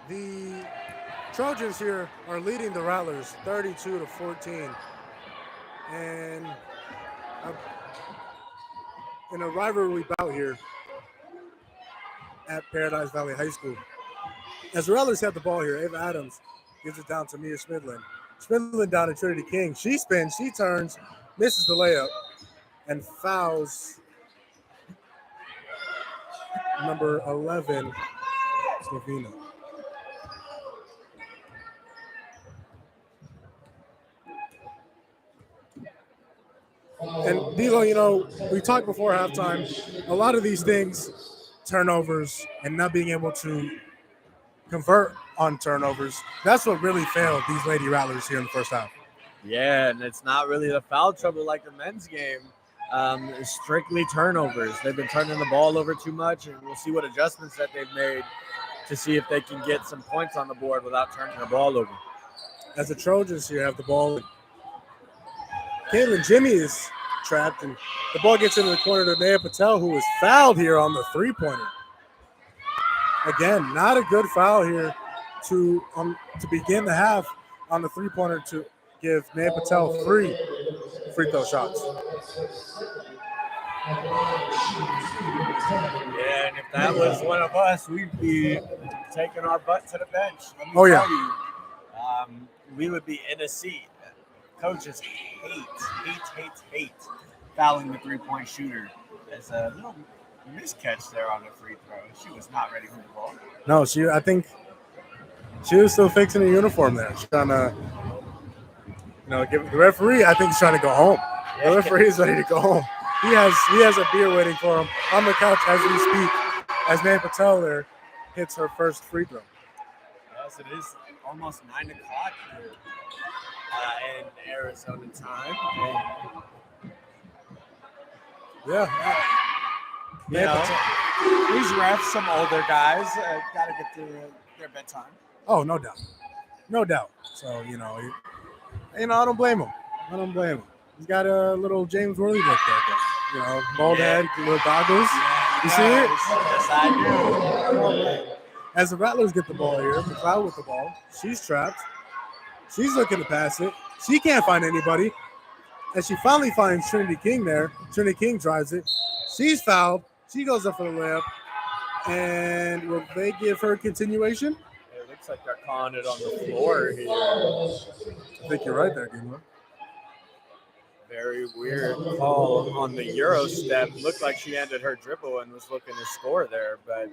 the Trojans here are leading the Rattlers 32-14. And in a rivalry bout here at Paradise Valley High School. As the Rattlers have the ball here, Ava Adams gives it down to Mia Schmidlin. Schmidlin down to Trinity King. She spins, she turns, misses the layup, and fouls number 11, Slovenia. And Dilo, you know, we talked before halftime, a lot of these things, turnovers and not being able to convert on turnovers, that's what really failed these Lady Rattlers here in the first half. Yeah, and it's not really the foul trouble like the men's game. It's strictly turnovers. They've been turning the ball over too much, and we'll see what adjustments that they've made to see if they can get some points on the board without turning the ball over. As the Trojans here have the ball, Caitlin Jimmy is trapped, and the ball gets into the corner to Naya Patel, who was fouled here on the three-pointer. Again, not a good foul here to begin the half on the three-pointer to give Naya Patel 3 free throw shots. Yeah, and if that was one of us, we'd be taking our butt to the bench. Let me Oh, yeah. tell you, we would be in a seat. Coaches hate fouling the three-point shooter. There's a little miscatch there on the free throw. She was not ready for the ball. No, I think she was still fixing her uniform there. She's trying to, give the referee, I think he's trying to go home. The referee is ready to go home. He has a beer waiting for him on the couch as we speak, as Naya Patel there hits her first free throw. Yes, it is almost 9 o'clock here in Arizona time. Yeah. You know, these refs, some older guys, got to get through their bedtime. Oh, no doubt. No doubt. So, I don't blame him. He's got a little James Worley look there, bald head, little goggles. You see it? Yes, I do. As the Rattlers get the ball here, McLeod with the ball. She's trapped. She's looking to pass it. She can't find anybody. And she finally finds Trinity King there. Trinity King drives it. She's fouled. She goes up for the layup. And will they give her continuation? It looks like they're calling it on the floor here. I think you're right there, Gilmore. Very weird call on the Euro step. Looked like she ended her dribble and was looking to score there, but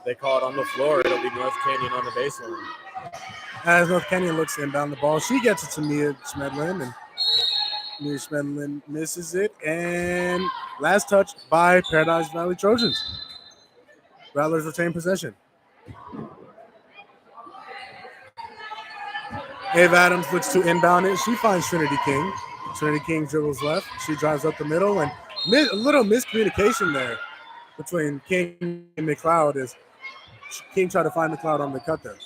they call it on the floor. It'll be North Canyon on the baseline. As North Canyon looks to inbound the ball, she gets it to Mia Schmedlin, and Mia Schmedlin misses it. And last touch by Paradise Valley Trojans. Rattlers retain possession. Ava Adams looks to inbound it. She finds Trinity King. Trinity King dribbles left. She drives up the middle, and a little miscommunication there between King and McLeod as King tried to find McLeod on the cut there.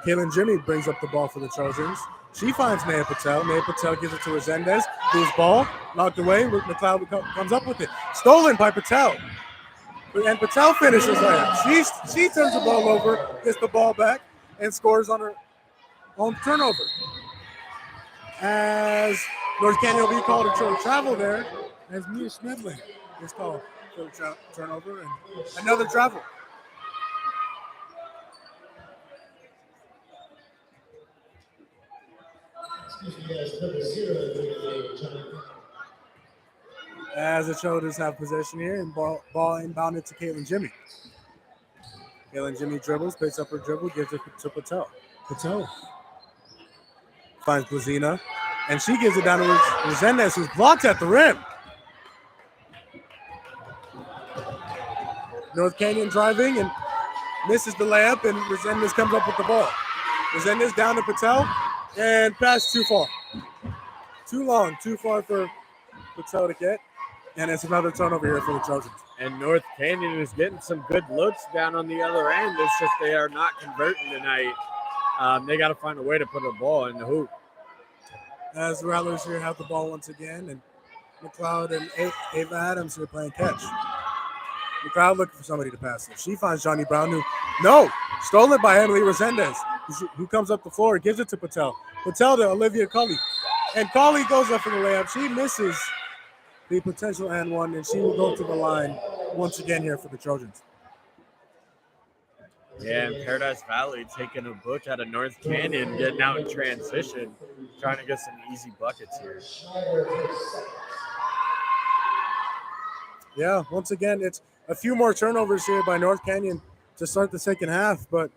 Caitlin Jimmy brings up the ball for the Trojans. She finds Naya Patel. Naya Patel gives it to Resendez, whose ball knocked away. McLeod comes up with it. Stolen by Patel. And Patel finishes layup. She turns the ball over, gets the ball back, and scores on her own turnover. As North Canyon will be called to travel there, as Mia Schmedlin is called for the turnover, and another travel. As the Trojans have possession here, and ball inbounded to Caitlin Jimmy. Caitlin Jimmy dribbles, picks up her dribble, gives it to Patel. Patel finds Blazina, and she gives it down to Resendez, who's blocked at the rim. North Canyon driving and misses the layup, and Resendez comes up with the ball. Resendez down to Patel, and pass too far. Too long, too far for Patel to get. And it's another turnover here for the Trojans. And North Canyon is getting some good looks down on the other end. It's just they are not converting tonight. They got to find a way to put the ball in the hoop. As the Rattlers here have the ball once again, and McLeod and Ava Adams here playing catch. McLeod looking for somebody to pass it. She finds Johnny Brown, who, no, stolen by Emily Resendez, who comes up the floor, gives it to Patel. Patel to Olivia Cully. And Cully goes up for the layup. She misses the potential and one, and she will go to the line once again here for the Trojans. Yeah, and Paradise Valley taking a book out of North Canyon, getting out in transition, trying to get some easy buckets here. Yeah, once again, it's a few more turnovers here by North Canyon to start the second half, but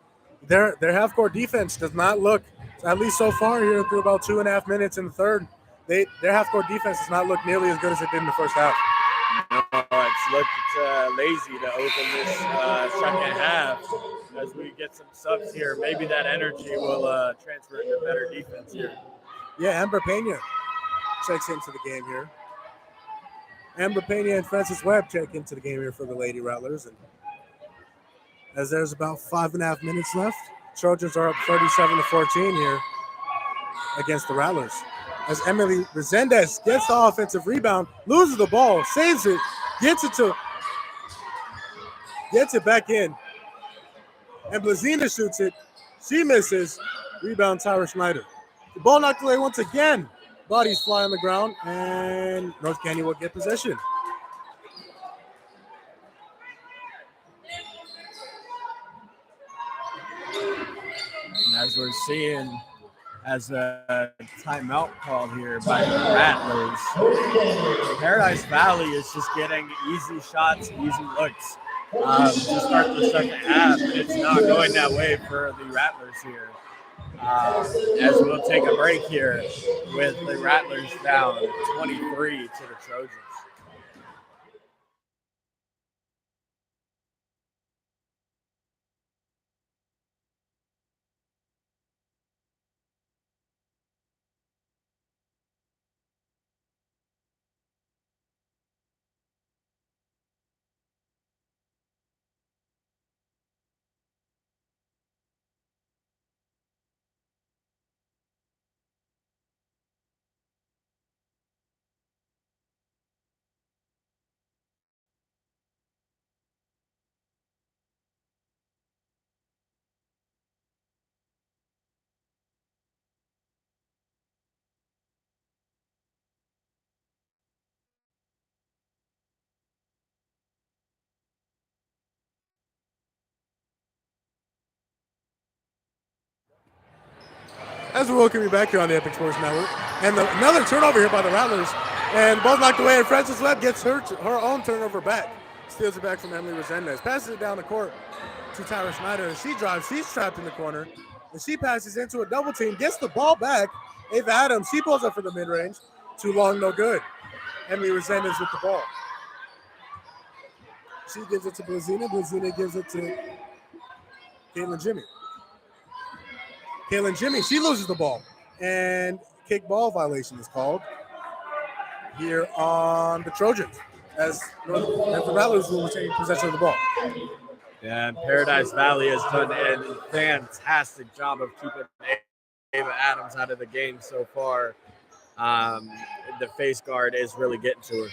their half-court defense does not look, at least so far here through about 2.5 minutes in the third, their half-court defense does not look nearly as good as it did in the first half. No, it's looked lazy to open this second half. As we get some subs here, maybe that energy will transfer into better defense here. Yeah, Amber Pena checks into the game here. Amber Pena and Francis Webb check into the game here for the Lady Rattlers. And as there's about 5.5 minutes left, Trojans are up 37-14 here against the Rattlers. As Emily Resendez gets the offensive rebound, loses the ball, saves it, gets it back in. And Blazina shoots it. She misses. Rebound, Tyra Schneider. The ball knocked away once again. Bodies fly on the ground, and North Canyon will get possession. And as we're seeing, as a timeout called here by the Rattlers, Paradise Valley is just getting easy shots, easy looks to start the second half. And it's not going that way for the Rattlers here. As we'll take a break here with the Rattlers down 23 to the Trojans. As we welcome you back here on the Epic Sports Network. And another turnover here by the Rattlers. And ball's knocked away, and Francis Webb gets her own turnover back. Steals it back from Emily Resendez. Passes it down the court to Tyra Schneider. And she drives. She's trapped in the corner. And she passes into a double team. Gets the ball back. Ava Adams, she pulls up for the mid-range. Too long, no good. Emily Resendez with the ball. She gives it to Blazina. Blazina gives it to Caitlin Jimmy. Caitlin Jimmy, she loses the ball. And kick ball violation is called here on the Trojans as the Rattlers will retain possession of the ball. Yeah, and Paradise Valley has done a fantastic job of keeping Ava Adams out of the game so far. The face guard is really getting to her.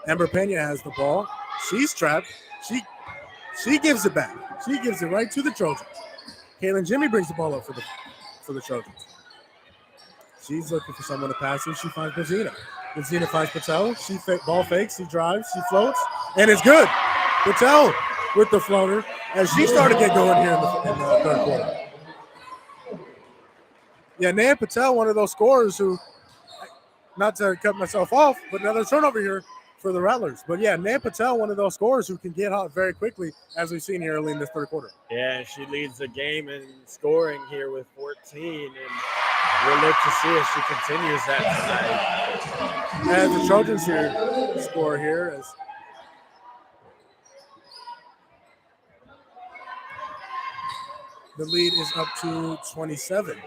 Amber Pena has the ball. She's trapped. She gives it back. She gives it right to the Trojans. Caitlin Jimmy brings the ball up for the Trojans. She's looking for someone to pass it. She finds Blazina. Blazina finds Patel. She ball fakes. She drives. She floats. And it's good. Patel with the floater as she started to get going here in the third quarter. Yeah, Nan Patel, one of those scorers who, not to cut myself off, but another turnover here for the Rattlers. But yeah, Nan Patel, one of those scorers who can get hot very quickly, as we've seen here early in this third quarter. Yeah, she leads the game in scoring here with 14, and we'll look to see if she continues that tonight. And the Trojans here score here as the lead is up to 27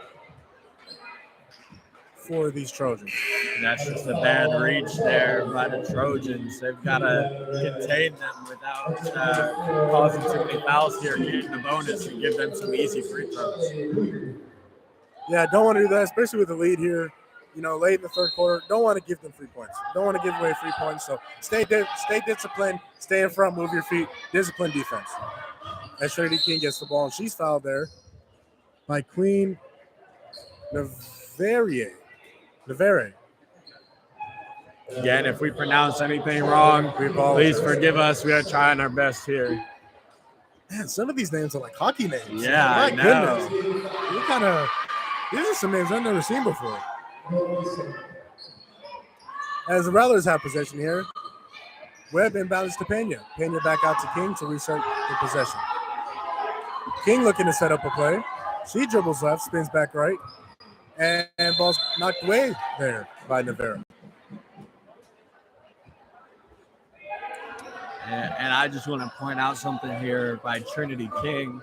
for these Trojans. And that's just a bad reach there by the Trojans. They've got to contain them without causing too many fouls here, getting the bonus and give them some easy free throws. Yeah, don't want to do that, especially with the lead here late in the third quarter, don't want to give them 3 points. Don't want to give away 3 points. So stay disciplined, stay in front, move your feet, disciplined defense. As Trinity King gets the ball, and she's fouled there by Queen Navarre. Again, if we pronounce anything wrong, please forgive us. We are trying our best here. Man, some of these names are like hockey names. Yeah, my I know. goodness. These are some names I've never seen before. As the Rattlers have possession here, Webb inbounds to Pena. Pena back out to King to restart the possession. King looking to set up a play. She dribbles left, spins back right, and ball's knocked away there by Navarro. And I just want to point out something here by Trinity King.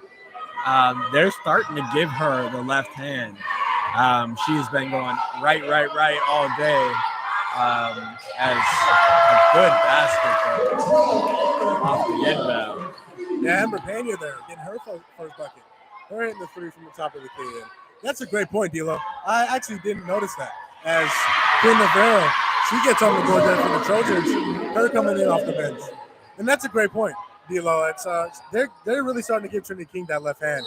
They're starting to give her the left hand. She's been going right all day as a good basket off the inbound. Yeah, Amber Pena there getting her first bucket. Her hitting the three from the top of the key. That's a great point, D'Lo. I actually didn't notice that. As Quinn Navarro, she gets on the board there for the Trojans. Her coming in off the bench. And that's a great point, D'Lo. It's they're really starting to give Trinity King that left hand.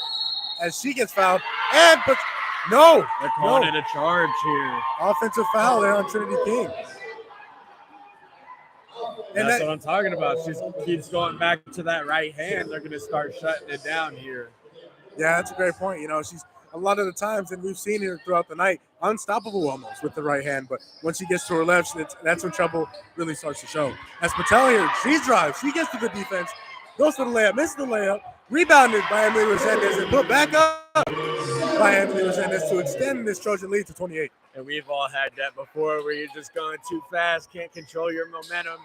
As she gets fouled and puts they're calling it a charge here. Offensive foul there on Trinity King. And that's what I'm talking about. She keeps going back to that right hand. They're going to start shutting it down here. Yeah, that's a great point. She's a lot of the times, and we've seen her throughout the night, unstoppable almost with the right hand. But when she gets to her left, that's when trouble really starts to show. As Patel here, she drives. She gets to the defense, goes for the layup, misses the layup, rebounded by Emily Resendez, and put back up by Emily Resendez to extend this Trojan lead to 28. And we've all had that before where you're just going too fast, can't control your momentum,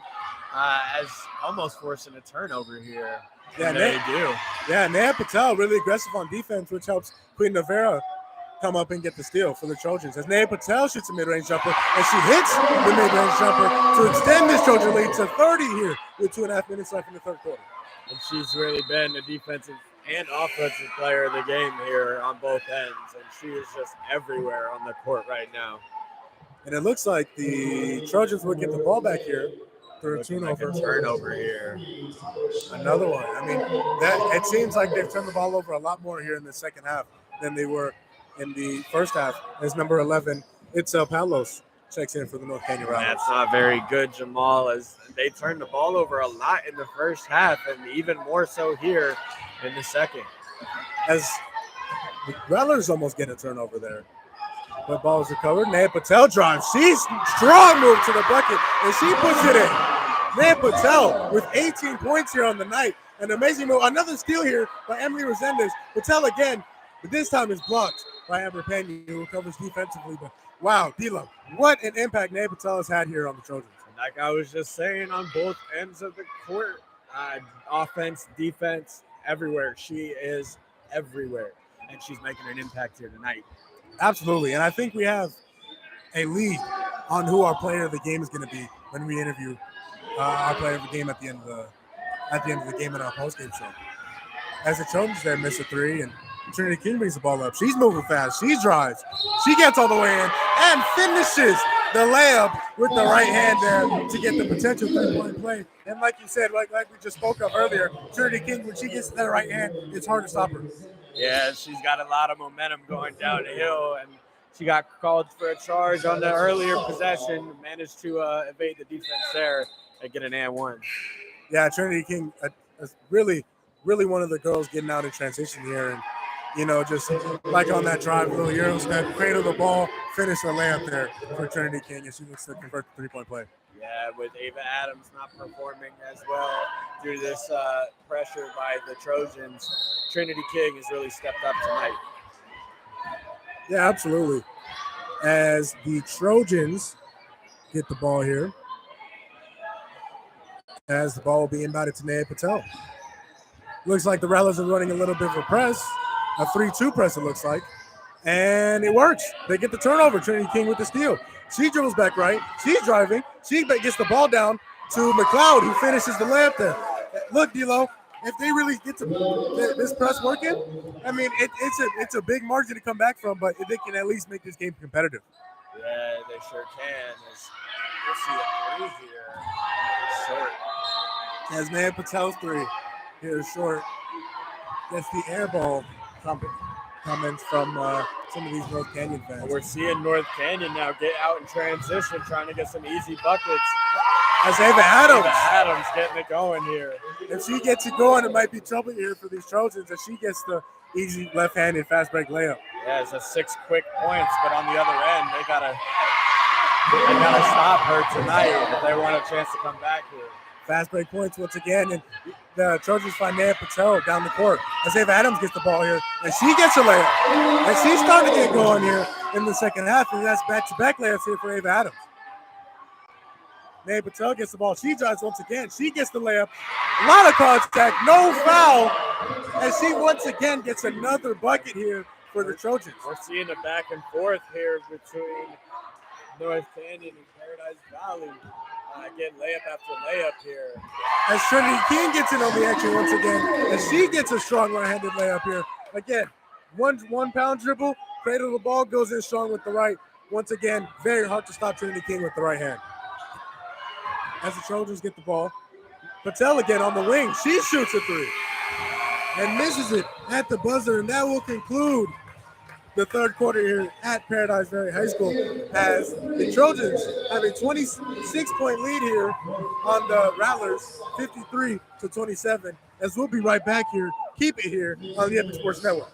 as almost forcing a turnover here. Yeah, they do. Yeah, Naya Patel really aggressive on defense, which helps Queen Navarro come up and get the steal for the Trojans. As Naya Patel shoots a mid-range jumper, and she hits the mid-range jumper to extend this Trojan lead to 30 here with 2.5 minutes left in the third quarter. And she's really been the defensive and offensive player of the game here on both ends, and she is just everywhere on the court right now. And it looks like the Trojans will get the ball back here. Turnover here. Another one. I mean, it seems like they've turned the ball over a lot more here in the second half than they were in the first half. As number 11, it's Palos checks in for the North Canyon Rattlers. That's not very good, Jamal, as they turned the ball over a lot in the first half and even more so here in the second. As the Rattlers almost get a turnover there. But ball is recovered. Naya Patel drives. She's strong move to the bucket, and she puts it in. Naya Patel with 18 points here on the night. An amazing move. Another steal here by Emily Resendez. Patel again, but this time is blocked by Amber Pena, who recovers defensively. But wow, D'Lo, what an impact Naya Patel has had here on the Trojans. Like I was just saying, on both ends of the court, offense, defense, everywhere. She is everywhere, and she's making an impact here tonight. Absolutely, and I think we have a lead on who our player of the game is going to be when we interview our player of the game at the end of the game in our postgame show. As the Trojans there miss a three, and Trinity King brings the ball up. She's moving fast. She drives. She gets all the way in and finishes the layup with the right hand there to get the potential three-point play. And like you said, like we just spoke of earlier, Trinity King, when she gets to that right hand, it's hard to stop her. Yeah, she's got a lot of momentum going downhill, and she got called for a charge on the earlier possession, managed to evade the defense there and get an and one. Yeah, Trinity King is really one of the girls getting out in transition here. And, just like on that drive, little Euro step, cradle the ball, finish the layup there for Trinity King, and she looks to convert the three-point play. Yeah, with Ava Adams not performing as well due to this pressure by the Trojans, Trinity King has really stepped up tonight. Yeah, absolutely. As the Trojans get the ball here, as the ball will be inbounded to Naya Patel. Looks like the Rattlers are running a little bit of a press, a 3-2 press it looks like, and it works. They get the turnover. Trinity King with the steal. She dribbles back right. She's driving. She gets the ball down to McLeod, who finishes the layup there. Look, D'Lo, if they really get to this press working, I mean, it's a big margin to come back from, but they can at least make this game competitive. Yeah, they sure can. We'll see a 3 here. Short. As Naya Patel's 3 here is short. Gets the air ball comments from some of these North Canyon fans. We're seeing North Canyon now get out in transition, trying to get some easy buckets. As Ava Adams. Ava Adams getting it going here. If she gets it going, it might be trouble here for these Trojans as she gets the easy left-handed fast break layup. Yeah, it's a 6 quick points, but on the other end, they gotta stop her tonight if they want a chance to come back here. Fast break points once again, and the Trojans find Naya Patel down the court. As Ava Adams gets the ball here, and she gets a layup. And she's starting to get going here in the second half, and that's back-to-back layups here for Ava Adams. Naya Patel gets the ball. She drives once again. She gets the layup. A lot of contact, no foul. And she once again gets another bucket here for the Trojans. We're seeing a back and forth here between North Canyon and Paradise Valley. Getting layup after layup here. As Trinity King gets in on the action once again, and she gets a strong right-handed layup here. Again, one pound dribble, cradle the ball, goes in strong with the right. Once again, very hard to stop Trinity King with the right hand. As the Trojans get the ball, Patel again on the wing. She shoots a 3 and misses it at the buzzer, and that will conclude the third quarter here at Paradise Valley High School as the Trojans have a 26-point lead here on the Rattlers, 53-27, as we'll be right back here. Keep it here on the Epic Sports Network.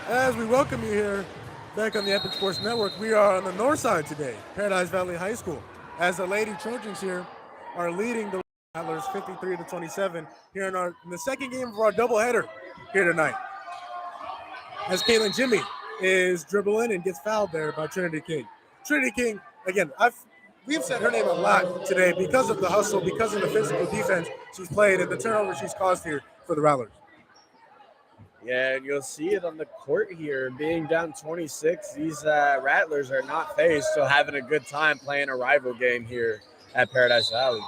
As we welcome you here back on the Epic Sports Network, we are on the north side today, Paradise Valley High School, as the Lady Trojans here are leading the Rattlers 53-27 here in the second game of our doubleheader here tonight. As Caitlin Jimmy is dribbling and gets fouled there by Trinity King. Trinity King, again, we've said her name a lot today because of the hustle, because of the physical defense she's played and the turnover she's caused here for the Rattlers. Yeah, and you'll see it on the court here. Being down 26, these Rattlers are not phased, still having a good time playing a rival game here at Paradise Valley.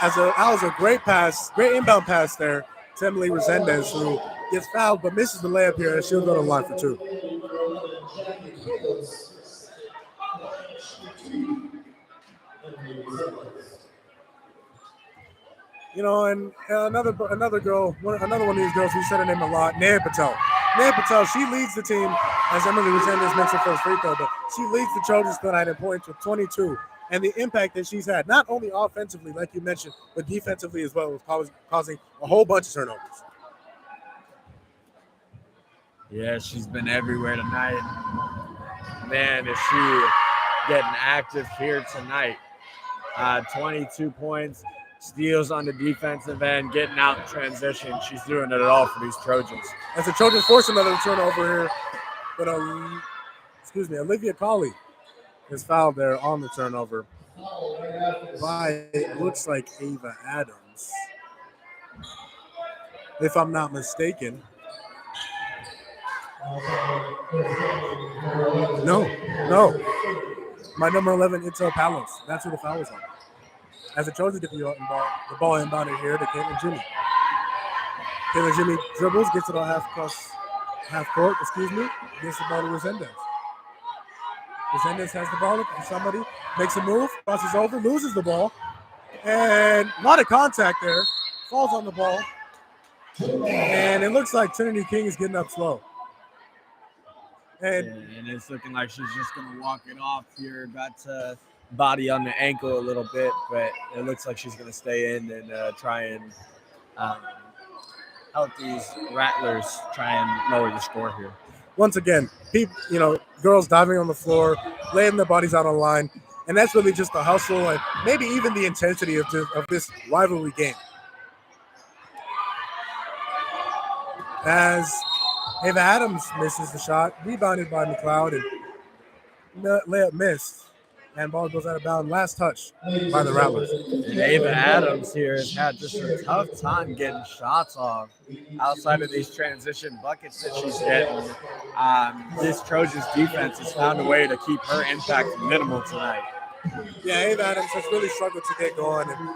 That was a great pass, great inbound pass there to Emily Resendez, who gets fouled but misses the layup here, and she'll go to the line for 2. You know, and another girl, another one of these girls, we said her name a lot, Naya Patel. Naya Patel, she leads the team, as Emily Resendez makes her first free throw, but she leads the Trojans tonight in points with 22. And the impact that she's had, not only offensively, like you mentioned, but defensively as well, was causing a whole bunch of turnovers. Yeah, she's been everywhere tonight. Man, is she getting active here tonight. 22 points. Steals on the defensive end, getting out in transition. She's doing it all for these Trojans. As the Trojans force another turnover here, but Olivia Colley is fouled there on the turnover by, it looks like, Ava Adams, if I'm not mistaken. No. My number 11, Itzel Palos. That's who the foul was on. As the Trojans get the ball inbounded here to Caitlin Jimmy. Caitlin Jimmy dribbles, gets it on half court, gets the ball to Resendez. Resendez has the ball, somebody makes a move, crosses over, loses the ball, and a lot of contact there, falls on the ball, and it looks like Trinity King is getting up slow. And it's looking like she's just going to walk it off here. Got to body on the ankle a little bit, but it looks like she's going to stay in and try and help these Rattlers try and lower the score here. Once again, girls diving on the floor, laying their bodies out on line, and that's really just the hustle and maybe even the intensity of this rivalry game. As Ava Adams misses the shot, rebounded by McLeod, and layup missed, and ball goes out of bounds. Last touch by the Rattlers. And Ava Adams here has had just a tough time getting shots off outside of these transition buckets that she's getting. This Trojans defense has found a way to keep her impact minimal tonight. Yeah, Ava Adams has really struggled to get going, and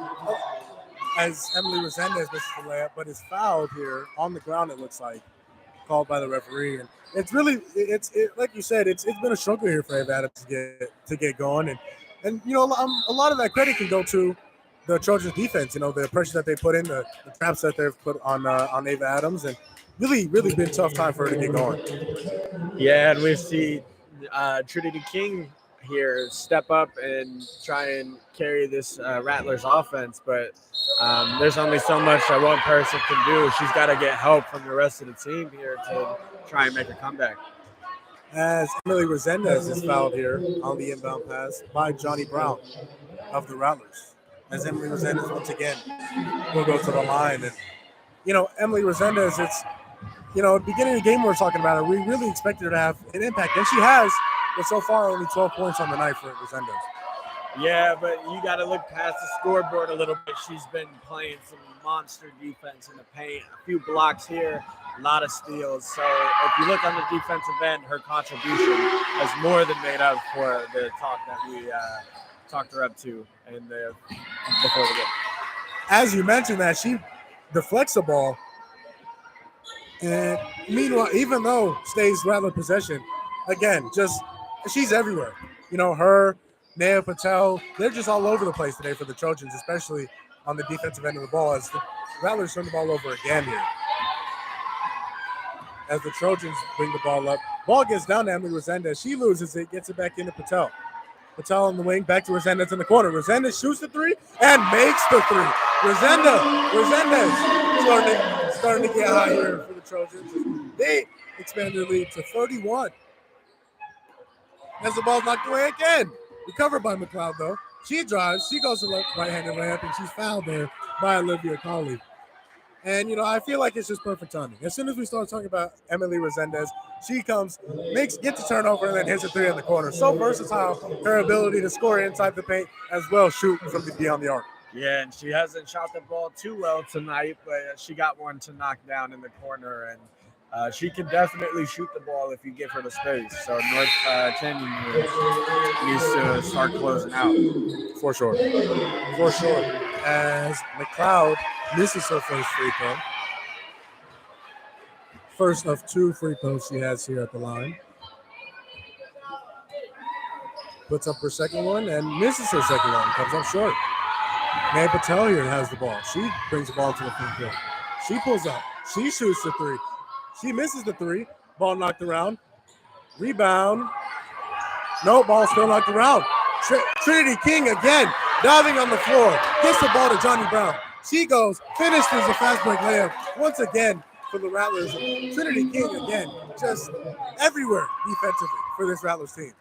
as Emily Resendez misses the layup, but is fouled here on the ground. It looks like called by the referee, and it's really like you said, it's been a struggle here for Ava Adams to get going, and a lot of that credit can go to the Trojans defense. The pressure that they put in, the traps that they've put on Ava Adams, and really been a tough time for her to get going. Yeah, and we see Trinity King here step up and try and carry this Rattlers offense, but there's only so much that one person can do. She's got to get help from the rest of the team here to try and make a comeback. As Emily Resendez is fouled here on the inbound pass by Johnny Brown of the Rattlers. As Emily Resendez once again will go to the line, and Emily Resendez, it's at the beginning of the game we were talking about her. We really expected her to have an impact, and she has. But so far, only 12 points on the night for Resendez. Yeah, but you got to look past the scoreboard a little bit. She's been playing some monster defense in the paint, a few blocks here, a lot of steals. So if you look on the defensive end, her contribution has more than made up for the talk that we talked her up to before the game. As you mentioned that, she deflects the ball. And meanwhile, even though stays Rattler possession, again, she's everywhere. Her, Naya Patel, they're just all over the place today for the Trojans, especially on the defensive end of the ball, as the Rattlers turn the ball over again here. As the Trojans bring the ball up. Ball gets down to Emily Resendez. She loses it, gets it back into Patel. Patel on the wing, back to Resendez in the corner. Resendez shoots the three and makes the three. Resendez starting to get high here for the Trojans. They expand their lead to 31. As the ball's knocked away again. Recovered by McLeod, though. She drives. She goes to the right-handed layup, and she's fouled there by Olivia Colley. And, I feel like it's just perfect timing. As soon as we start talking about Emily Resendez, she comes, gets the turnover, and then hits a three in the corner. So versatile, her ability to score inside the paint as well shoot from beyond the arc. Yeah, and she hasn't shot the ball too well tonight, but she got one to knock down in the corner, and she can definitely shoot the ball if you give her the space. So North Canyon needs to start closing out. For sure. As McLeod misses her first free throw. First of two free throws she has here at the line. Puts up her second one and misses her second one. Comes up short. Naya Patel here has the ball. She brings the ball to the front court. She pulls up. She shoots the three. She misses the three. Ball knocked around. Rebound. No, ball still knocked around. Trinity King again, diving on the floor. Gets the ball to Johnny Brown. She goes, finishes a fast break layup once again for the Rattlers. Trinity King again, just everywhere defensively for this Rattlers team.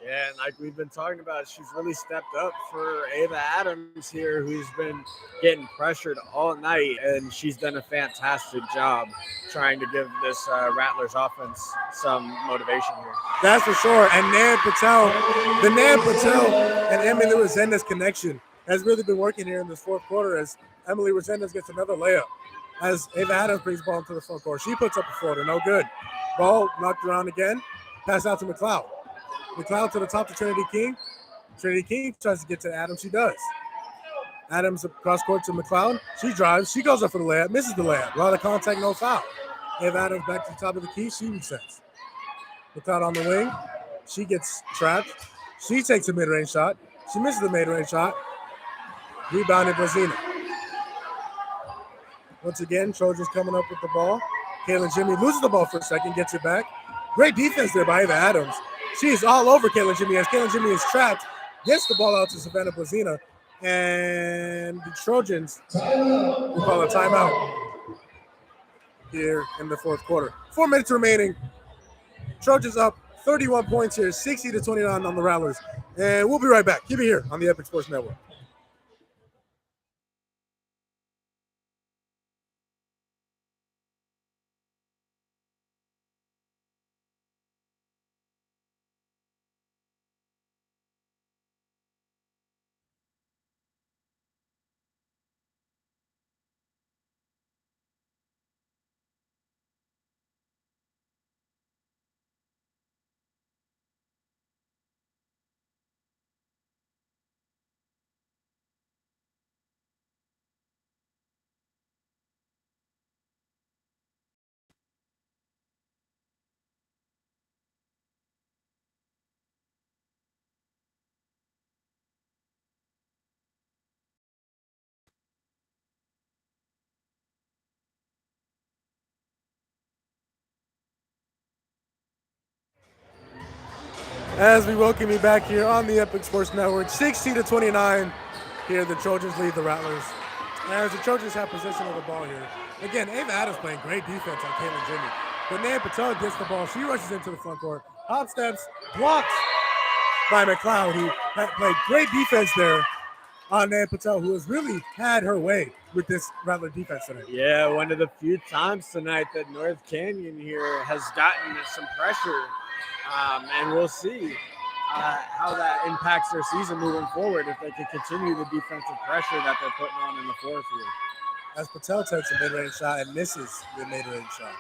Yeah, and like we've been talking about, she's really stepped up for Ava Adams here, who's been getting pressured all night, and she's done a fantastic job trying to give this Rattlers offense some motivation here. That's for sure. And Naya Patel and Emily Resendez connection has really been working here in this fourth quarter as Emily Resendez gets another layup. As Ava Adams brings the ball into the front court, she puts up a floater, no good. Ball knocked around again, pass out to McLeod. McLeod to the top to Trinity King. Trinity King tries to get to Adams. She does. Adams across court to McLeod. She drives. She goes up for the layup. Misses the layup. A lot of contact, no foul. Ava Adams back to the top of the key. She resets. McLeod on the wing. She gets trapped. She takes a mid-range shot. She misses the mid-range shot. Rebounded Brazina. Once again, Trojans coming up with the ball. Kaylin Jimmy loses the ball for a second, gets it back. Great defense there by Ava Adams. She is all over Caitlin Jimmy as Caitlin Jimmy is trapped. Gets the ball out to Savannah Blazina. And the Trojans will call a timeout here in the fourth quarter. 4 minutes remaining. Trojans up 31 points here, 60-29 on the Rattlers. And we'll be right back. Keep it here on the Epic Sports Network. As we welcome you back here on the Epic Sports Network, 60-29 here, the Trojans lead the Rattlers. As the Trojans have possession of the ball here. Again, Ava Adams playing great defense on Caitlin Jimmy. But Nan Patel gets the ball. She rushes into the front court. Hop steps, blocked by McLeod, who played great defense there on Nan Patel, who has really had her way with this Rattler defense tonight. Yeah, one of the few times tonight that North Canyon here has gotten some pressure. And we'll see how that impacts their season moving forward if they can continue the defensive pressure that they're putting on in the fourth here. As Patel takes a mid-range shot and misses the mid-range shot.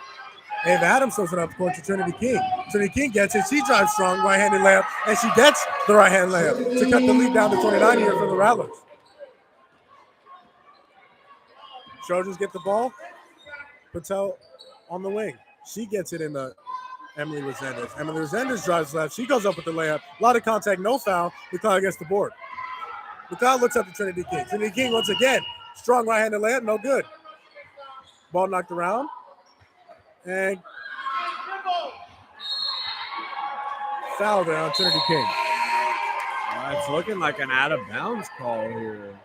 Ava Adams throws it up court to Trinity King. Trinity King gets it. She drives strong, right-handed layup, and she gets the right-hand layup to cut the lead down to 29 here for the Rattlers. Trojans get the ball. Patel on the wing. She gets it in the Emily Resendez. Emily Resendez drives left. She goes up with the layup. A lot of contact, no foul. McLeod gets the board. McLeod looks up to Trinity King. Trinity King once again. Strong right-handed layup, no good. Ball knocked around. And foul there on Trinity King. It's looking like an out-of-bounds call here.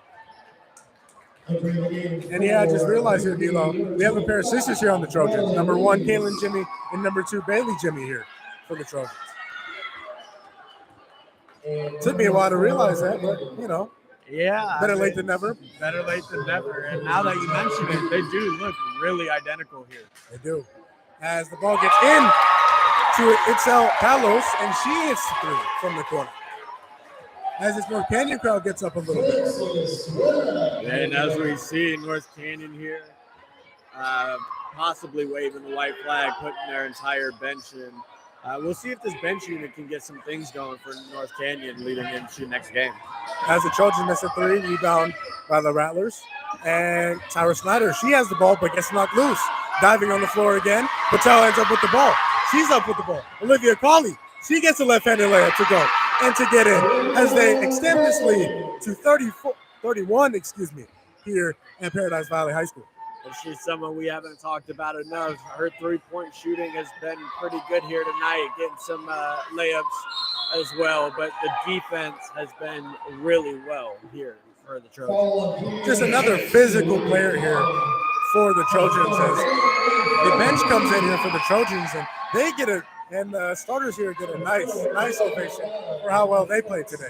And yeah, I just realized here, D'Lo, we have a pair of sisters here on the Trojans. Number 1, Caitlin Jimmy, and number 2, Bailey Jimmy here for the Trojans. Took me a while to realize that, but, you know, yeah, better late than never. Better late than never. And now that you mention it, they do look really identical here. They do. As the ball gets in to Itzel Palos, and she hits the three from the corner. As this North Canyon crowd gets up a little bit. And as we see North Canyon here, possibly waving the white flag, putting their entire bench in. We'll see if this bench unit can get some things going for North Canyon leading into next game. As the Trojans miss a three, rebound by the Rattlers. And Tyra Snyder, she has the ball, but gets knocked loose. Diving on the floor again. Patel ends up with the ball. She's up with the ball. Olivia Cawley, she gets a left-handed layup to go and to get in as they extend this lead to 31 here at Paradise Valley High School. And she's someone we haven't talked about enough. Her three-point shooting has been pretty good here tonight, getting some layups as well. But the defense has been really well here for the Trojans. Just another physical player here for the Trojans as the bench comes in here for the Trojans, and they get a and the starters here get a nice ovation for how well they played today.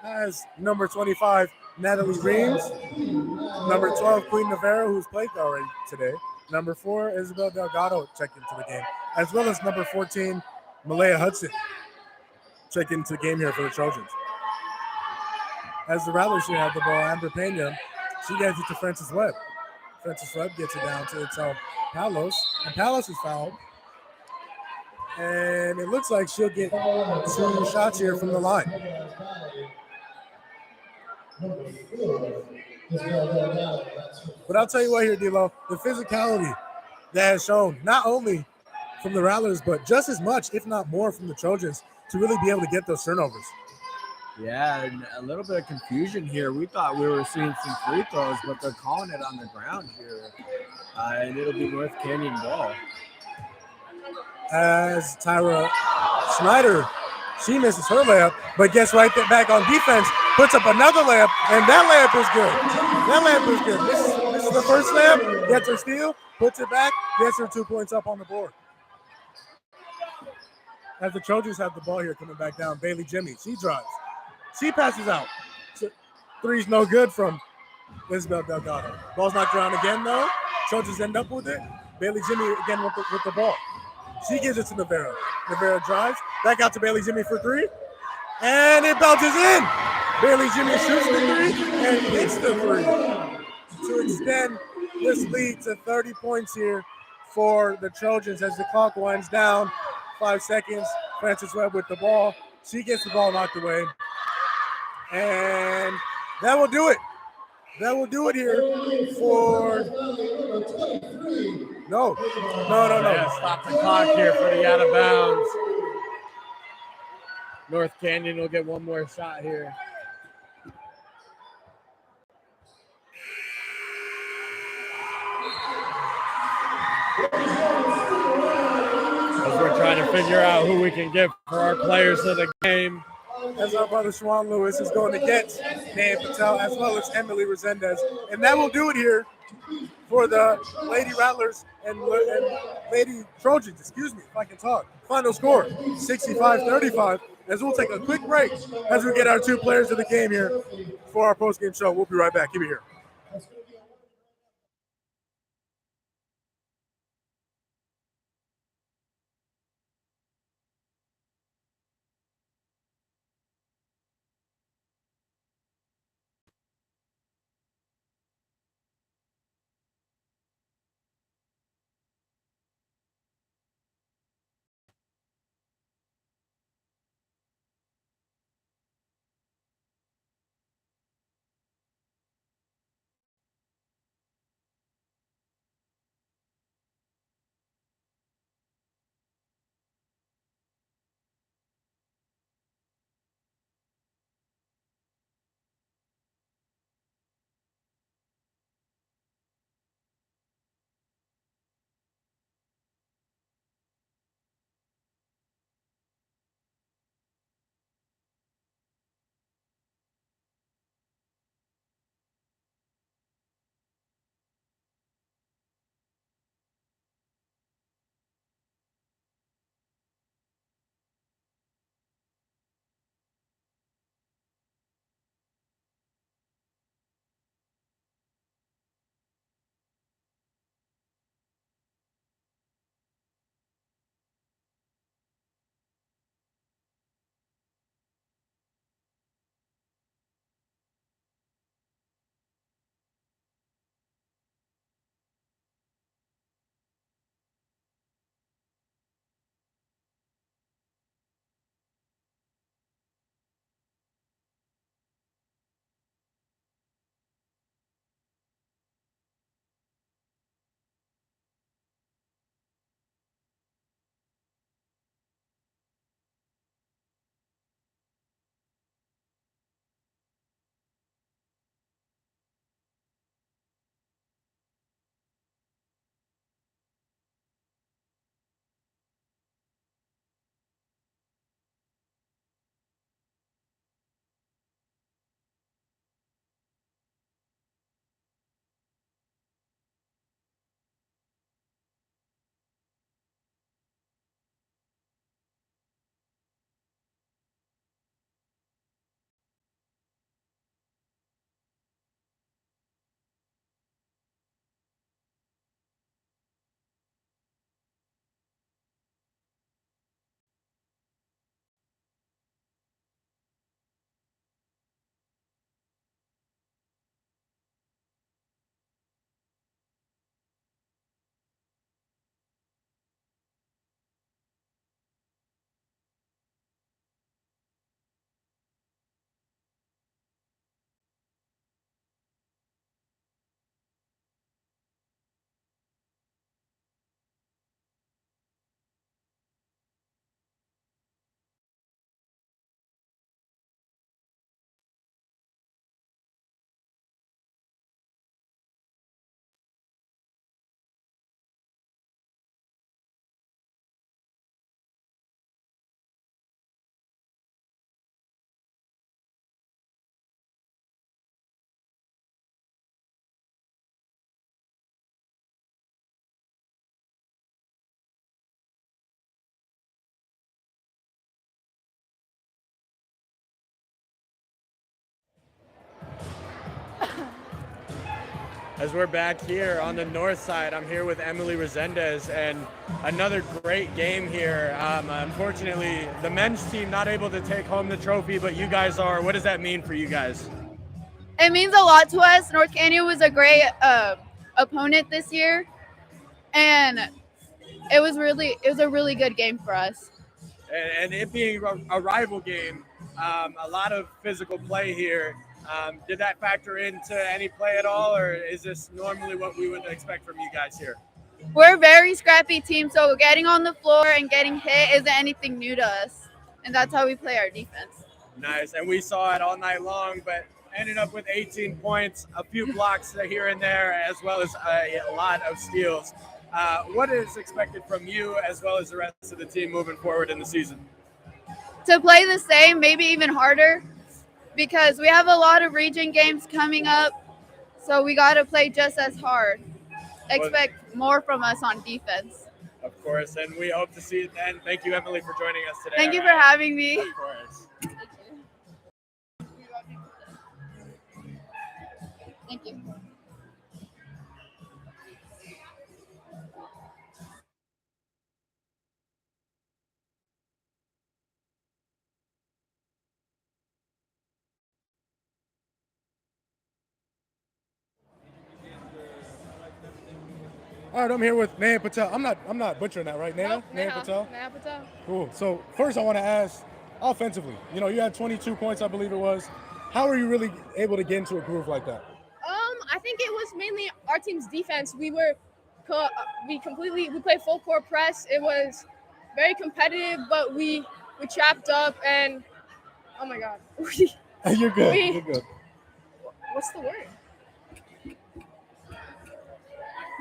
As number 25, Natalie Reams, number 12, Queen Navarro, who's played already today, number 4, Isabel Delgado checked into the game, as well as number 14, Malaya Hudson checked into the game here for the Trojans. As the Rattlers here have the ball, Amber Pena, she gets it to Francis Webb. Francis Webb gets it down to Itzel Palos, and Palos is fouled. And it looks like she'll get 2 shots here from the line. But I'll tell you what here, D'Lo, the physicality that has shown not only from the Rattlers, but just as much, if not more, from the Trojans to really be able to get those turnovers. Yeah, and a little bit of confusion here. We thought we were seeing some free throws, but they're calling it on the ground here. And it'll be North Canyon ball. as Tyra Schneider, she misses her layup, but gets right there back on defense, puts up another layup, and that layup is good. That layup is good. This is the first layup, gets her steal, puts it back, gets her 2 points up on the board. As the Trojans have the ball here coming back down, Bailey Jimmy, she drives. She passes out. Three's no good from Isabel Delgado. Ball's knocked around again, though. Trojans end up with it. Bailey Jimmy again with the ball. She gives it to Navarro. Navarro drives. Back out to Bailey Jimmy for three. And it bounces in. Bailey Jimmy shoots the three and hits the three to extend this lead to 30 points here for the Trojans as the clock winds down. 5 seconds. Frances Webb with the ball. She gets the ball knocked away. And that will do it. That will do it here for. No. Yeah, stop the clock here for the out of bounds. North Canyon will get one more shot here. As we're trying to figure out who we can get for our players of the game. As our brother Shawan Lewis is going to get Dan Patel as well as Emily Resendez. And that will do it here for the Lady Rattlers and Lady Trojans, excuse me, if I can talk. Final score, 65-35, as we'll take a quick break as we get our two players of the game here for our post-game show. We'll be right back. Keep it here. as we're back here on the north side. I'm here with Emily Resendez, and another great game here. Unfortunately, the men's team not able to take home the trophy, but you guys are. What does that mean for you guys? It means a lot to us. North Canyon was a great opponent this year, and it was a really good game for us. And it being a rival game, a lot of physical play here. Did that factor into any play at all, or is this normally what we would expect from you guys here? We're a very scrappy team, so getting on the floor and getting hit isn't anything new to us, and that's how we play our defense. Nice, and we saw it all night long, but ended up with 18 points, a few blocks here and there, as well as a lot of steals. What is expected from you as well as the rest of the team moving forward in the season? To play the same, maybe even harder, because we have a lot of region games coming up, so we got to play just as hard. Expect more from us on defense. Of course, and we hope to see it then. Thank you, Emily, for joining us today. Thank you for having me. Of course. Thank you. All right, I'm here with Naya Patel. I'm not butchering that, right, Naya? Nope, Naya Patel. Naya Patel. Cool. So first, I want to ask, offensively, you know, you had 22 points, I believe it was. How are you really able to get into a groove like that? I think it was mainly our team's defense. We played full court press. It was very competitive, but we trapped up and oh my god. You're good. You're good. What's the word?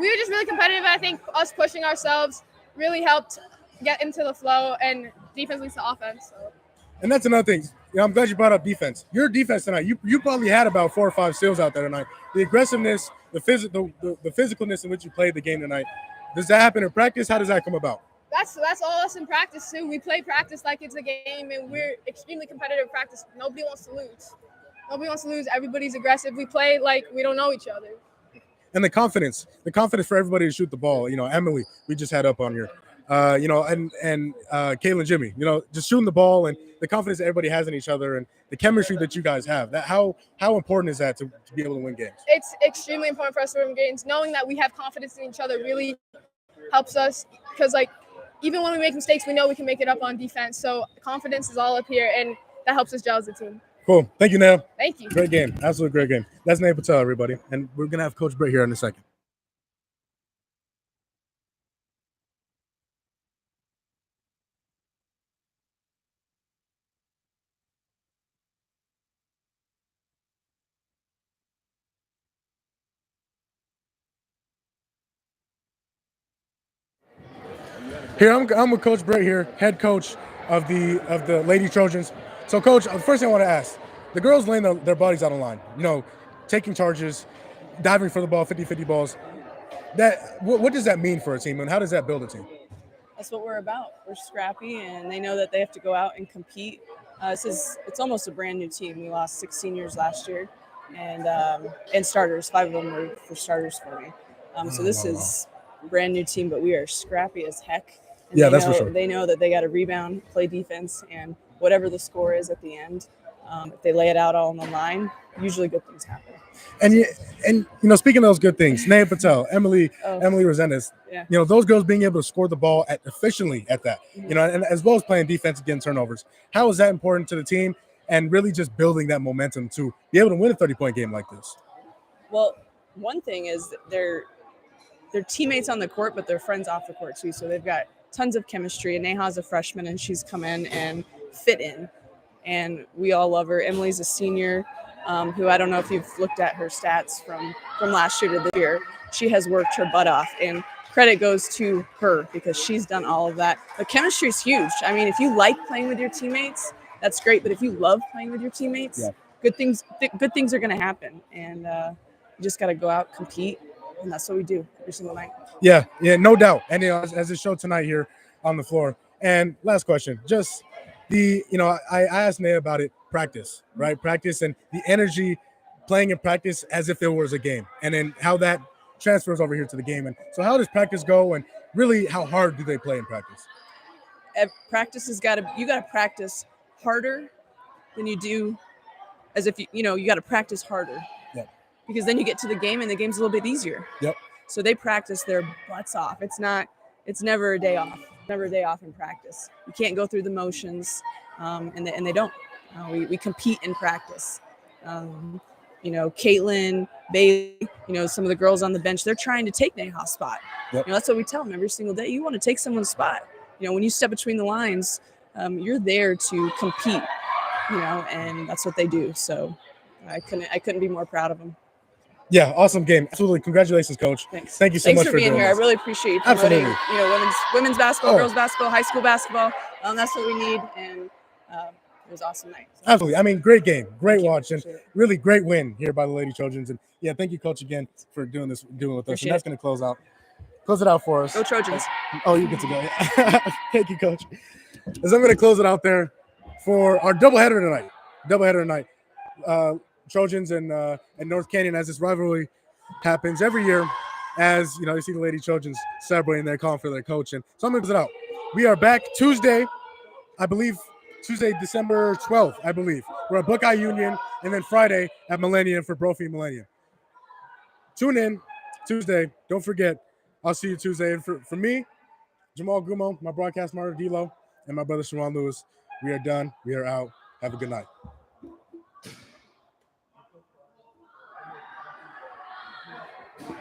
We were just really competitive. I think us pushing ourselves really helped get into the flow, and defense leads to offense. So. And that's another thing. Yeah, I'm glad you brought up defense. Your defense tonight, you probably had about 4 or 5 steals out there tonight. The aggressiveness, the physicalness in which you played the game tonight. Does that happen in practice? How does that come about? That's all us in practice too. We play practice like it's a game, and we're extremely competitive practice. Nobody wants to lose. Everybody's aggressive. We play like we don't know each other. And the confidence for everybody to shoot the ball. You know, Emily, we just had up on here. You know, and Kayla, Jimmy, you know, just shooting the ball and the confidence that everybody has in each other and the chemistry that you guys have. That how important is that to be able to win games? It's extremely important for us to win games. Knowing that we have confidence in each other really helps us, because like even when we make mistakes, we know we can make it up on defense. So confidence is all up here, and that helps us gel as a team. Cool. Thank you, Naya. Thank you. Great game. Absolutely great game. That's Naya Patel, everybody. And we're going to have Coach Britt here in a second. Here, I'm with Coach Britt here, head coach of the Lady Trojans. So, Coach, the first thing I want to ask, the girls laying their bodies out on line, you know, taking charges, diving for the ball, 50-50 balls. What does that mean for a team, and how does that build a team? That's what we're about. We're scrappy, and they know that they have to go out and compete. It's almost a brand new team. We lost 6 seniors last year, and starters. 5 of them were for starters for me. So this is a brand new team, but we are scrappy as heck. And yeah, that's for sure. They know that they got to rebound, play defense, and whatever the score is at the end, if they lay it out all on the line, usually good things happen. And you know, speaking of those good things, Naya Patel, Emily Resendez, yeah. You know, those girls being able to score the ball efficiently at that, you know, and as well as playing defense, getting turnovers. How is that important to the team, and really just building that momentum to be able to win a 30-point game like this? Well, one thing is that they're teammates on the court, but they're friends off the court too. So they've got tons of chemistry. And Neha's a freshman, and she's come in and fit in, and we all love her. Emily's a senior, who I don't know if you've looked at her stats from last year to this year. She has worked her butt off, and credit goes to her because she's done all of that. The chemistry is huge. I mean, if you like playing with your teammates, that's great. But if you love playing with your teammates, yeah. good things are going to happen. And you just got to go out, compete, and that's what we do every single night. Yeah, no doubt. And you know, as it showed tonight here on the floor. And last question, just I asked Naya about it, practice, right? Practice and the energy playing in practice as if it was a game, and then how that transfers over here to the game. And so how does practice go, and really how hard do they play in practice? Practice has got to, you got to practice harder than you do as if you got to practice harder. Yep. Because then you get to the game and the game's a little bit easier. Yep. So they practice their butts off. It's never a day off. Never a day off in practice. You can't go through the motions, and they don't. We compete in practice. Caitlin, Bailey, some of the girls on the bench, they're trying to take Neha's spot. Yep. That's what we tell them every single day. You want to take someone's spot. When you step between the lines, you're there to compete, and that's what they do. So I couldn't be more proud of them. Yeah, awesome game. Absolutely. Congratulations, Coach. Thanks. Thank you so Thanks much for being doing here. this. I really appreciate you promoting, Absolutely. women's basketball, Oh. girls basketball, high school basketball. That's what we need, and it was an awesome night. So, Absolutely. I mean, great game, great Thank you. watch, and Appreciate it. really great win here by the Lady Trojans. And yeah, thank you, Coach, again for doing with us. Appreciate And that's it. going to close it out for us. Go Trojans. Oh, you get to go. Thank you, Coach. As I'm going to close it out there for our doubleheader tonight. Trojans and North Canyon, as this rivalry happens every year, as you see the Lady Trojans celebrating their call for their coach. And so I'm going to close it out. We are back Tuesday, December 12th, I believe. We're at Buckeye Union, and then Friday at Millennium for Brophy Millennium. Tune in Tuesday. Don't forget, I'll see you Tuesday. And for me, Jamal Gumo, my broadcast partner, D-Lo, and my brother, Sharon Lewis, we are done. We are out. Have a good night.